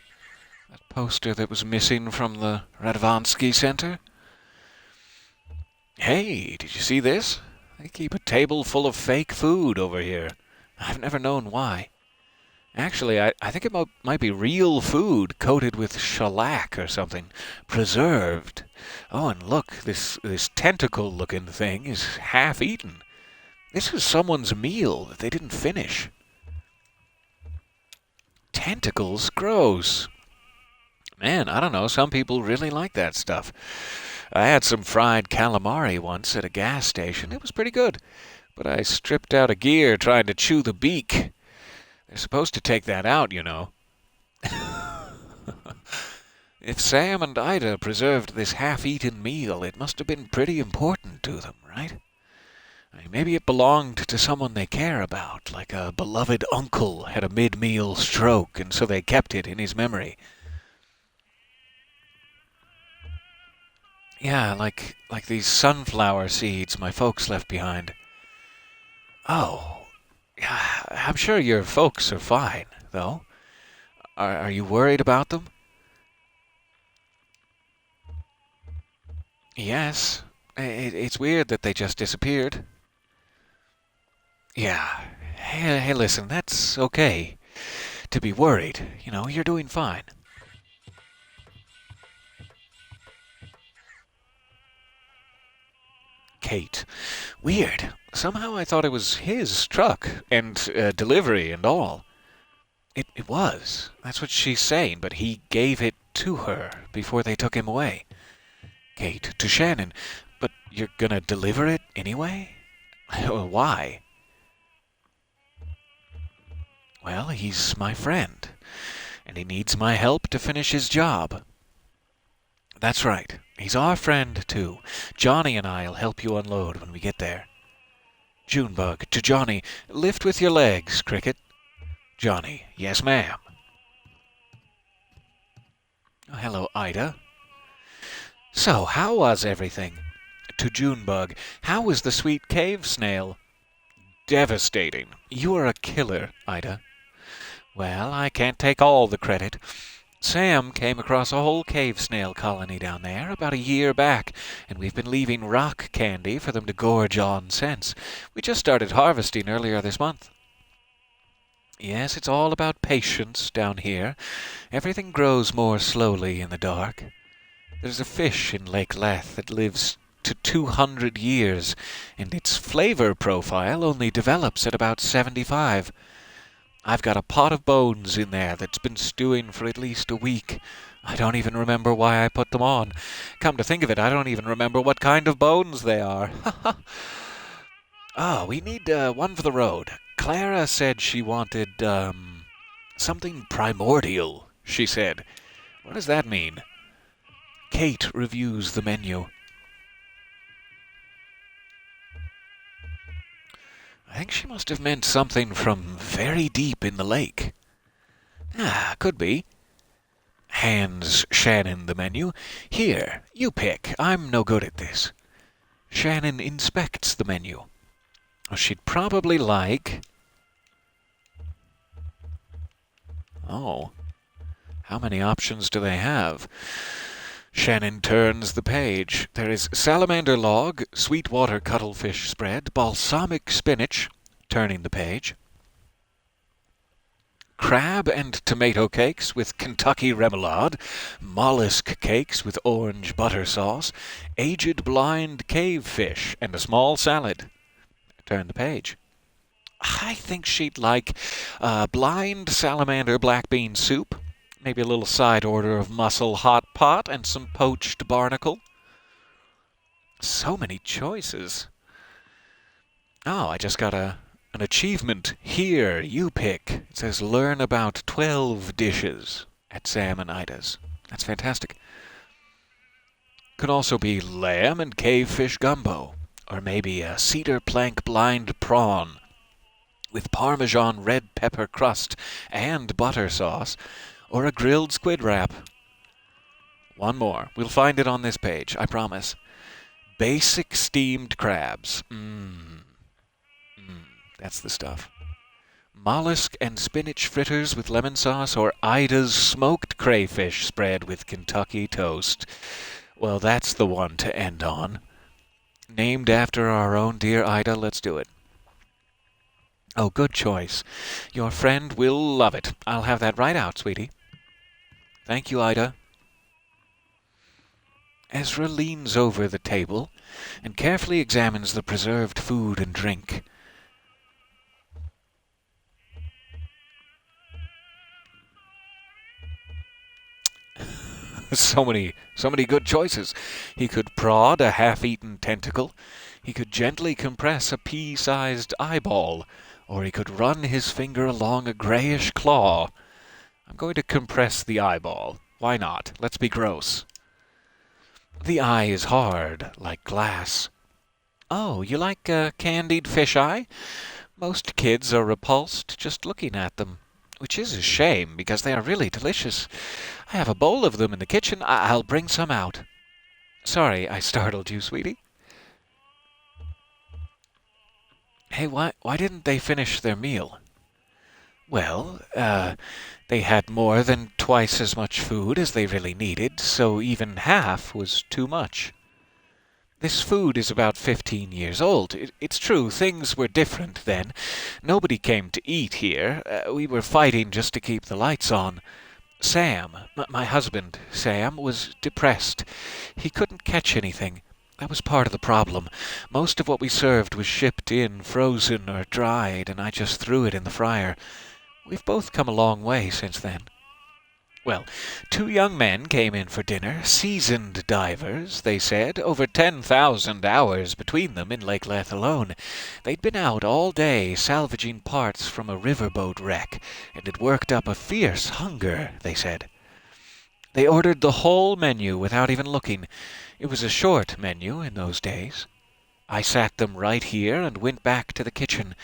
That poster that was missing from the Radvansky Center. Hey, did you see this? They keep a table full of fake food over here. I've never known why. Actually, I think it might be real food coated with shellac or something. Preserved. Oh, and look, this tentacle-looking thing is half-eaten. This is someone's meal that they didn't finish. Tentacles? Gross. Man, I don't know, some people really like that stuff. I had some fried calamari once at a gas station. It was pretty good. But I stripped out a gear trying to chew the beak. They're supposed to take that out, you know. If Sam and Ida preserved this half-eaten meal, it must have been pretty important to them, right? I mean, maybe it belonged to someone they care about, like a beloved uncle had a mid-meal stroke, and so they kept it in his memory. Yeah, like these sunflower seeds my folks left behind. Oh, yeah, I'm sure your folks are fine, though. Are you worried about them? Yes. It's weird that they just disappeared. Yeah. Hey, listen, that's okay to be worried. You know, you're doing fine. Kate. Weird. Somehow I thought it was his truck and delivery and all. It was. That's what she's saying, but he gave it to her before they took him away. Kate, to Shannon. But you're gonna deliver it anyway? Why? Well, he's my friend, and he needs my help to finish his job. That's right. He's our friend, too. Johnny and I'll help you unload when we get there. Junebug, to Johnny. Lift with your legs, Cricket. Johnny, yes, ma'am. Oh, hello, Ida. So, how was everything? To Junebug, how was the sweet cave snail? Devastating. You are a killer, Ida. Well, I can't take all the credit. Sam came across a whole cave snail colony down there about a year back, and we've been leaving rock candy for them to gorge on since. We just started harvesting earlier this month. Yes, it's all about patience down here. Everything grows more slowly in the dark. There's a fish in Lake Leth that lives to 200 years, and its flavor profile only develops at about 75. I've got a pot of bones in there that's been stewing for at least a week. I don't even remember why I put them on. Come to think of it, I don't even remember what kind of bones they are. Oh, we need one for the road. Clara said she wanted, something primordial, she said. What does that mean? Kate reviews the menu. I think she must have meant something from very deep in the lake. Could be. Hands Shannon the menu. Here, you pick. I'm no good at this. Shannon inspects the menu. She'd probably like... Oh, how many options do they have? Shannon turns the page. There is salamander log, sweetwater cuttlefish spread, balsamic spinach, turning the page. Crab and tomato cakes with Kentucky remoulade, mollusk cakes with orange butter sauce, aged blind cave fish, and a small salad. Turn the page. I think she'd like blind salamander black bean soup, maybe a little side order of mussel hot pot, and some poached barnacle. So many choices. Oh, I just got an achievement. Here, you pick. It says learn about 12 dishes at Sam and Ida's. That's fantastic. Could also be lamb and cavefish gumbo, or maybe a cedar plank blind prawn with Parmesan red pepper crust and butter sauce, or a grilled squid wrap. One more. We'll find it on this page, I promise. Basic steamed crabs. That's the stuff. Mollusk and spinach fritters with lemon sauce, or Ida's smoked crayfish spread with Kentucky toast. Well, that's the one to end on. Named after our own dear Ida, let's do it. Oh, good choice. Your friend will love it. I'll have that right out, sweetie. Thank you, Ida. Ezra leans over the table and carefully examines the preserved food and drink. So many good choices. He could prod a half-eaten tentacle. He could gently compress a pea-sized eyeball. Or he could run his finger along a grayish claw. I'm going to compress the eyeball. Why not? Let's be gross. The eye is hard, like glass. Oh, you like candied fish eye? Most kids are repulsed just looking at them, which is a shame because they are really delicious. I have a bowl of them in the kitchen. I'll bring some out. Sorry I startled you, sweetie. Hey, why didn't they finish their meal? Well, they had more than twice as much food as they really needed, so even half was too much. This food is about 15 years old. It's true, things were different then. Nobody came to eat here. We were fighting just to keep the lights on. Sam, my husband, Sam, was depressed. He couldn't catch anything. That was part of the problem. Most of what we served was shipped in, frozen or dried, and I just threw it in the fryer. We've both come a long way since then. Well, 2 young men came in for dinner, seasoned divers, they said, over 10,000 hours between them in Lake Leth alone. They'd been out all day salvaging parts from a riverboat wreck, and had worked up a fierce hunger, they said. They ordered the whole menu without even looking. It was a short menu in those days. I sat them right here and went back to the kitchen.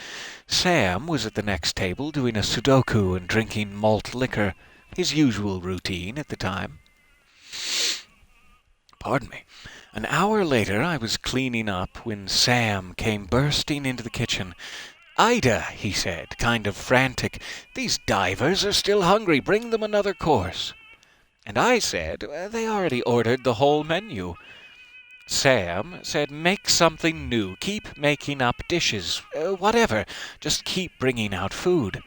Sam was at the next table doing a Sudoku and drinking malt liquor, his usual routine at the time. Pardon me. An hour later I was cleaning up when Sam came bursting into the kitchen. "Ida," he said, kind of frantic, "these divers are still hungry. Bring them another course." And I said, "They already ordered the whole menu." Sam said, "Make something new. Keep making up dishes. Whatever. Just keep bringing out food."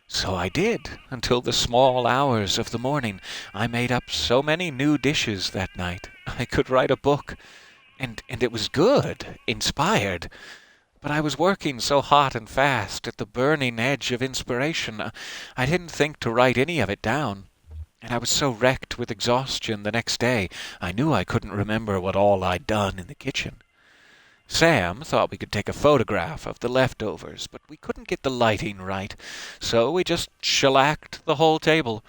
So I did, until the small hours of the morning. I made up so many new dishes that night. I could write a book. And it was good, inspired. But I was working so hot and fast, at the burning edge of inspiration, I didn't think to write any of it down. And I was so wrecked with exhaustion the next day, I knew I couldn't remember what all I'd done in the kitchen. Sam thought we could take a photograph of the leftovers, but we couldn't get the lighting right, so we just shellacked the whole table.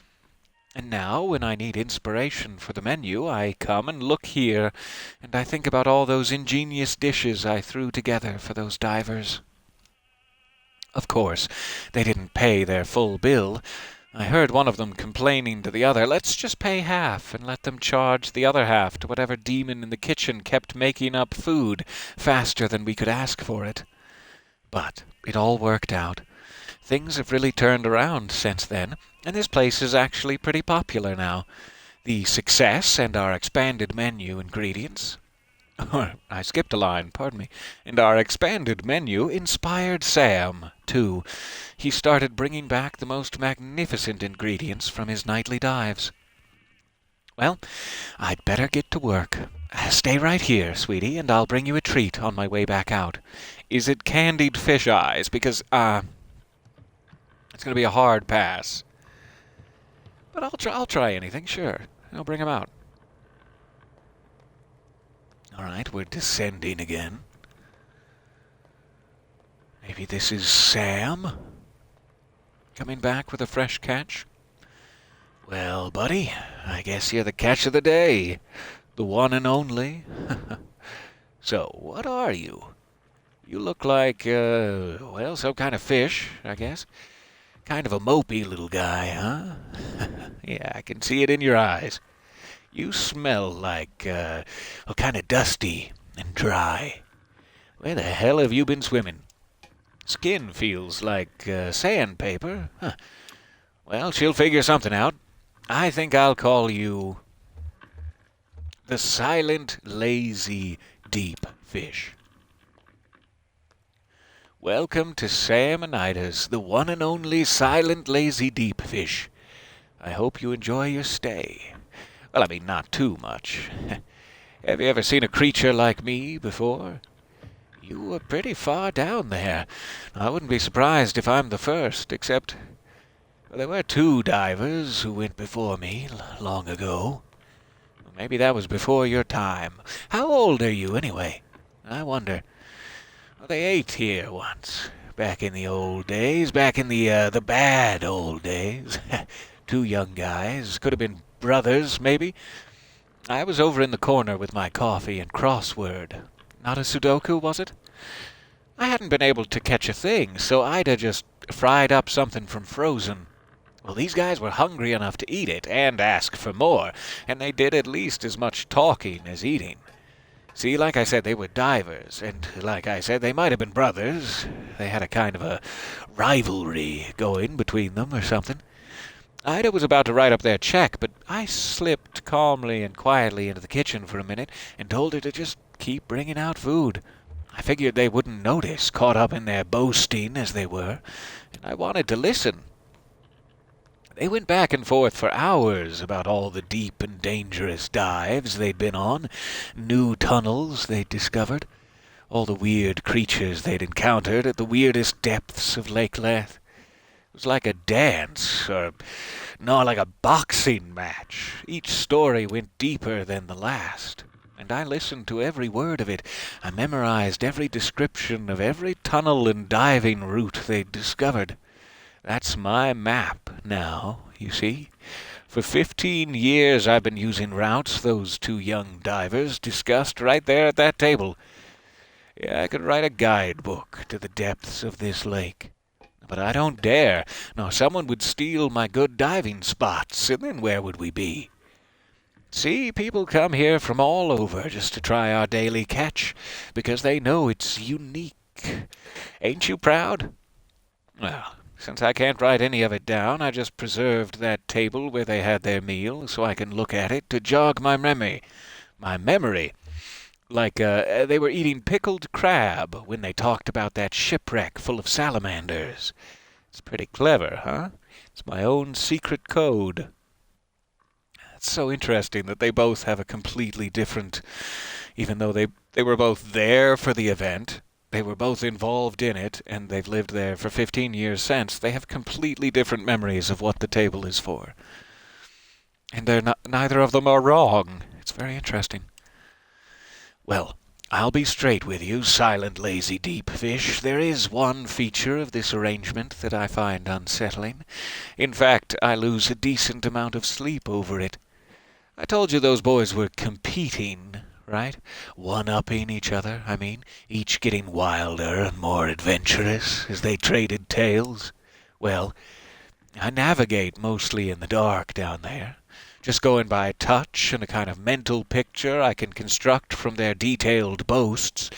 And now, when I need inspiration for the menu, I come and look here, and I think about all those ingenious dishes I threw together for those divers. Of course, they didn't pay their full bill. I heard one of them complaining to the other, "Let's just pay half and let them charge the other half to whatever demon in the kitchen kept making up food faster than we could ask for it." But it all worked out. Things have really turned around since then, and this place is actually pretty popular now. The success and our expanded menu ingredients. Or, I skipped a line, pardon me. And our expanded menu inspired Sam, too. He started bringing back the most magnificent ingredients from his nightly dives. Well, I'd better get to work. Stay right here, sweetie, and I'll bring you a treat on my way back out. Is it candied fish eyes? Because, it's going to be a hard pass. But I'll try anything, sure. I'll bring him out. All right, we're descending again. Maybe this is Sam? Coming back with a fresh catch? Well, buddy, I guess you're the catch of the day. The one and only. So, what are you? You look like, well, some kind of fish, I guess. Kind of a mopey little guy, huh? Yeah, I can see it in your eyes. You smell like, well, kind of dusty and dry. Where the hell have you been swimming? Skin feels like sandpaper. Huh. Well, she'll figure something out. I think I'll call you the silent, lazy, deep fish. Welcome to Sam and Ida's, the one and only silent, lazy, deep fish. I hope you enjoy your stay. Well, I mean, not too much. Have you ever seen a creature like me before? You were pretty far down there. I wouldn't be surprised if I'm the first, except there were two divers who went before me long ago. Maybe that was before your time. How old are you, anyway? I wonder. Well, they ate here once, back in the old days, back in the bad old days. Two young guys, could have been brothers, maybe. I was over in the corner with my coffee and crossword. Not a Sudoku, was it? I hadn't been able to catch a thing, so Ida just fried up something from frozen. Well, these guys were hungry enough to eat it and ask for more, and they did at least as much talking as eating. See, like I said, they were divers, and like I said, they might have been brothers. They had a kind of a rivalry going between them or something. Ida was about to write up their check, but I slipped calmly and quietly into the kitchen for a minute and told her to just keep bringing out food. I figured they wouldn't notice, caught up in their boasting as they were, and I wanted to listen. They went back and forth for hours about all the deep and dangerous dives they'd been on, new tunnels they'd discovered, all the weird creatures they'd encountered at the weirdest depths of Lake Lethe. It was like a dance, or no, like a boxing match. Each story went deeper than the last, and I listened to every word of it. I memorized every description of every tunnel and diving route they'd discovered. That's my map now, you see. For 15 years I've been using routes those two young divers discussed right there at that table. Yeah, I could write a guidebook to the depths of this lake. But I don't dare. No, someone would steal my good diving spots, and then where would we be? See, people come here from all over just to try our daily catch, because they know it's unique. Ain't you proud? Well, since I can't write any of it down, I just preserved that table where they had their meal so I can look at it to jog my memory. My memory. Like they were eating pickled crab when they talked about that shipwreck full of salamanders. It's pretty clever, huh? It's my own secret code. It's so interesting that they both have a completely different, even though they were both there for the event, they were both involved in it, and they've lived there for 15 years since. They have completely different memories of what the table is for. And they're not, neither of them are wrong. It's very interesting. Well, I'll be straight with you, silent, lazy, deep fish. There is one feature of this arrangement that I find unsettling. In fact, I lose a decent amount of sleep over it. I told you those boys were competing, right? One-upping each other, I mean, each getting wilder and more adventurous as they traded tales. Well, I navigate mostly in the dark down there, just going by touch and a kind of mental picture I can construct from their detailed boasts.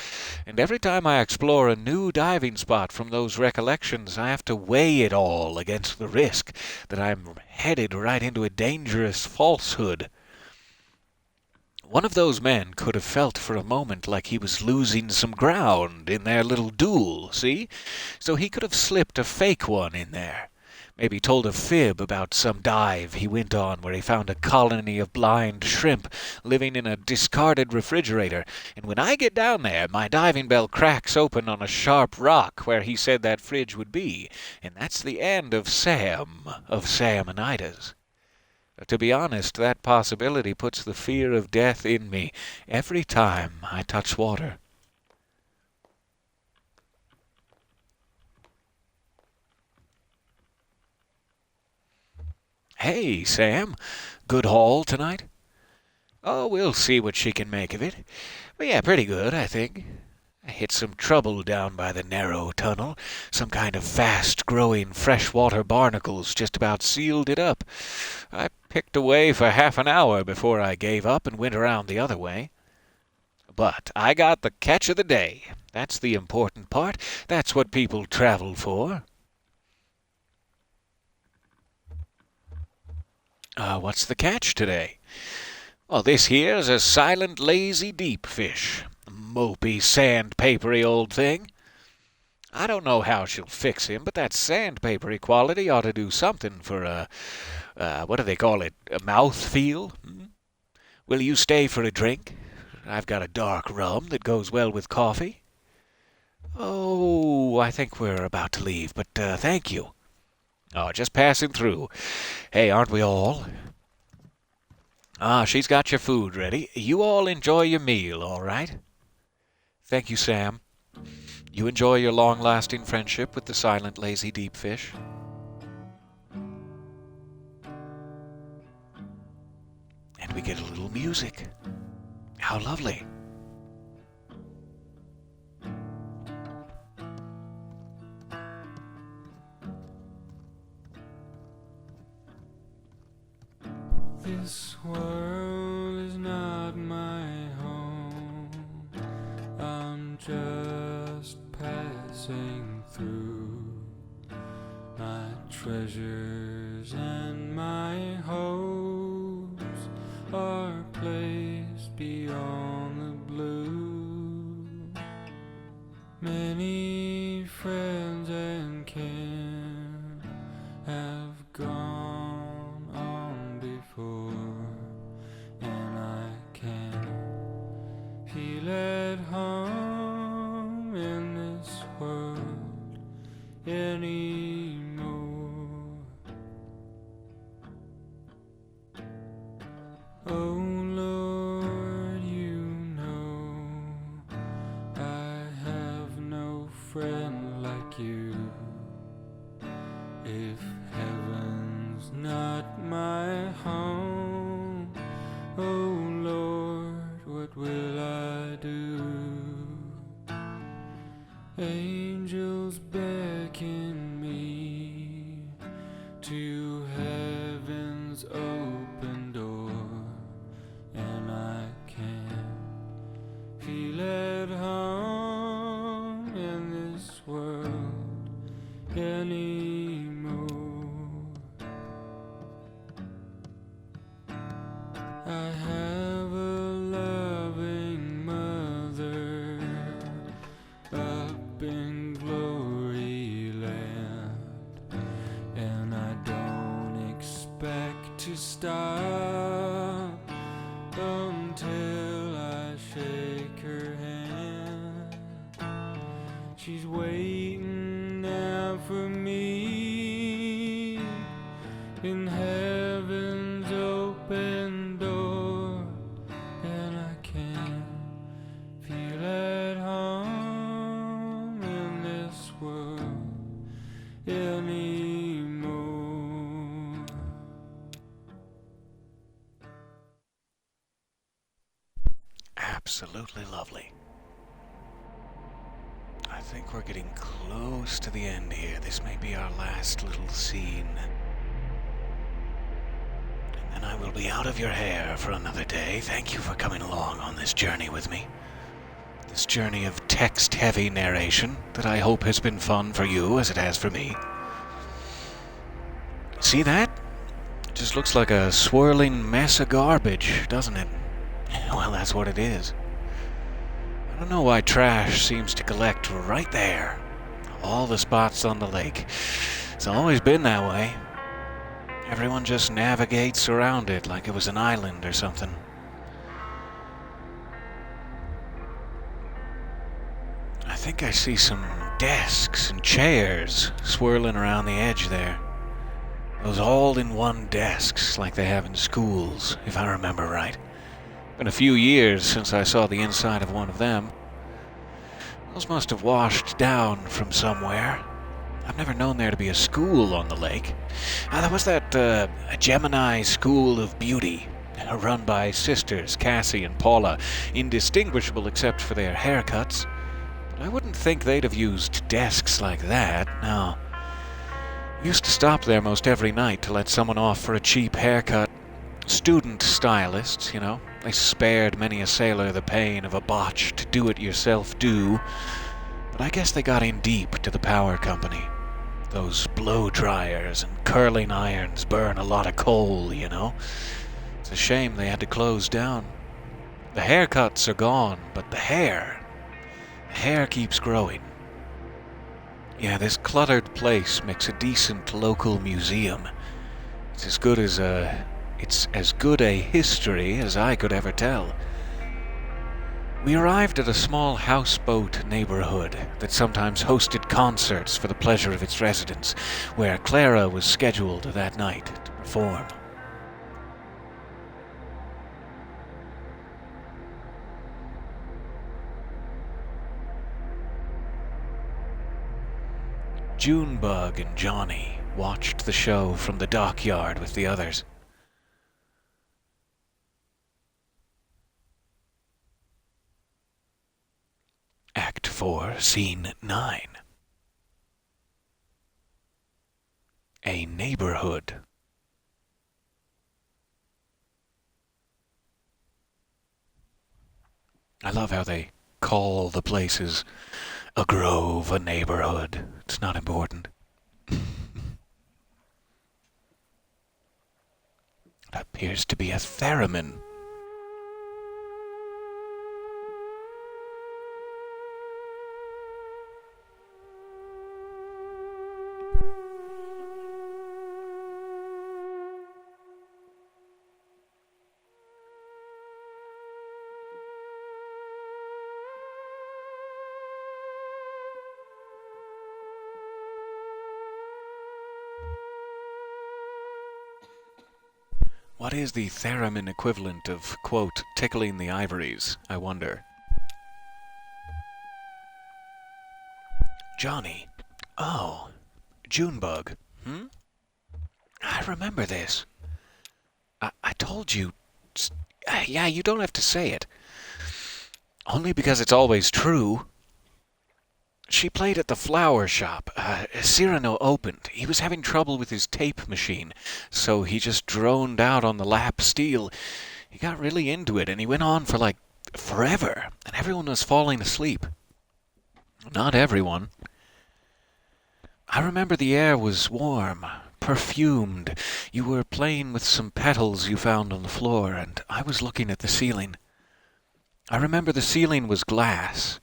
And every time I explore a new diving spot from those recollections, I have to weigh it all against the risk that I'm headed right into a dangerous falsehood. One of those men could have felt for a moment like he was losing some ground in their little duel, see? So he could have slipped a fake one in there. Maybe told a fib about some dive he went on where he found a colony of blind shrimp living in a discarded refrigerator, and when I get down there my diving bell cracks open on a sharp rock where he said that fridge would be, and that's the end of Sam, of Salmonitis. To be honest, that possibility puts the fear of death in me every time I touch water. Hey, Sam. Good haul tonight? Oh, we'll see what she can make of it. But yeah, pretty good, I think. I hit some trouble down by the narrow tunnel. Some kind of fast-growing freshwater barnacles just about sealed it up. I picked away for half an hour before I gave up and went around the other way. But I got the catch of the day. That's the important part. That's what people travel for. What's the catch today? Well, this here's a silent, lazy, deep fish. Mopey, sandpapery old thing. I don't know how she'll fix him, but that sandpapery quality ought to do something for what do they call it? A mouth feel? Will you stay for a drink? I've got a dark rum that goes well with coffee. Oh, I think we're about to leave, but thank you. Oh, just passing through. Hey, aren't we all? She's got your food ready. You all enjoy your meal, all right? Thank you, Sam. You enjoy your long-lasting friendship with the silent, lazy, deep fish. And we get a little music. How lovely. This world is not my home. I'm just passing through. My treasures and my hopes are placed beyond the blue. Many friends and kin have gone on before, and I can't feel at home in this world anymore. Oh Lord, you know I have no friend like you. If heaven's not my home, oh Lord, what will I do? Angels beckon me to heaven's open door, and I can't feel at home in this world anymore. She's waiting there for me in heaven's open door, and I can't feel at home in this world anymore. Absolutely lovely. I think we're getting close to the end here. This may be our last little scene. And then I will be out of your hair for another day. Thank you for coming along on this journey with me. This journey of text-heavy narration that I hope has been fun for you as it has for me. See that? It just looks like a swirling mess of garbage, doesn't it? Well, that's what it is. I don't know why trash seems to collect right there. All the spots on the lake. It's always been that way. Everyone just navigates around it like it was an island or something. I think I see some desks and chairs swirling around the edge there. Those all-in-one desks like they have in schools, if I remember right. Been a few years since I saw the inside of one of them. Those must have washed down from somewhere. I've never known there to be a school on the lake. There was that Gemini School of Beauty, run by sisters Cassie and Paula, indistinguishable except for their haircuts. But I wouldn't think they'd have used desks like that, no. Used to stop there most every night to let someone off for a cheap haircut. Student stylists, you know. They spared many a sailor the pain of a botched do-it-yourself do. But I guess they got in deep to the power company. Those blow dryers and curling irons burn a lot of coal, you know. It's a shame they had to close down. The haircuts are gone, but the hair keeps growing. Yeah, this cluttered place makes a decent local museum. It's as good a history as I could ever tell. We arrived at a small houseboat neighborhood that sometimes hosted concerts for the pleasure of its residents, where Clara was scheduled that night to perform. Junebug and Johnny watched the show from the dockyard with the others. Act 4, Scene 9. A neighborhood. I love how they call the places a grove, a neighborhood. It's not important. It appears to be a theremin. What is the theremin equivalent of, quote, tickling the ivories, I wonder? Johnny. Oh, Junebug. I remember this. I told you. Yeah, you don't have to say it. Only because it's always true. She played at the flower shop. Cyrano opened. He was having trouble with his tape machine, so he just droned out on the lap steel. He got really into it, and he went on for, like, forever, and everyone was falling asleep. Not everyone. I remember the air was warm, perfumed. You were playing with some petals you found on the floor, and I was looking at the ceiling. I remember the ceiling was glass.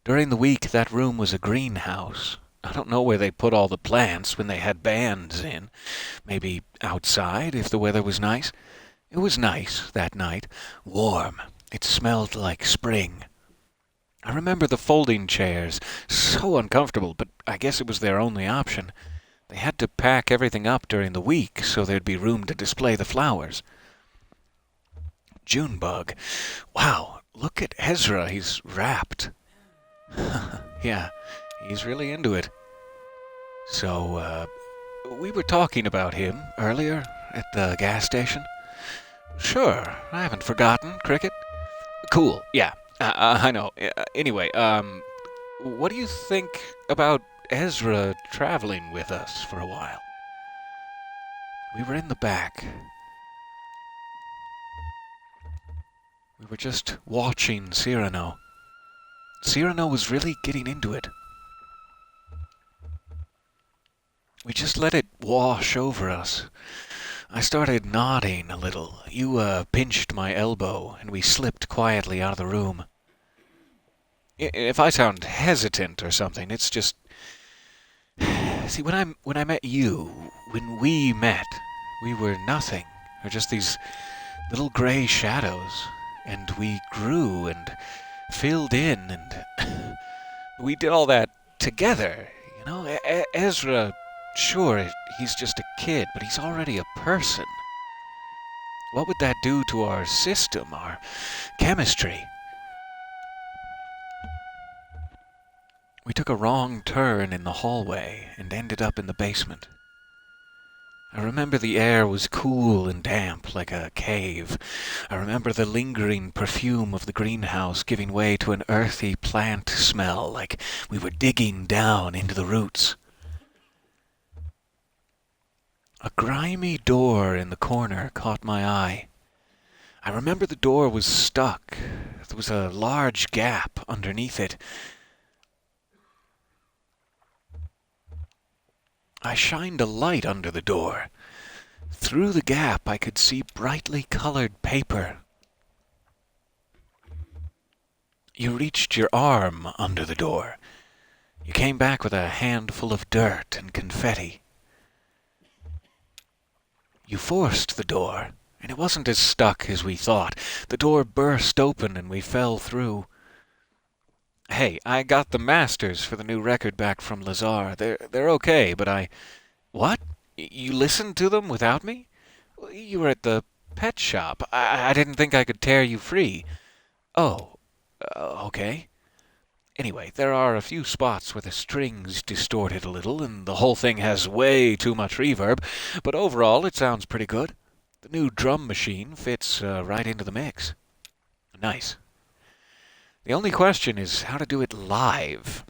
During the week, that room was a greenhouse. I don't know where they put all the plants when they had bands in. Maybe outside, if the weather was nice. It was nice that night. Warm. It smelled like spring. I remember the folding chairs. So uncomfortable, but I guess it was their only option. They had to pack everything up during the week so there'd be room to display the flowers. Junebug. Wow, look at Ezra. He's wrapped. Yeah, he's really into it. So, we were talking about him earlier at the gas station. Sure, I haven't forgotten, Cricket. Cool, yeah, I know. Anyway, what do you think about Ezra traveling with us for a while? We were in the back. We were just watching Cyrano. Cyrano was really getting into it. We just let it wash over us. I started nodding a little. You pinched my elbow, and we slipped quietly out of the room. If I sound hesitant or something, it's just... See, when I met you, when we met, we were nothing. We were just these little gray shadows. And we grew and filled in, and we did all that together. You know, Ezra, sure, he's just a kid, but he's already a person. What would that do to our system, our chemistry? We took a wrong turn in the hallway and ended up in the basement. I remember the air was cool and damp like a cave. I remember the lingering perfume of the greenhouse giving way to an earthy plant smell like we were digging down into the roots. A grimy door in the corner caught my eye. I remember the door was stuck. There was a large gap underneath it. I shined a light under the door. Through the gap I could see brightly colored paper. You reached your arm under the door. You came back with a handful of dirt and confetti. You forced the door, and it wasn't as stuck as we thought. The door burst open and we fell through. Hey, I got the masters for the new record back from Lazar. They're okay, but I... What? You listened to them without me? You were at the pet shop. I didn't think I could tear you free. Oh, okay. Anyway, there are a few spots where the strings distorted a little, and the whole thing has way too much reverb, but overall it sounds pretty good. The new drum machine fits right into the mix. Nice. The only question is how to do it live.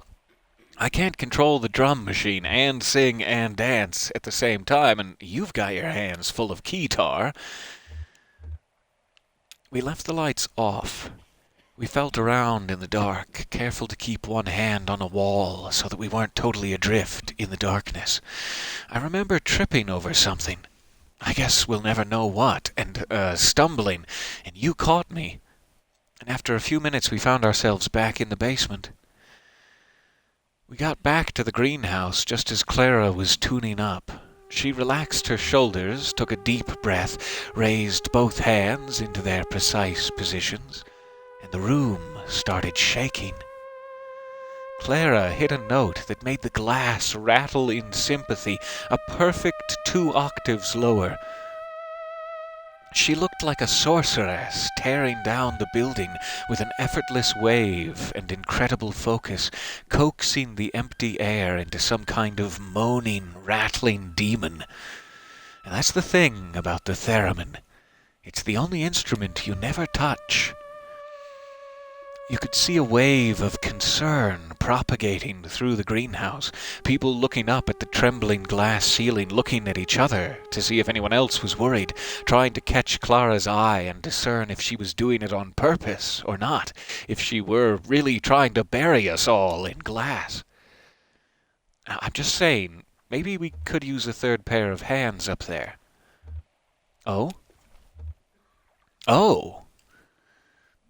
I can't control the drum machine and sing and dance at the same time, and you've got your hands full of keytar. We left the lights off. We felt around in the dark, careful to keep one hand on a wall so that we weren't totally adrift in the darkness. I remember tripping over something. I guess we'll never know what, and stumbling, and you caught me. And after a few minutes we found ourselves back in the basement. We got back to the greenhouse just as Clara was tuning up. She relaxed her shoulders, took a deep breath, raised both hands into their precise positions, and the room started shaking. Clara hit a note that made the glass rattle in sympathy, a perfect 2 octaves lower. She looked like a sorceress tearing down the building with an effortless wave and incredible focus, coaxing the empty air into some kind of moaning, rattling demon. And that's the thing about the theremin. It's the only instrument you never touch. You could see a wave of concern propagating through the greenhouse, people looking up at the trembling glass ceiling, looking at each other to see if anyone else was worried, trying to catch Clara's eye and discern if she was doing it on purpose or not, if she were really trying to bury us all in glass. I'm just saying, maybe we could use a third pair of hands up there. Oh? Oh!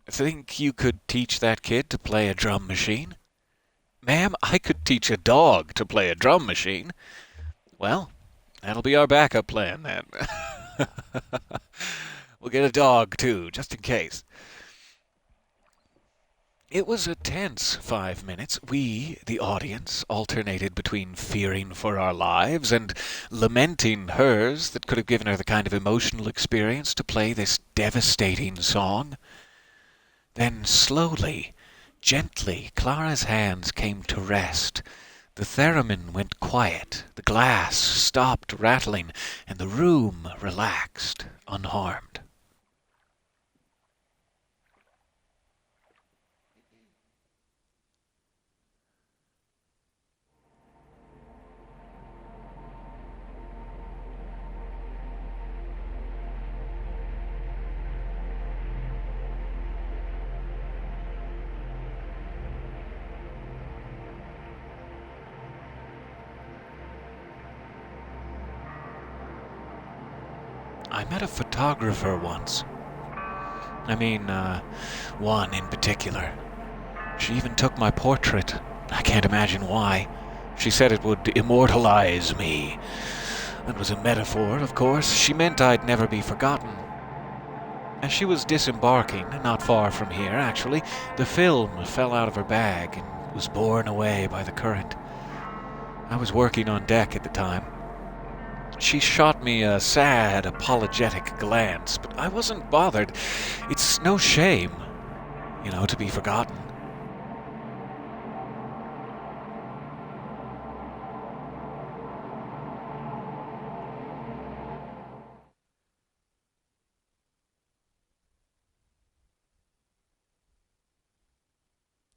Think you could teach that kid to play a drum machine? Ma'am, I could teach a dog to play a drum machine. Well, that'll be our backup plan, then. We'll get a dog, too, just in case. It was a tense 5 minutes. We, the audience, alternated between fearing for our lives and lamenting hers that could have given her the kind of emotional experience to play this devastating song. Then slowly, gently, Clara's hands came to rest. The theremin went quiet, the glass stopped rattling, and the room relaxed, unharmed. I met a photographer once. One in particular. She even took my portrait. I can't imagine why. She said it would immortalize me. That was a metaphor, of course. She meant I'd never be forgotten. As she was disembarking, not far from here, actually, the film fell out of her bag and was borne away by the current. I was working on deck at the time. She shot me a sad, apologetic glance, but I wasn't bothered. It's no shame, to be forgotten.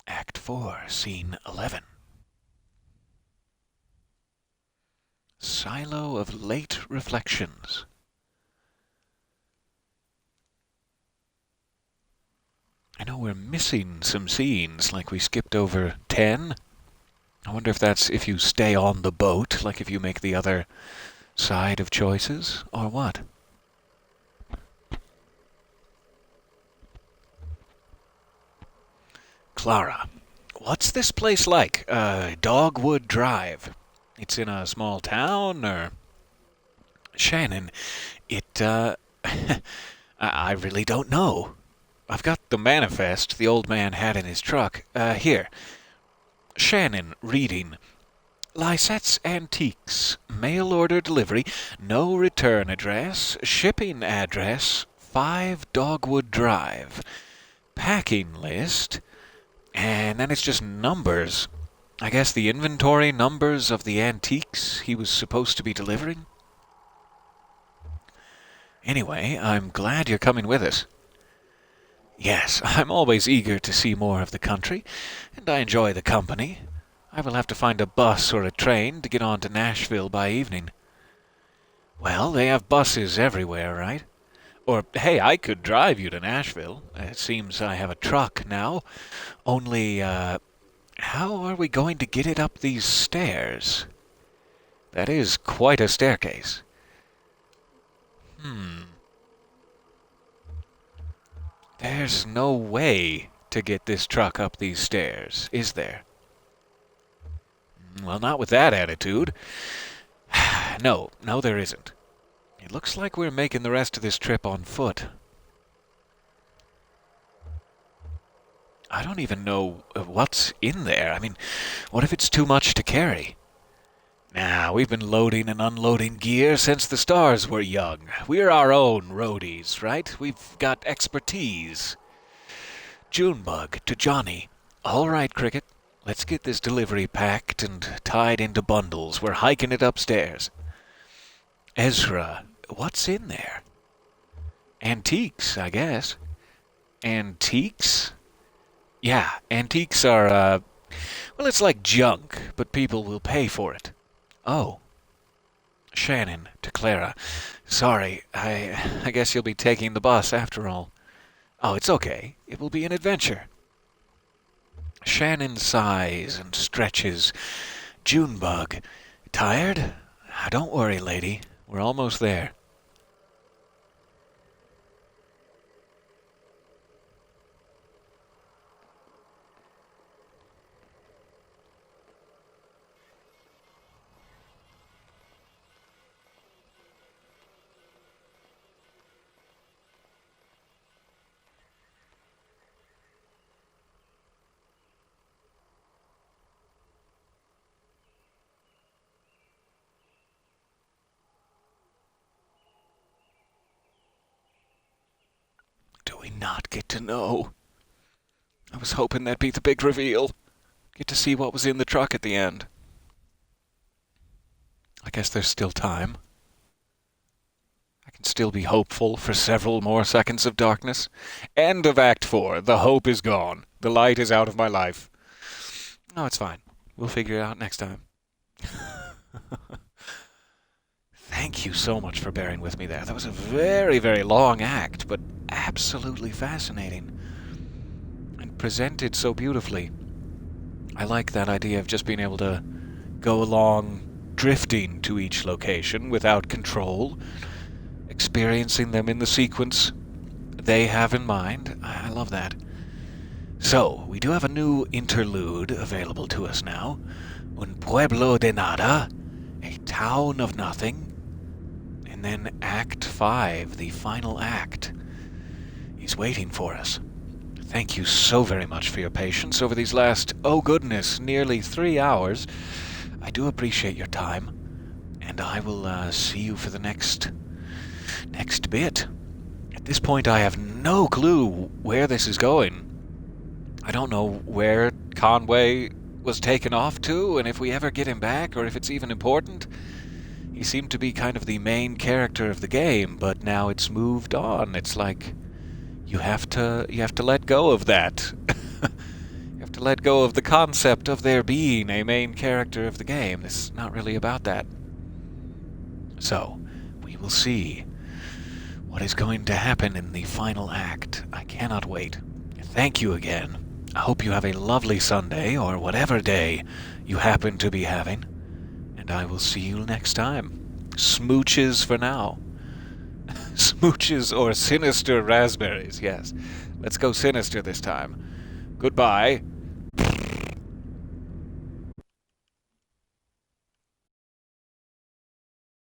Act 4, Scene 11. Silo of Late Reflections. I know we're missing some scenes, like we skipped over 10. I wonder if that's if you stay on the boat, like if you make the other side of choices, or what? Clara, what's this place like? Dogwood Drive. It's in a small town, or... Shannon, I really don't know. I've got the manifest the old man had in his truck. Here. Shannon, reading. Lysette's Antiques. Mail order delivery. No return address. Shipping address. 5 Dogwood Drive. Packing list. And then it's just numbers. I guess the inventory numbers of the antiques he was supposed to be delivering. Anyway, I'm glad you're coming with us. Yes, I'm always eager to see more of the country, and I enjoy the company. I will have to find a bus or a train to get on to Nashville by evening. Well, they have buses everywhere, right? Or, hey, I could drive you to Nashville. It seems I have a truck now. Only, how are we going to get it up these stairs? That is quite a staircase. There's no way to get this truck up these stairs, is there? Well, not with that attitude. No, there isn't. It looks like we're making the rest of this trip on foot. I don't even know what's in there. What if it's too much to carry? Nah, we've been loading and unloading gear since the stars were young. We're our own roadies, right? We've got expertise. Junebug to Johnny. All right, Cricket. Let's get this delivery packed and tied into bundles. We're hiking it upstairs. Ezra, what's in there? Antiques, I guess. Antiques? Yeah, antiques are, well, it's like junk, but people will pay for it. Oh. Shannon to Clara. Sorry, I guess you'll be taking the bus after all. Oh, it's okay. It will be an adventure. Shannon sighs and stretches. Junebug. Tired? Don't worry, lady. We're almost there. not get to know? I was hoping that'd be the big reveal. Get to see what was in the truck at the end. I guess there's still time. I can still be hopeful for several more seconds of darkness. End of Act 4. The hope is gone. The light is out of my life. No, it's fine. We'll figure it out next time. Thank you so much for bearing with me there. That was a very, very long act, but absolutely fascinating. And presented so beautifully. I like that idea of just being able to go along drifting to each location without control, experiencing them in the sequence they have in mind. I love that. So, we do have a new interlude available to us now. Un pueblo de nada, a town of nothing. And then Act 5, the final act, is waiting for us. Thank you so very much for your patience over these last, oh goodness, nearly 3 hours. I do appreciate your time, and I will see you for the next bit. At this point, I have no clue where this is going. I don't know where Conway was taken off to, and if we ever get him back, or if it's even important. He seemed to be kind of the main character of the game, but now it's moved on. It's like you have to let go of that. You have to let go of the concept of there being a main character of the game. It's not really about that. So, we will see what is going to happen in the final act. I cannot wait. Thank you again. I hope you have a lovely Sunday, or whatever day you happen to be having. And I will see you next time. Smooches for now. Smooches or sinister raspberries, yes. Let's go sinister this time. Goodbye.